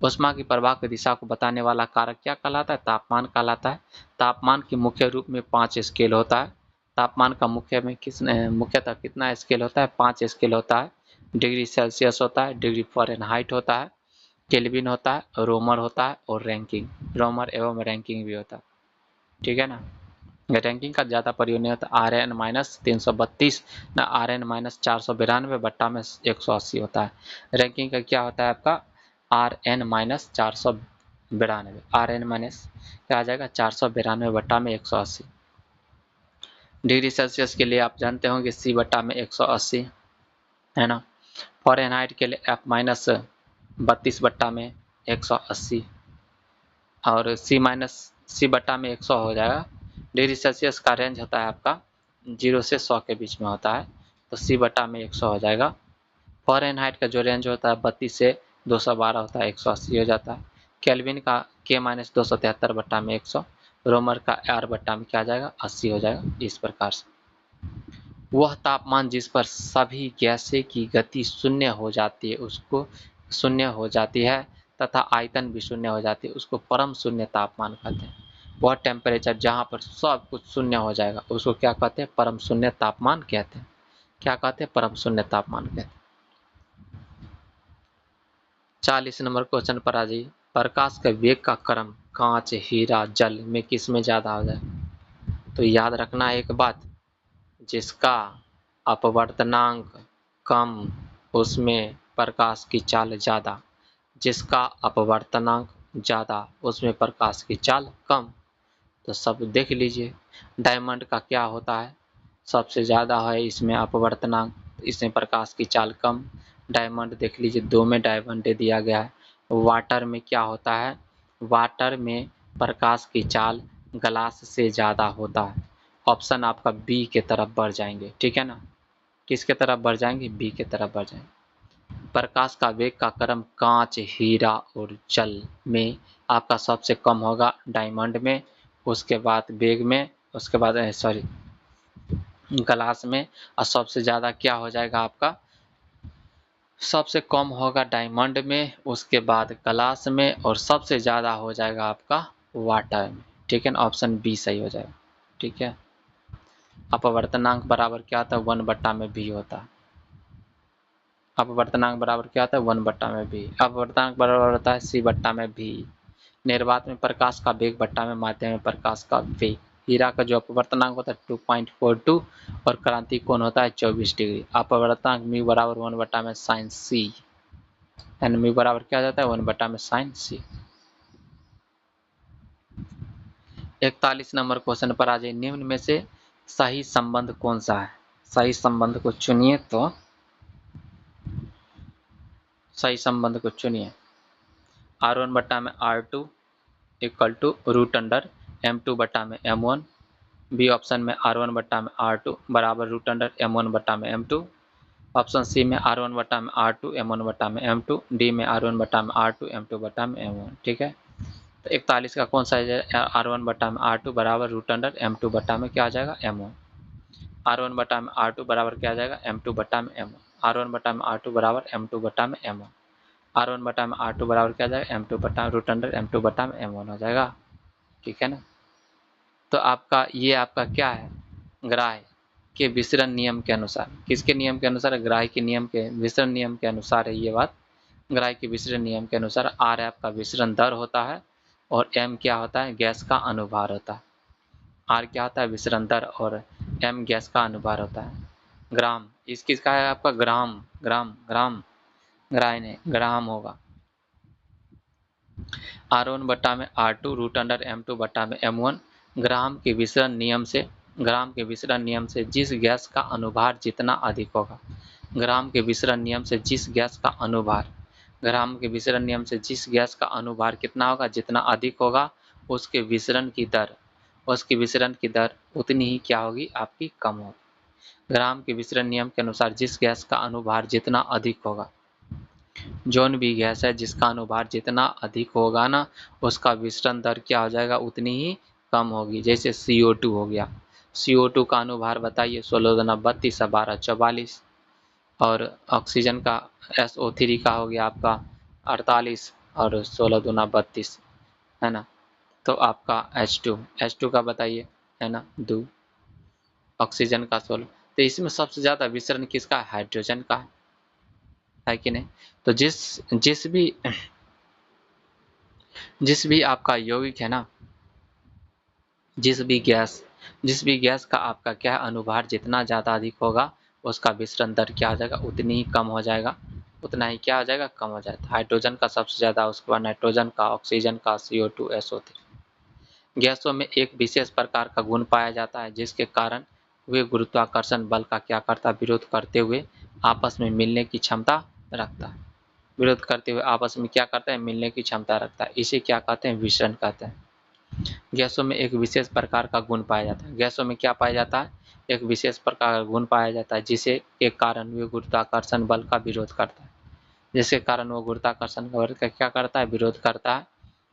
ऊष्मा की प्रवाह की दिशा को बताने वाला कारक क्या कहलाता है, तापमान कहलाता है। तापमान के मुख्य रूप में 5 स्केल होता है। तापमान का मुख्यतः कितना स्केल होता है, 5 स्केल होता है। डिग्री सेल्सियस होता है, डिग्री फ़ारेनहाइट होता है, केल्विन होता है, रोमर होता है और रैंकिंग, रोमर एवं रैंकिंग भी होता है। ठीक है ना? रैंकिंग का ज़्यादा प्रयोग नहीं होता। Rn-332 ना Rn-492 बट्टा में 180 होता है। रैंकिंग का क्या होता है आपका, Rn-492, Rn- क्या आ जाएगा, 492 बट्टा में 180। डिग्री सेल्सियस के लिए आप जानते होंगे C बट्टा में 180, है ना? फ़ारेनहाइट के लिए F-32 बट्टा में 180 और C बट्टा में 100 हो जाएगा। डिग्री सेल्सियस का रेंज होता है आपका 0 से 100 के बीच में होता है, तो C बट्टा में 100 हो जाएगा। फ़ारेनहाइट का जो रेंज होता है 32 से 212 होता है, 180 हो जाता है। केल्विन का K-273 बट्टा में 100, रोमर का R बट्टा में क्या आ जाएगा, 80 हो जाएगा। इस प्रकार से वह तापमान जिस पर सभी गैसें की गति शून्य हो जाती है, उसको शून्य हो जाती है तथा आयतन भी शून्य हो जाती है, उसको परम शून्य तापमान कहते हैं। वह टेम्परेचर जहाँ पर सब कुछ शून्य हो जाएगा उसको क्या कहते हैं, परम शून्य तापमान कहते हैं। क्या कहते हैं, परम शून्य तापमान कहते हैं। 40 नंबर क्वेश्चन पर आ जाइए। प्रकाश के वेग का क्रम कांच, हीरा, जल में किस में ज्यादा हो जाए? तो याद रखना एक बात, जिसका अपवर्तनांक कम उसमें प्रकाश की चाल ज़्यादा, जिसका अपवर्तनांक ज़्यादा उसमें प्रकाश की चाल कम। तो सब देख लीजिए, डायमंड का क्या होता है, सबसे ज़्यादा है इसमें अपवर्तनांक, इसमें प्रकाश की चाल कम। डायमंड देख लीजिए, 2 में डायमंड दिया गया है। वाटर में क्या होता है, वाटर में प्रकाश की चाल ग्लास से ज़्यादा होता है। ऑप्शन आपका बी के तरफ बढ़ जाएंगे, ठीक है ना? किसके तरफ बढ़ जाएंगे, बी के तरफ बढ़ जाएंगे। प्रकाश का वेग का क्रम कांच, हीरा और जल में आपका सबसे कम होगा डायमंड में, उसके बाद वेग में, उसके बाद सॉरी ग्लास में, और सबसे ज़्यादा क्या हो जाएगा आपका, सबसे कम होगा डायमंड में, उसके बाद ग्लास में, और सबसे ज़्यादा हो जाएगा आपका वाटर में। ठीक है ना? ऑप्शन बी सही हो जाएगा। ठीक है, अपवर्तनांक बराबर क्या होता है, 1 बट्टा में भी होता है। अपवर्तनांक बराबर क्या होता है, 1 बट्टा में भी। अपवर्तनांक बराबर होता है सी बट्टा में भी। निर्वात में प्रकाश का वेग बट्टा में माध्यम में प्रकाश का वेग। हीरा का जो अपवर्तनांक होता है 2.42 और क्रांति कोण होता है 24 डिग्री। अपवर्तनांक म्यू बराबर 1 बट्टा में साइन सी, एंड म्यू बराबर क्या जाता है, 1 बट्टा में साइन सी। 41 नंबर क्वेश्चन पर आ जाइए। निम्न में से सही संबंध कौन सा है? सही संबंध को चुनिए, तो सही संबंध को चुनिए। R1 बट्टा में R2 equal to root under m2 बटा में m1, बी ऑप्शन में r1 बटा में r2 बराबर रूट अंडर m1 बटा में m2, ऑप्शन सी में r1 बटा में r2 m1 बटा में m2, डी में r1 बटा में r2 m2 बटा में m1। ठीक है, तो 41 का कौन सा है? r1 बटा में r2 बराबर रूट अंडर m2 बटा में क्या आ जाएगा m1, r1 बटा में r2 बराबर क्या आ जाएगा m2 बटा में m1, r1 बटा में r2 बराबर m2 बटा में m1, r1 बटा में r2 बराबर क्या आ जाएगा m2 बटा रूट अंडर m2 बटा में m1 हो जाएगा। ठीक है ना, तो आपका ये आपका क्या है? ग्राह्य के विसरण नियम के अनुसार, किसके नियम के अनुसार? ग्राह्य के नियम के विसरण नियम के अनुसार है ये बात। ग्राह्य के विसरण नियम के अनुसार r आपका विसरण दर होता है और m क्या होता है? गैस का अनुभार होता है। r क्या होता है? विसरण दर, और m गैस का अनुभार होता है। ग्राम, इस किसका है आपका? ग्राम, ग्राम, ग्राम, ग्राह्य नहीं, ग्राम होगा। r1 बटा में r2 रूट अंडर m2 बटा में m1, ग्राम के विसरण नियम से, ग्राम के विसरण नियम से जिस गैस का अनुभार जितना अधिक होगा, ग्राम के विसरण नियम से जिस गैस का अनुभार, ग्राम के विसरण नियम से जिस गैस का अनुभार कितना होगा? जितना अधिक होगा, उसके विसरण की दर, उसकी विसरण की दर उतनी ही क्या होगी? आपकी कम होगी। ग्राम के विसरण नियम के अनुसार जिस गैस का अनुभार जितना अधिक होगा, जौन भी गैस है जिसका अनुभार जितना अधिक होगा ना, उसका विसरण दर क्या हो जाएगा? उतनी ही कम होगी। जैसे CO2 हो गया, CO2 का अनुभार बताइए, 16 दूना 32 और 12 44, और ऑक्सीजन का SO3 का हो गया आपका 48 और 16 दूना 32, है ना। तो आपका H2 का बताइए, है ना, 2, ऑक्सीजन का 16। तो इसमें सबसे ज़्यादा विसरण किसका है? हाइड्रोजन का है कि नहीं? तो जिस भी आपका यौगिक है ना, जिस भी गैस का आपका क्या अनुभार जितना ज़्यादा अधिक होगा, उसका विसरण दर क्या हो जाएगा? उतनी ही कम हो जाएगा, उतना ही क्या हो जाएगा? कम हो जाएगा। हाइड्रोजन का सबसे ज़्यादा, उसके बाद नाइट्रोजन का, ऑक्सीजन का, CO2, SO3। गैसों में एक विशेष प्रकार का गुण पाया जाता है जिसके कारण वे गुरुत्वाकर्षण बल का क्या करता है? विरोध करते हुए आपस में मिलने की क्षमता रखता है। विरोध करते हुए आपस में क्या करता है? मिलने की क्षमता रखता है। इसे क्या कहते हैं? विसरण कहते हैं। गैसों में एक विशेष प्रकार का गुण पाया जाता है। गैसों में क्या पाया जाता है? एक विशेष प्रकार का गुण पाया जाता है जिसे के कारण वे गुरुत्वाकर्षण बल का विरोध करता है, जिसके कारण वो गुरुत्वाकर्षण बल का क्या करता है? विरोध करता है।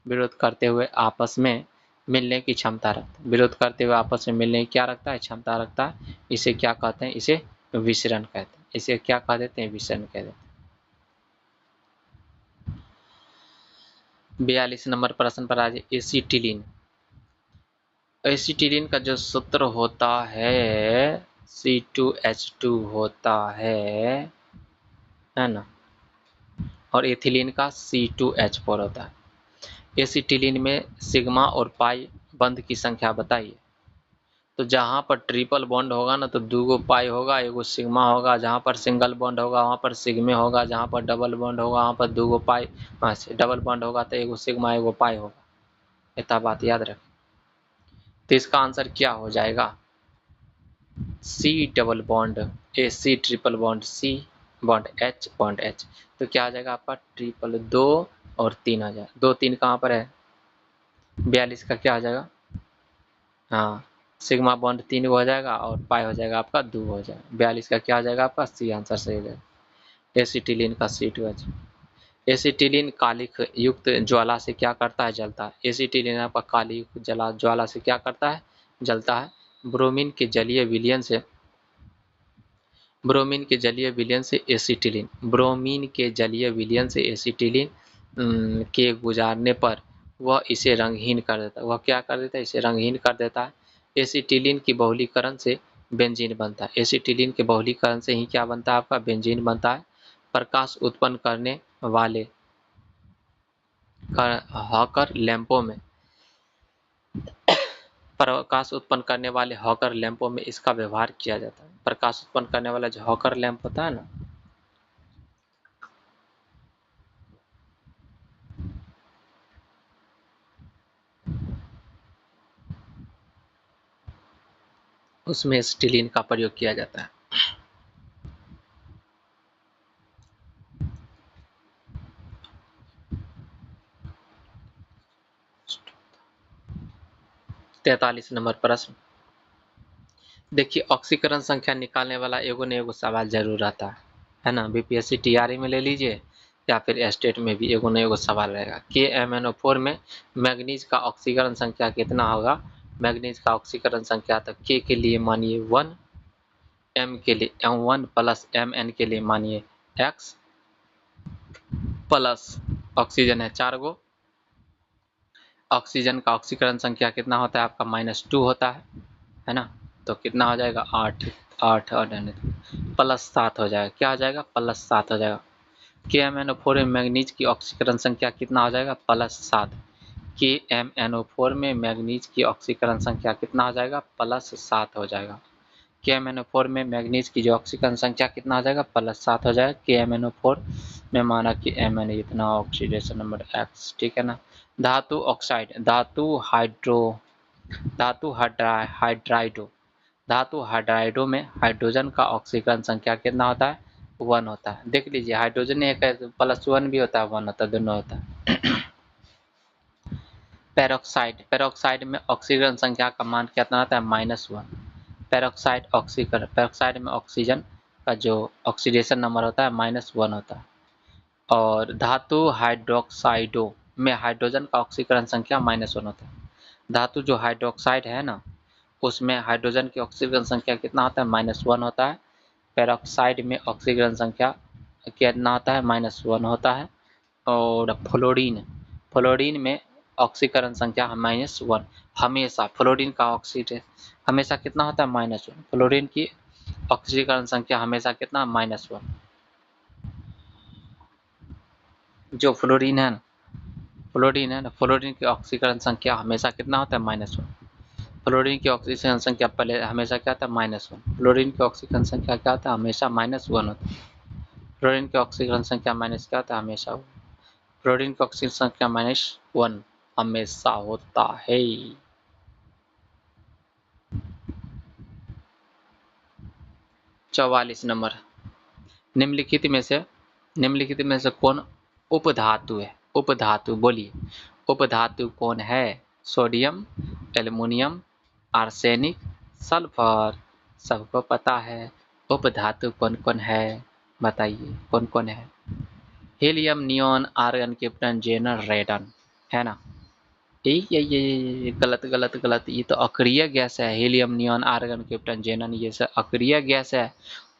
विरोध करते हुए आपस में मिलने की क्षमता रखता है। विरोध करते हुए आपस में मिलने की क्या रखता है? क्षमता रखता है। इसे क्या कहते हैं? इसे विसरण कहते हैं। इसे क्या कह देते हैं? विसरण कह देते हैं। 42 नंबर प्रश्न पर आज एसिटिलीन। एसिटिलीन का जो सूत्र होता है C2H2 होता है ना, और एथिलीन का C2H4 होता है। एसिटिलीन में सिग्मा और पाई बंध की संख्या बताइए। तो जहाँ पर ट्रिपल बॉन्ड होगा ना, तो 2 पाई होगा, 1 सिग्मा होगा। जहाँ पर सिंगल बॉन्ड होगा वहाँ पर सिग्मे होगा। जहाँ पर डबल बॉन्ड होगा वहाँ पर 2 पाई, डबल बॉन्ड होगा तो 1 सिग्मा 1 पाई होगा। इतना बात याद रखें। तो इसका आंसर क्या हो जाएगा? C डबल बॉन्ड ए, C triple bond C bond H। तो क्या आ जाएगा आपका? ट्रिपल 2 और 3 आ जाएगा। 2 3 कहाँ पर है? 42 का क्या आ जाएगा? हाँ, सिग्मा बॉन्ड 3 हो जाएगा और पाई हो जाएगा आपका 2 हो जाएगा। 42 का क्या आ जाएगा आपका? C आंसर सही हो जाएगा। एसिटिलीन का C2H। एसिटिलीन कालिख युक्त ज्वाला से क्या करता है? जलता है। एसिटिलीन आपका कालिख ज्वाला से क्या करता है? जलता है। ब्रोमीन के जलीय विलयन से, ब्रोमीन के जलीय विलयन से एसिटिलीन, ब्रोमीन के जलीय विलयन से एसिटिलीन के गुजारने पर वह इसे रंगहीन कर देता है। वह क्या कर देता है? इसे रंगहीन कर देता है। एसिटिलीन की बहुलीकरण से बेंजीन बनता है। एसिटिलीन के बहुलीकरण से ही क्या बनता है? आपका बेंजीन बनता है। प्रकाश उत्पन्न करने वाले हॉकर लैंपों में, प्रकाश उत्पन्न करने वाले हॉकर लैंपों में इसका व्यवहार किया जाता है। प्रकाश उत्पन्न करने वाला जो हॉकर लैंप होता है ना, उसमें एसिटिलीन का प्रयोग किया जाता है। 43 नंबर प्रश्न। देखिए ऑक्सीकरण संख्या निकालने वाला एगो न एगो सवाल जरूर आता है ना। बीपीएससी टीआरई में ले लीजिए या फिर एस्टेट में भी एगो न एगो सवाल रहेगा। KMnO4 में मैग्नीज का ऑक्सीकरण संख्या कितना होगा। मैग्नीज का ऑक्सीकरण संख्या तो K के लिए मानिए 1, M के लिए M1 प्लस Mn के लिए मानिए X प्लस ऑक्सीजन है 4 गो। ऑक्सीजन का ऑक्सीकरण संख्या कितना होता है आपका -2 होता है ना। तो कितना हो जाएगा 8 8 और +7 हो जाएगा। क्या हो जाएगा +7 हो जाएगा। KMnO4 में मैग्नीज की ऑक्सीकरण संख्या कितना हो जाएगा +7। KMnO4 में मैग्नीज की ऑक्सीकरण संख्या कितना हो जाएगा +7 हो जाएगा। KMnO4 में मैग्नीज की जो ऑक्सीकरण संख्या कितना हो जाएगा +7 हो जाएगा। KMnO4 में माना कि Mn इतना ऑक्सीडेशन नंबर X, ठीक है ना। धातु ऑक्साइड, धातु हाइड्राइडो में हाइड्रोजन का ऑक्सीकरण संख्या कितना होता है 1 होता है। देख लीजिए हाइड्रोजन एक +1 भी होता है 1 होता है, दोनों होता है। पेरोक्साइड में ऑक्सीकरण संख्या का मान कितना होता है -1। पेरोक्साइड में ऑक्सीजन का जो ऑक्सीडेशन नंबर होता है -1 होता है। और धातु हाइड्रोक्साइडो में हाइड्रोजन का ऑक्सीकरण संख्या -1 होता है। धातु जो हाइड्रोक्साइड है ना उसमें हाइड्रोजन की ऑक्सीकरण संख्या कितना होता है -1 होता है। पेरोक्साइड में ऑक्सीकरण संख्या कितना होता है -1 होता है। और फ्लोरीन में ऑक्सीकरण संख्या -1 हमेशा। फ्लोरीन का ऑक्सीजन हमेशा कितना होता है -1। फ्लोरीन की ऑक्सीकरण संख्या हमेशा कितना -1। जो फ्लोरीन है ना फ्लोरीन की ऑक्सीकरण संख्या हमेशा कितना होता है -1। फ्लोरीन की ऑक्सीकरण संख्या पहले हमेशा क्या होता है -1। फ्लोरीन की ऑक्सीकरण संख्या क्या होता है हमेशा -1 होता है। फ्लोरीन की ऑक्सीकरण संख्या माइनस क्या होता है हमेशा। फ्लोरीन की ऑक्सीकरण संख्या -1 हमेशा होता है। 44 नंबर। निम्नलिखित में से कौन उपधातु है। उपधातु बोलिए, उपधातु कौन है। Sodium, aluminium, arsenic, sulphur. सबको पता है उपधातु कौन कौन है, बताइए कौन कौन है। हीलियम, नियॉन, आर्गन, क्रिप्टन, जेनर, रेडन, है ना। ये गलत गलत गलत, ये तो अक्रिय गैस है। Helium, neon, argon, krypton, xenon ये सब अक्रिय गैस है।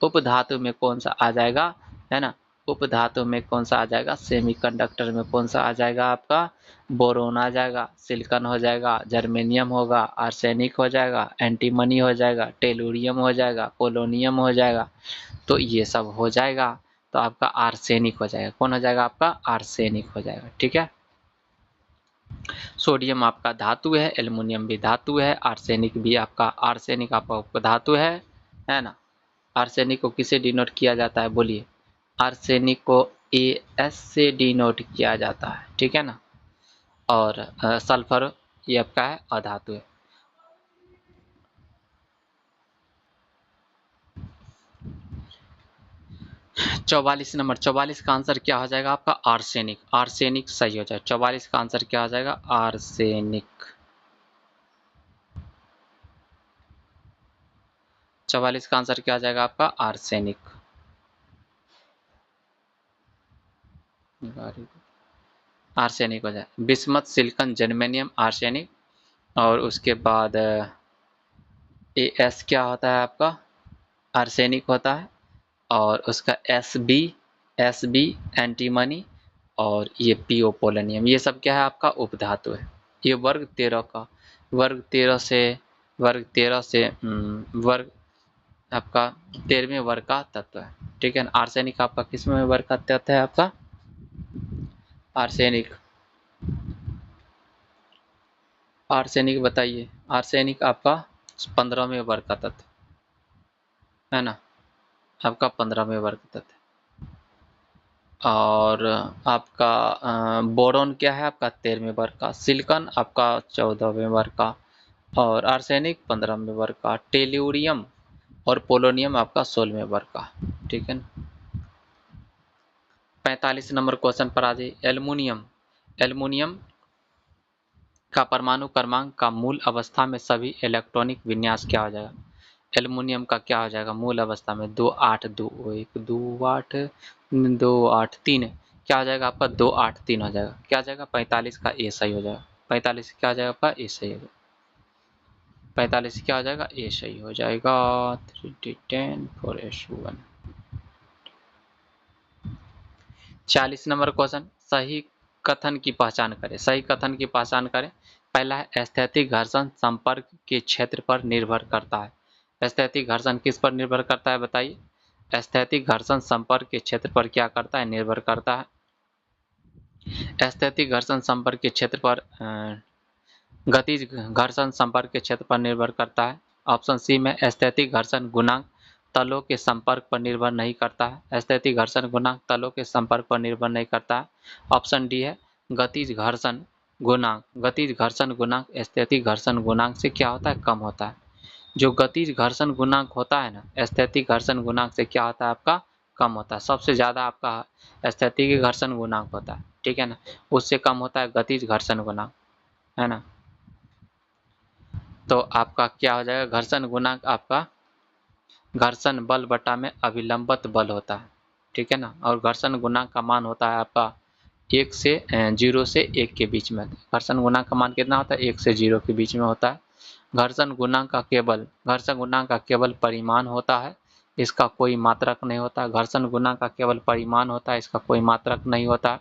उपधातु में कौन सा आ जाएगा, है ना। उपधातु में कौन सा आ जाएगा, सेमीकंडक्टर में कौन सा आ जाएगा आपका बोरोन आ जाएगा, सिलिकॉन हो जाएगा, जर्मेनियम होगा, आर्सेनिक हो जाएगा, एंटीमनी हो जाएगा, टेलुरियम हो जाएगा, पोलोनियम हो जाएगा। तो ये सब हो जाएगा तो आपका आर्सेनिक हो जाएगा। कौन हो जाएगा आपका आर्सेनिक हो जाएगा, ठीक है। सोडियम आपका धातु है, एल्युमिनियम भी धातु है, आर्सेनिक आपका धातु है ना। आर्सेनिक को किसे डिनोट किया जाता है बोलिए। आर्सेनिक को AS से डिनोट किया जाता है, ठीक है ना। और सल्फर ये आपका है अधातु है। चौवालीस नंबर। 44 का आंसर क्या हो जाएगा आपका आर्सेनिक। आर्सेनिक सही हो जाएगा। 44 का आंसर क्या हो जाएगा आर्सेनिक। 44 का आंसर क्या आ जाएगा आपका आर्सेनिक। आर्सेनिक हो जाए। Bismuth, silicon, germanium, arsenic. और उसके बाद AS क्या होता है आपका आर्सेनिक होता है। और उसका SB एंटीमनी। और ये PO पोलोनियम, ये सब क्या है आपका उपधातु है। ये वर्ग 13 का वर्ग आपका 13वें वर्ग का तत्व है, ठीक है ना। आर्सेनिक आपका किसमें वर्ग का तत्व है आपका आर्सेनिक बताइए। आर्सेनिक आपका 15वें वर्ग का तत्व है ना, आपका 15वें वर्ग का तत्व। और आपका बोरोन क्या है आपका 13वें वर्ग का, सिलिकॉन आपका 14वें वर्ग का, और आर्सेनिक 15वें वर्ग का, टेल्यूरियम और पोलोनियम आपका 16वें वर्ग का, ठीक है ना। 45 नंबर क्वेश्चन पर आ जाइए। एल्युमिनियम का परमाणु क्रमांक का मूल अवस्था में सभी इलेक्ट्रॉनिक विन्यास क्या हो जाएगा? एल्युमिनियम का क्या हो जाएगा मूल अवस्था में? 2 8 2 1 2 8 2 8 3 क्या हो जाएगा आपका? 2 8 3 हो जाएगा। क्या हो जाएगा? 45 का ए सही हो जाएगा। 45 क्या हो जाएगा आपका? ए सही हो जाएगा। 45 क्या हो जाएगा? ए सही हो जाएगा। 3D10 4S1। 40 नंबर क्वेश्चन, सही कथन की पहचान करें। सही कथन की पहचान करें। पहला है स्थैतिक घर्षण संपर्क के क्षेत्र पर निर्भर करता है। स्थैतिक घर्षण किस पर निर्भर करता है बताइए? स्थैतिक घर्षण संपर्क के क्षेत्र पर क्या करता है? निर्भर करता है। स्थैतिक घर्षण संपर्क के क्षेत्र पर गतिज घर्षण संपर्क के क्षेत्र पर निर्भर करता है। ऑप्शन सी में स्थैतिक घर्षण गुणांक तलों के संपर्क पर निर्भर नहीं करता है। स्थैतिक घर्षण गुणांक तलों के संपर्क पर निर्भर नहीं करता है। ऑप्शन डी है गतिज घर्षण गुणांक। गतिज घर्षण गुणांक स्थैतिक घर्षण गुणांक से क्या होता है? कम होता है। जो गतिज घर्षण गुणांक होता है ना, स्थैतिक घर्षण गुणांक से क्या होता है आपका? कम होता है। सबसे ज्यादा आपका स्थैतिक घर्षण गुणांक होता है, ठीक है ना, उससे कम होता है गतिज घर्षण गुणांक, है ना। तो आपका क्या हो जाएगा? घर्षण गुणांक आपका घर्षण बल बटा में अभिलंबत बल होता है, ठीक है ना। और घर्षण गुणांक का मान होता है आपका 0 से 1 के बीच में। घर्षण गुणांक का मान कितना होता है? 1 से 0 के बीच में होता है। घर्षण गुणांक का केवल परिमाण होता है, इसका कोई मात्रक नहीं होता। घर्षण गुणांक का केवल परिमाण होता है, इसका कोई मात्रक नहीं होता।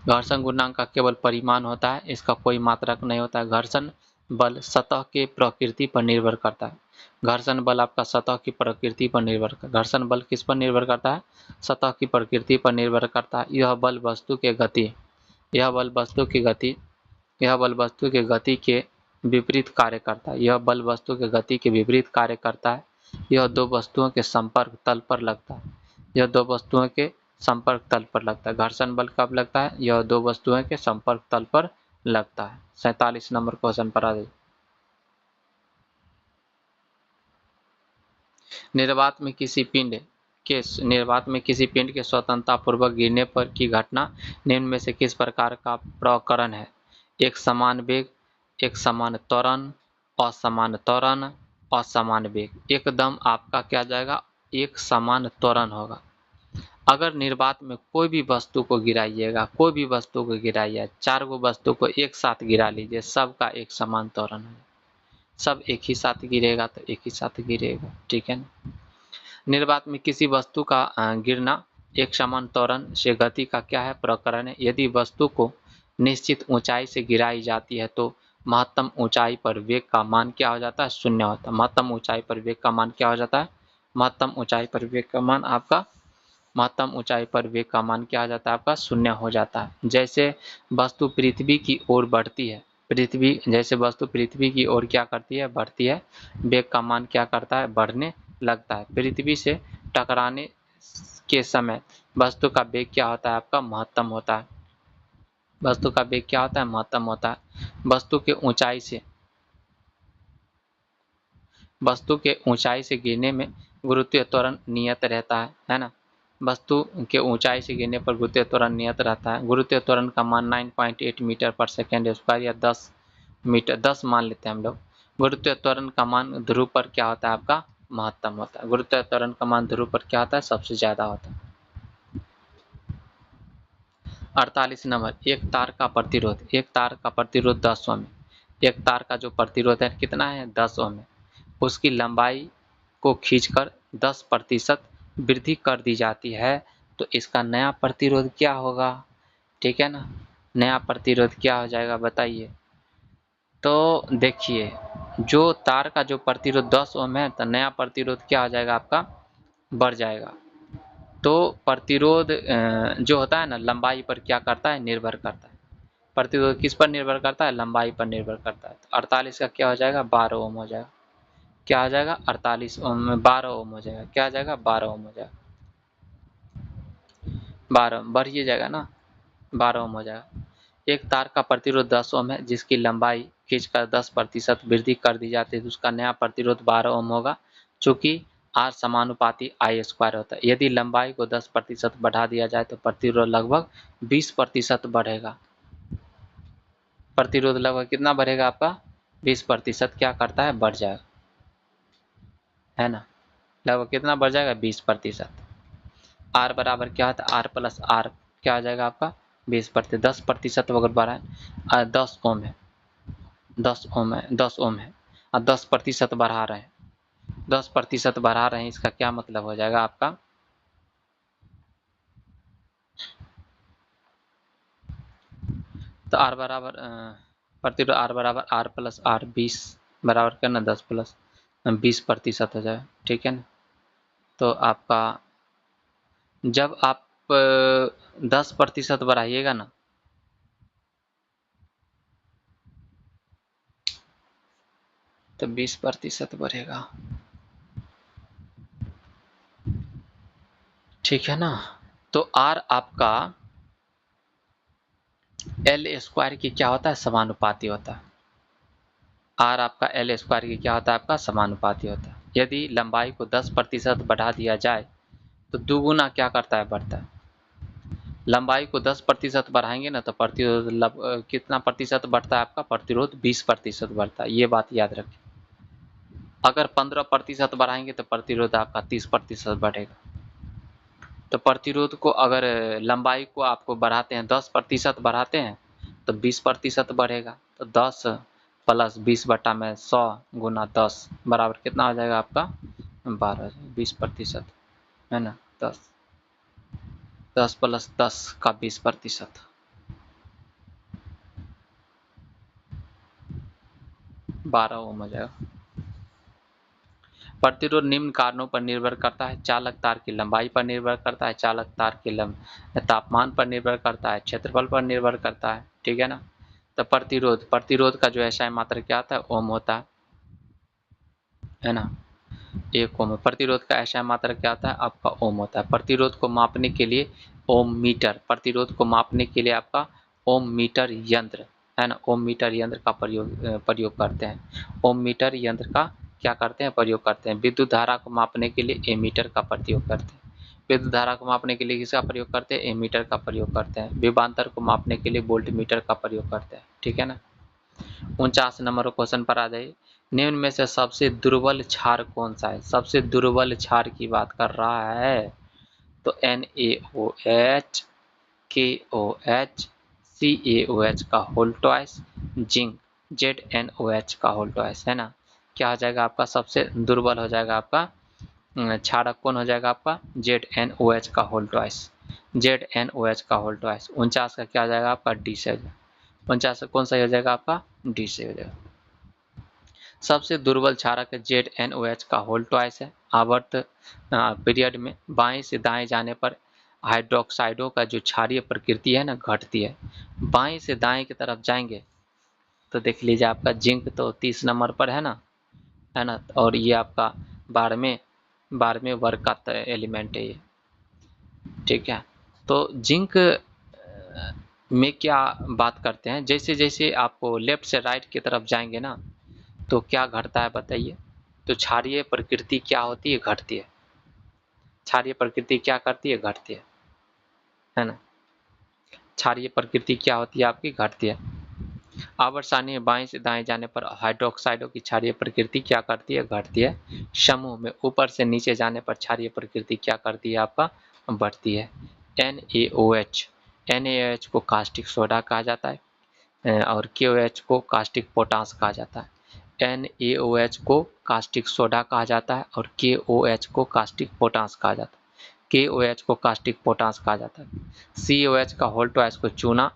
घर्षण गुणांक का केवल परिमाण होता है, इसका कोई मात्रक नहीं होता। घर्षण बल सतह के प्रकृति पर निर्भर करता है। घर्षण बल आपका सतह की प्रकृति पर निर्भर करता है। घर्षण बल किस पर निर्भर करता है? सतह की प्रकृति पर निर्भर करता है। यह बल वस्तु के गति यह बल वस्तु की गति यह बल वस्तु के गति के विपरीत कार्य करता है। यह बल वस्तु के गति के विपरीत कार्य करता है। यह दो वस्तुओं के संपर्क तल पर लगता है। यह दो वस्तुओं के संपर्क तल पर लगता है। घर्षण बल कब लगता है? यह दो वस्तुओं के संपर्क तल पर लगता है। 47 नंबर क्वेश्चन पर आ जाइए। निर्वात में किसी पिंड के स्वतंत्रता पूर्वक गिरने पर की घटना निम्न में से किस प्रकार का प्रकरण है? एक समान वेग, एक समान त्वरण, असमान त्वरण, असमान वेग। एकदम आपका क्या जाएगा? एक समान त्वरण होगा। अगर निर्वात में कोई भी वस्तु को गिराइएगा, चार गो वस्तु को एक साथ गिरा लीजिए, सबका एक समान त्वरण है। सब एक ही साथ गिरेगा तो एक ही साथ गिरेगा, ठीक है ना। निर्वात में किसी वस्तु का गिरना एक समान त्वरण से गति का क्या है? प्रकरण है। यदि वस्तु को निश्चित ऊंचाई से गिराई जाती है तो महत्तम ऊंचाई पर वेग का मान क्या हो जाता है? शून्य होता है। महत्तम ऊंचाई पर वेग का मान क्या हो जाता है? महत्तम ऊंचाई पर वेग का मान आपका क्या हो जाता है? आपका शून्य हो जाता है। जैसे वस्तु पृथ्वी की ओर बढ़ती है, जैसे वस्तु पृथ्वी की ओर क्या करती है? बढ़ती है, वेग का मान क्या करता है? बढ़ने लगता है। पृथ्वी से टकराने के समय वस्तु का वेग क्या होता है? आपका महत्तम होता है। वस्तु का वेग क्या होता है? महत्तम होता है। वस्तु के ऊंचाई से गिरने में गुरुत्वीय त्वरण नियत रहता है ना। वस्तु के ऊंचाई से गिरने पर गुरुत्वीय त्वरण नियत रहता है। गुरुत्वीय त्वरण का मान 9.8 मीटर पर सेकेंड स्क्वायर या 10 मान लेते हैं हम लोग। गुरुत्वीय त्वरण का मान ध्रुव पर क्या होता है? आपका महत्तम होता है। गुरुत्वीय त्वरण का मान ध्रुव पर क्या होता है? सबसे ज्यादा होता है। 48 नंबर, एक तार का प्रतिरोध 10 ओम है। एक तार का जो प्रतिरोध है कितना है? 10 ओम है। उसकी लंबाई को खींचकर 10% वृद्धि कर दी जाती है तो इसका नया प्रतिरोध क्या होगा? ठीक है ना, नया प्रतिरोध क्या हो जाएगा बताइए। तो देखिए, जो तार का जो प्रतिरोध 10 ओम है तो नया प्रतिरोध क्या हो जाएगा? आपका बढ़ जाएगा। तो प्रतिरोध जो होता है ना, लंबाई पर क्या करता है? निर्भर करता है। प्रतिरोध किस पर निर्भर करता है? लंबाई पर निर्भर करता है। तो 48 का क्या हो जाएगा? 12 ओम हो जाएगा। क्या हो जाएगा? 48 ओम में 12 ओम हो जाएगा। क्या हो जाएगा? 12 ओम हो जाएगा। 12 ओम बढ़िए जाएगा ना, 12 ओम हो जाएगा। एक तार का प्रतिरोध 10 ओम है, जिसकी लंबाई खींचकर 10% वृद्धि कर दी जाती है तो उसका नया प्रतिरोध 12 ओम होगा। चूंकि आर समानुपाती आई स्क्वायर होता है। यदि लंबाई को 10% बढ़ा दिया जाए तो प्रतिरोध लगभग 20% बढ़ेगा। प्रतिरोध लगभग कितना बढ़ेगा आपका 20% क्या करता है बढ़ जाएगा, है ना, लगभग कितना बढ़ जाएगा 20%। आर बराबर क्या होता है आर प्लस आर क्या हो जाएगा आपका 20%, 10% अगर बढ़ा है 10 ओम है, 10 ओम है, 10 ओम है और 10% बढ़ा रहे हैं, 10% बढ़ा रहे हैं, इसका क्या मतलब हो जाएगा आपका तो आर बराबर प्रतिरोध आर बराबर आर प्लस आर 20 बराबर करना 10 प्लस 20% हो जाए, ठीक है ना। तो आपका जब आप 10% बढ़ाइएगा ना तो 20% बढ़ेगा, ठीक है ना। तो आर आपका एल स्क्वायर की क्या होता है समानुपाती होता है, आर आपका एल स्क्वायर की क्या होता है आपका समानुपाती होता है। यदि लंबाई को 10% बढ़ा दिया जाए तो दुगुना क्या करता है बढ़ता है, लंबाई को 10% बढ़ाएंगे ना तो प्रतिरोध कितना प्रतिशत बढ़ता है आपका प्रतिरोध 20% बढ़ता है, ये बात याद रखें। अगर 15% बढ़ाएंगे तो प्रतिरोध आपका 30% बढ़ेगा। तो प्रतिरोध को अगर लंबाई को आपको बढ़ाते हैं 10% बढ़ाते हैं तो 20% बढ़ेगा, तो 10 प्लस 20/100 गुना 10 बराबर कितना हो जाएगा आपका 12, 20%, है ना। 10 प्लस 10 का 20%, 12 ओम हो जाएगा। प्रतिरोध निम्न कारणों पर निर्भर करता है, चालक तार की लंबाई पर निर्भर करता है, चालक तार के तापमान पर निर्भर करता है, क्षेत्रफल पर निर्भर करता है, ठीक है ना। तो प्रतिरोध का जो SI मात्रक क्या आता है ओम होता है ना, 1 ओम। प्रतिरोध का SI मात्रक क्या आता है आपका ओम होता है। प्रतिरोध को मापने के लिए ओम मीटर, प्रतिरोध को मापने के लिए आपका ओम मीटर यंत्र, है ना, ओम मीटर यंत्र का प्रयोग करते हैं। ओम मीटर यंत्र का क्या करते हैं प्रयोग करते हैं। विद्युत धारा को मापने के लिए एमीटर का प्रयोग करते हैं। विद्युत धारा को मापने के लिए किसका प्रयोग करते हैं एमीटर का प्रयोग करते हैं। विभवांतर को मापने के लिए वोल्ट मीटर का प्रयोग करते हैं, ठीक है ना। 49 नंबर क्वेश्चन पर आ जाइए। निम्न में से सबसे दुर्बल क्षार कौन सा है, सबसे दुर्बल क्षार की बात कर रहा है तो NaOH, KOH, CaOH का होल ट्वाइस, जिंक ZnOH का होल ट्वाइस, है ना। क्या हो जाएगा आपका सबसे दुर्बल हो जाएगा आपका क्षारक कौन हो जाएगा आपका ZnOH का होल ट्वाइस, ZnOH का होल ट्वाइस। 49 का क्या हो जाएगा आपका डी से, 49 कौन सा हो जाएगा आपका डी से हो जाएगा। सबसे दुर्बल क्षारक ZnOH का होल ट्वाइस है। आवर्त पीरियड में बाएं से दाएं जाने पर हाइड्रोक्साइडों का जो क्षारीय प्रकृति है ना घटती है। बाएं से दाएं की तरफ जाएंगे तो देख लीजिए आपका जिंक तो 30 नंबर पर है ना, और ये आपका 12वें वर्ग का एलिमेंट है ये, ठीक है। तो जिंक में क्या बात करते हैं, जैसे जैसे आपको लेफ्ट से राइट की तरफ जाएंगे ना तो क्या घटता है बताइए, तो क्षारीय प्रकृति क्या होती है घटती है, क्षारीय प्रकृति क्या करती है घटती है ना, क्षारीय प्रकृति क्या होती है आपकी घटती है। आवर्त सारणी में बाएं से दाएं जाने पर हाइड्रोक्साइडों की क्षारीय प्रकृति क्या करती है घटती है। समूह में ऊपर से नीचे जाने पर क्षारीय प्रकृति क्या करती है आपका बढ़ती है। NaOH, NaOH को कास्टिक सोडा कहा जाता है और KOH को कास्टिक पोटास कहा जाता है। NaOH को कास्टिक सोडा कहा जाता है और KOH को कास्टिक पोटास कहा जाता है। KOH को कास्टिक पोटास कहा जाता है। COH का होल ट्वाइस को चूना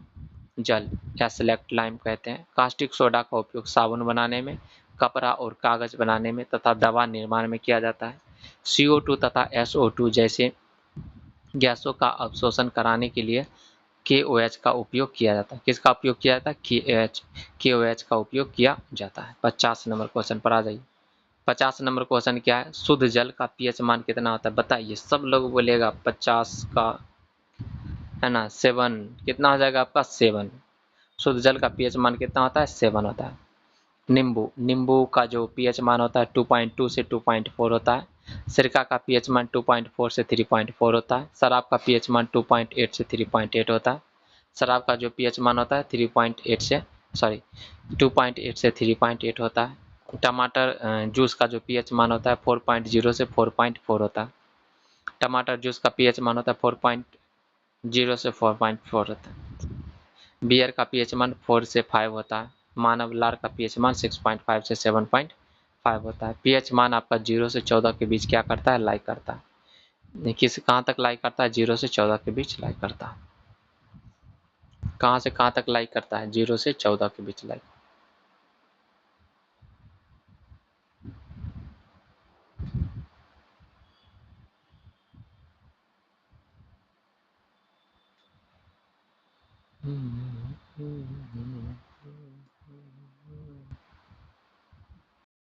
जल या सिलेक्ट लाइम कहते हैं। कास्टिक सोडा का उपयोग साबुन बनाने में, कपड़ा और कागज बनाने में तथा दवा निर्माण में किया जाता है। CO2 तथा SO2 जैसे गैसों का अवशोषण कराने के लिए KOH का उपयोग किया जाता है। किसका उपयोग किया जाता है KOH का उपयोग किया जाता है। 50 नंबर क्वेश्चन पर आ जाइए। 50 नंबर क्वेश्चन क्या है, शुद्ध जल का pH मान कितना होता है बताइए। सब लोग बोलेगा 50 का, है ना, 7 कितना हो जाएगा आपका 7। शुद्ध जल का pH मान कितना होता है 7 होता है। नींबू का जो pH मान होता है 2.2 से 2.4 होता है। सिरका का pH मान 2.4 से 3.4 होता है। शराब का pH मान 2.8 से 3.8 होता है। शराब का जो pH मान होता है 3.8 से सॉरी 2.8 से 3.8 होता है। टमाटर जूस का जो पीएच मान होता है 4.0 से 4.4 होता है। टमाटर जूस का पीएच मान होता है 4.0 से 4.4 होता है। बियर का पीएच मान 4 से 5 होता है। मानव लार का पीएच मान 6.5 से 7.5 होता है। पीएच मान आपका 0 से 14 के बीच क्या करता है, लाई करता है। किस कहाँ तक लाई करता है, 0 से 14 के बीच लाई करता है। कहाँ से कहाँ तक लाई करता है, 0 से 14 के बीच लाई।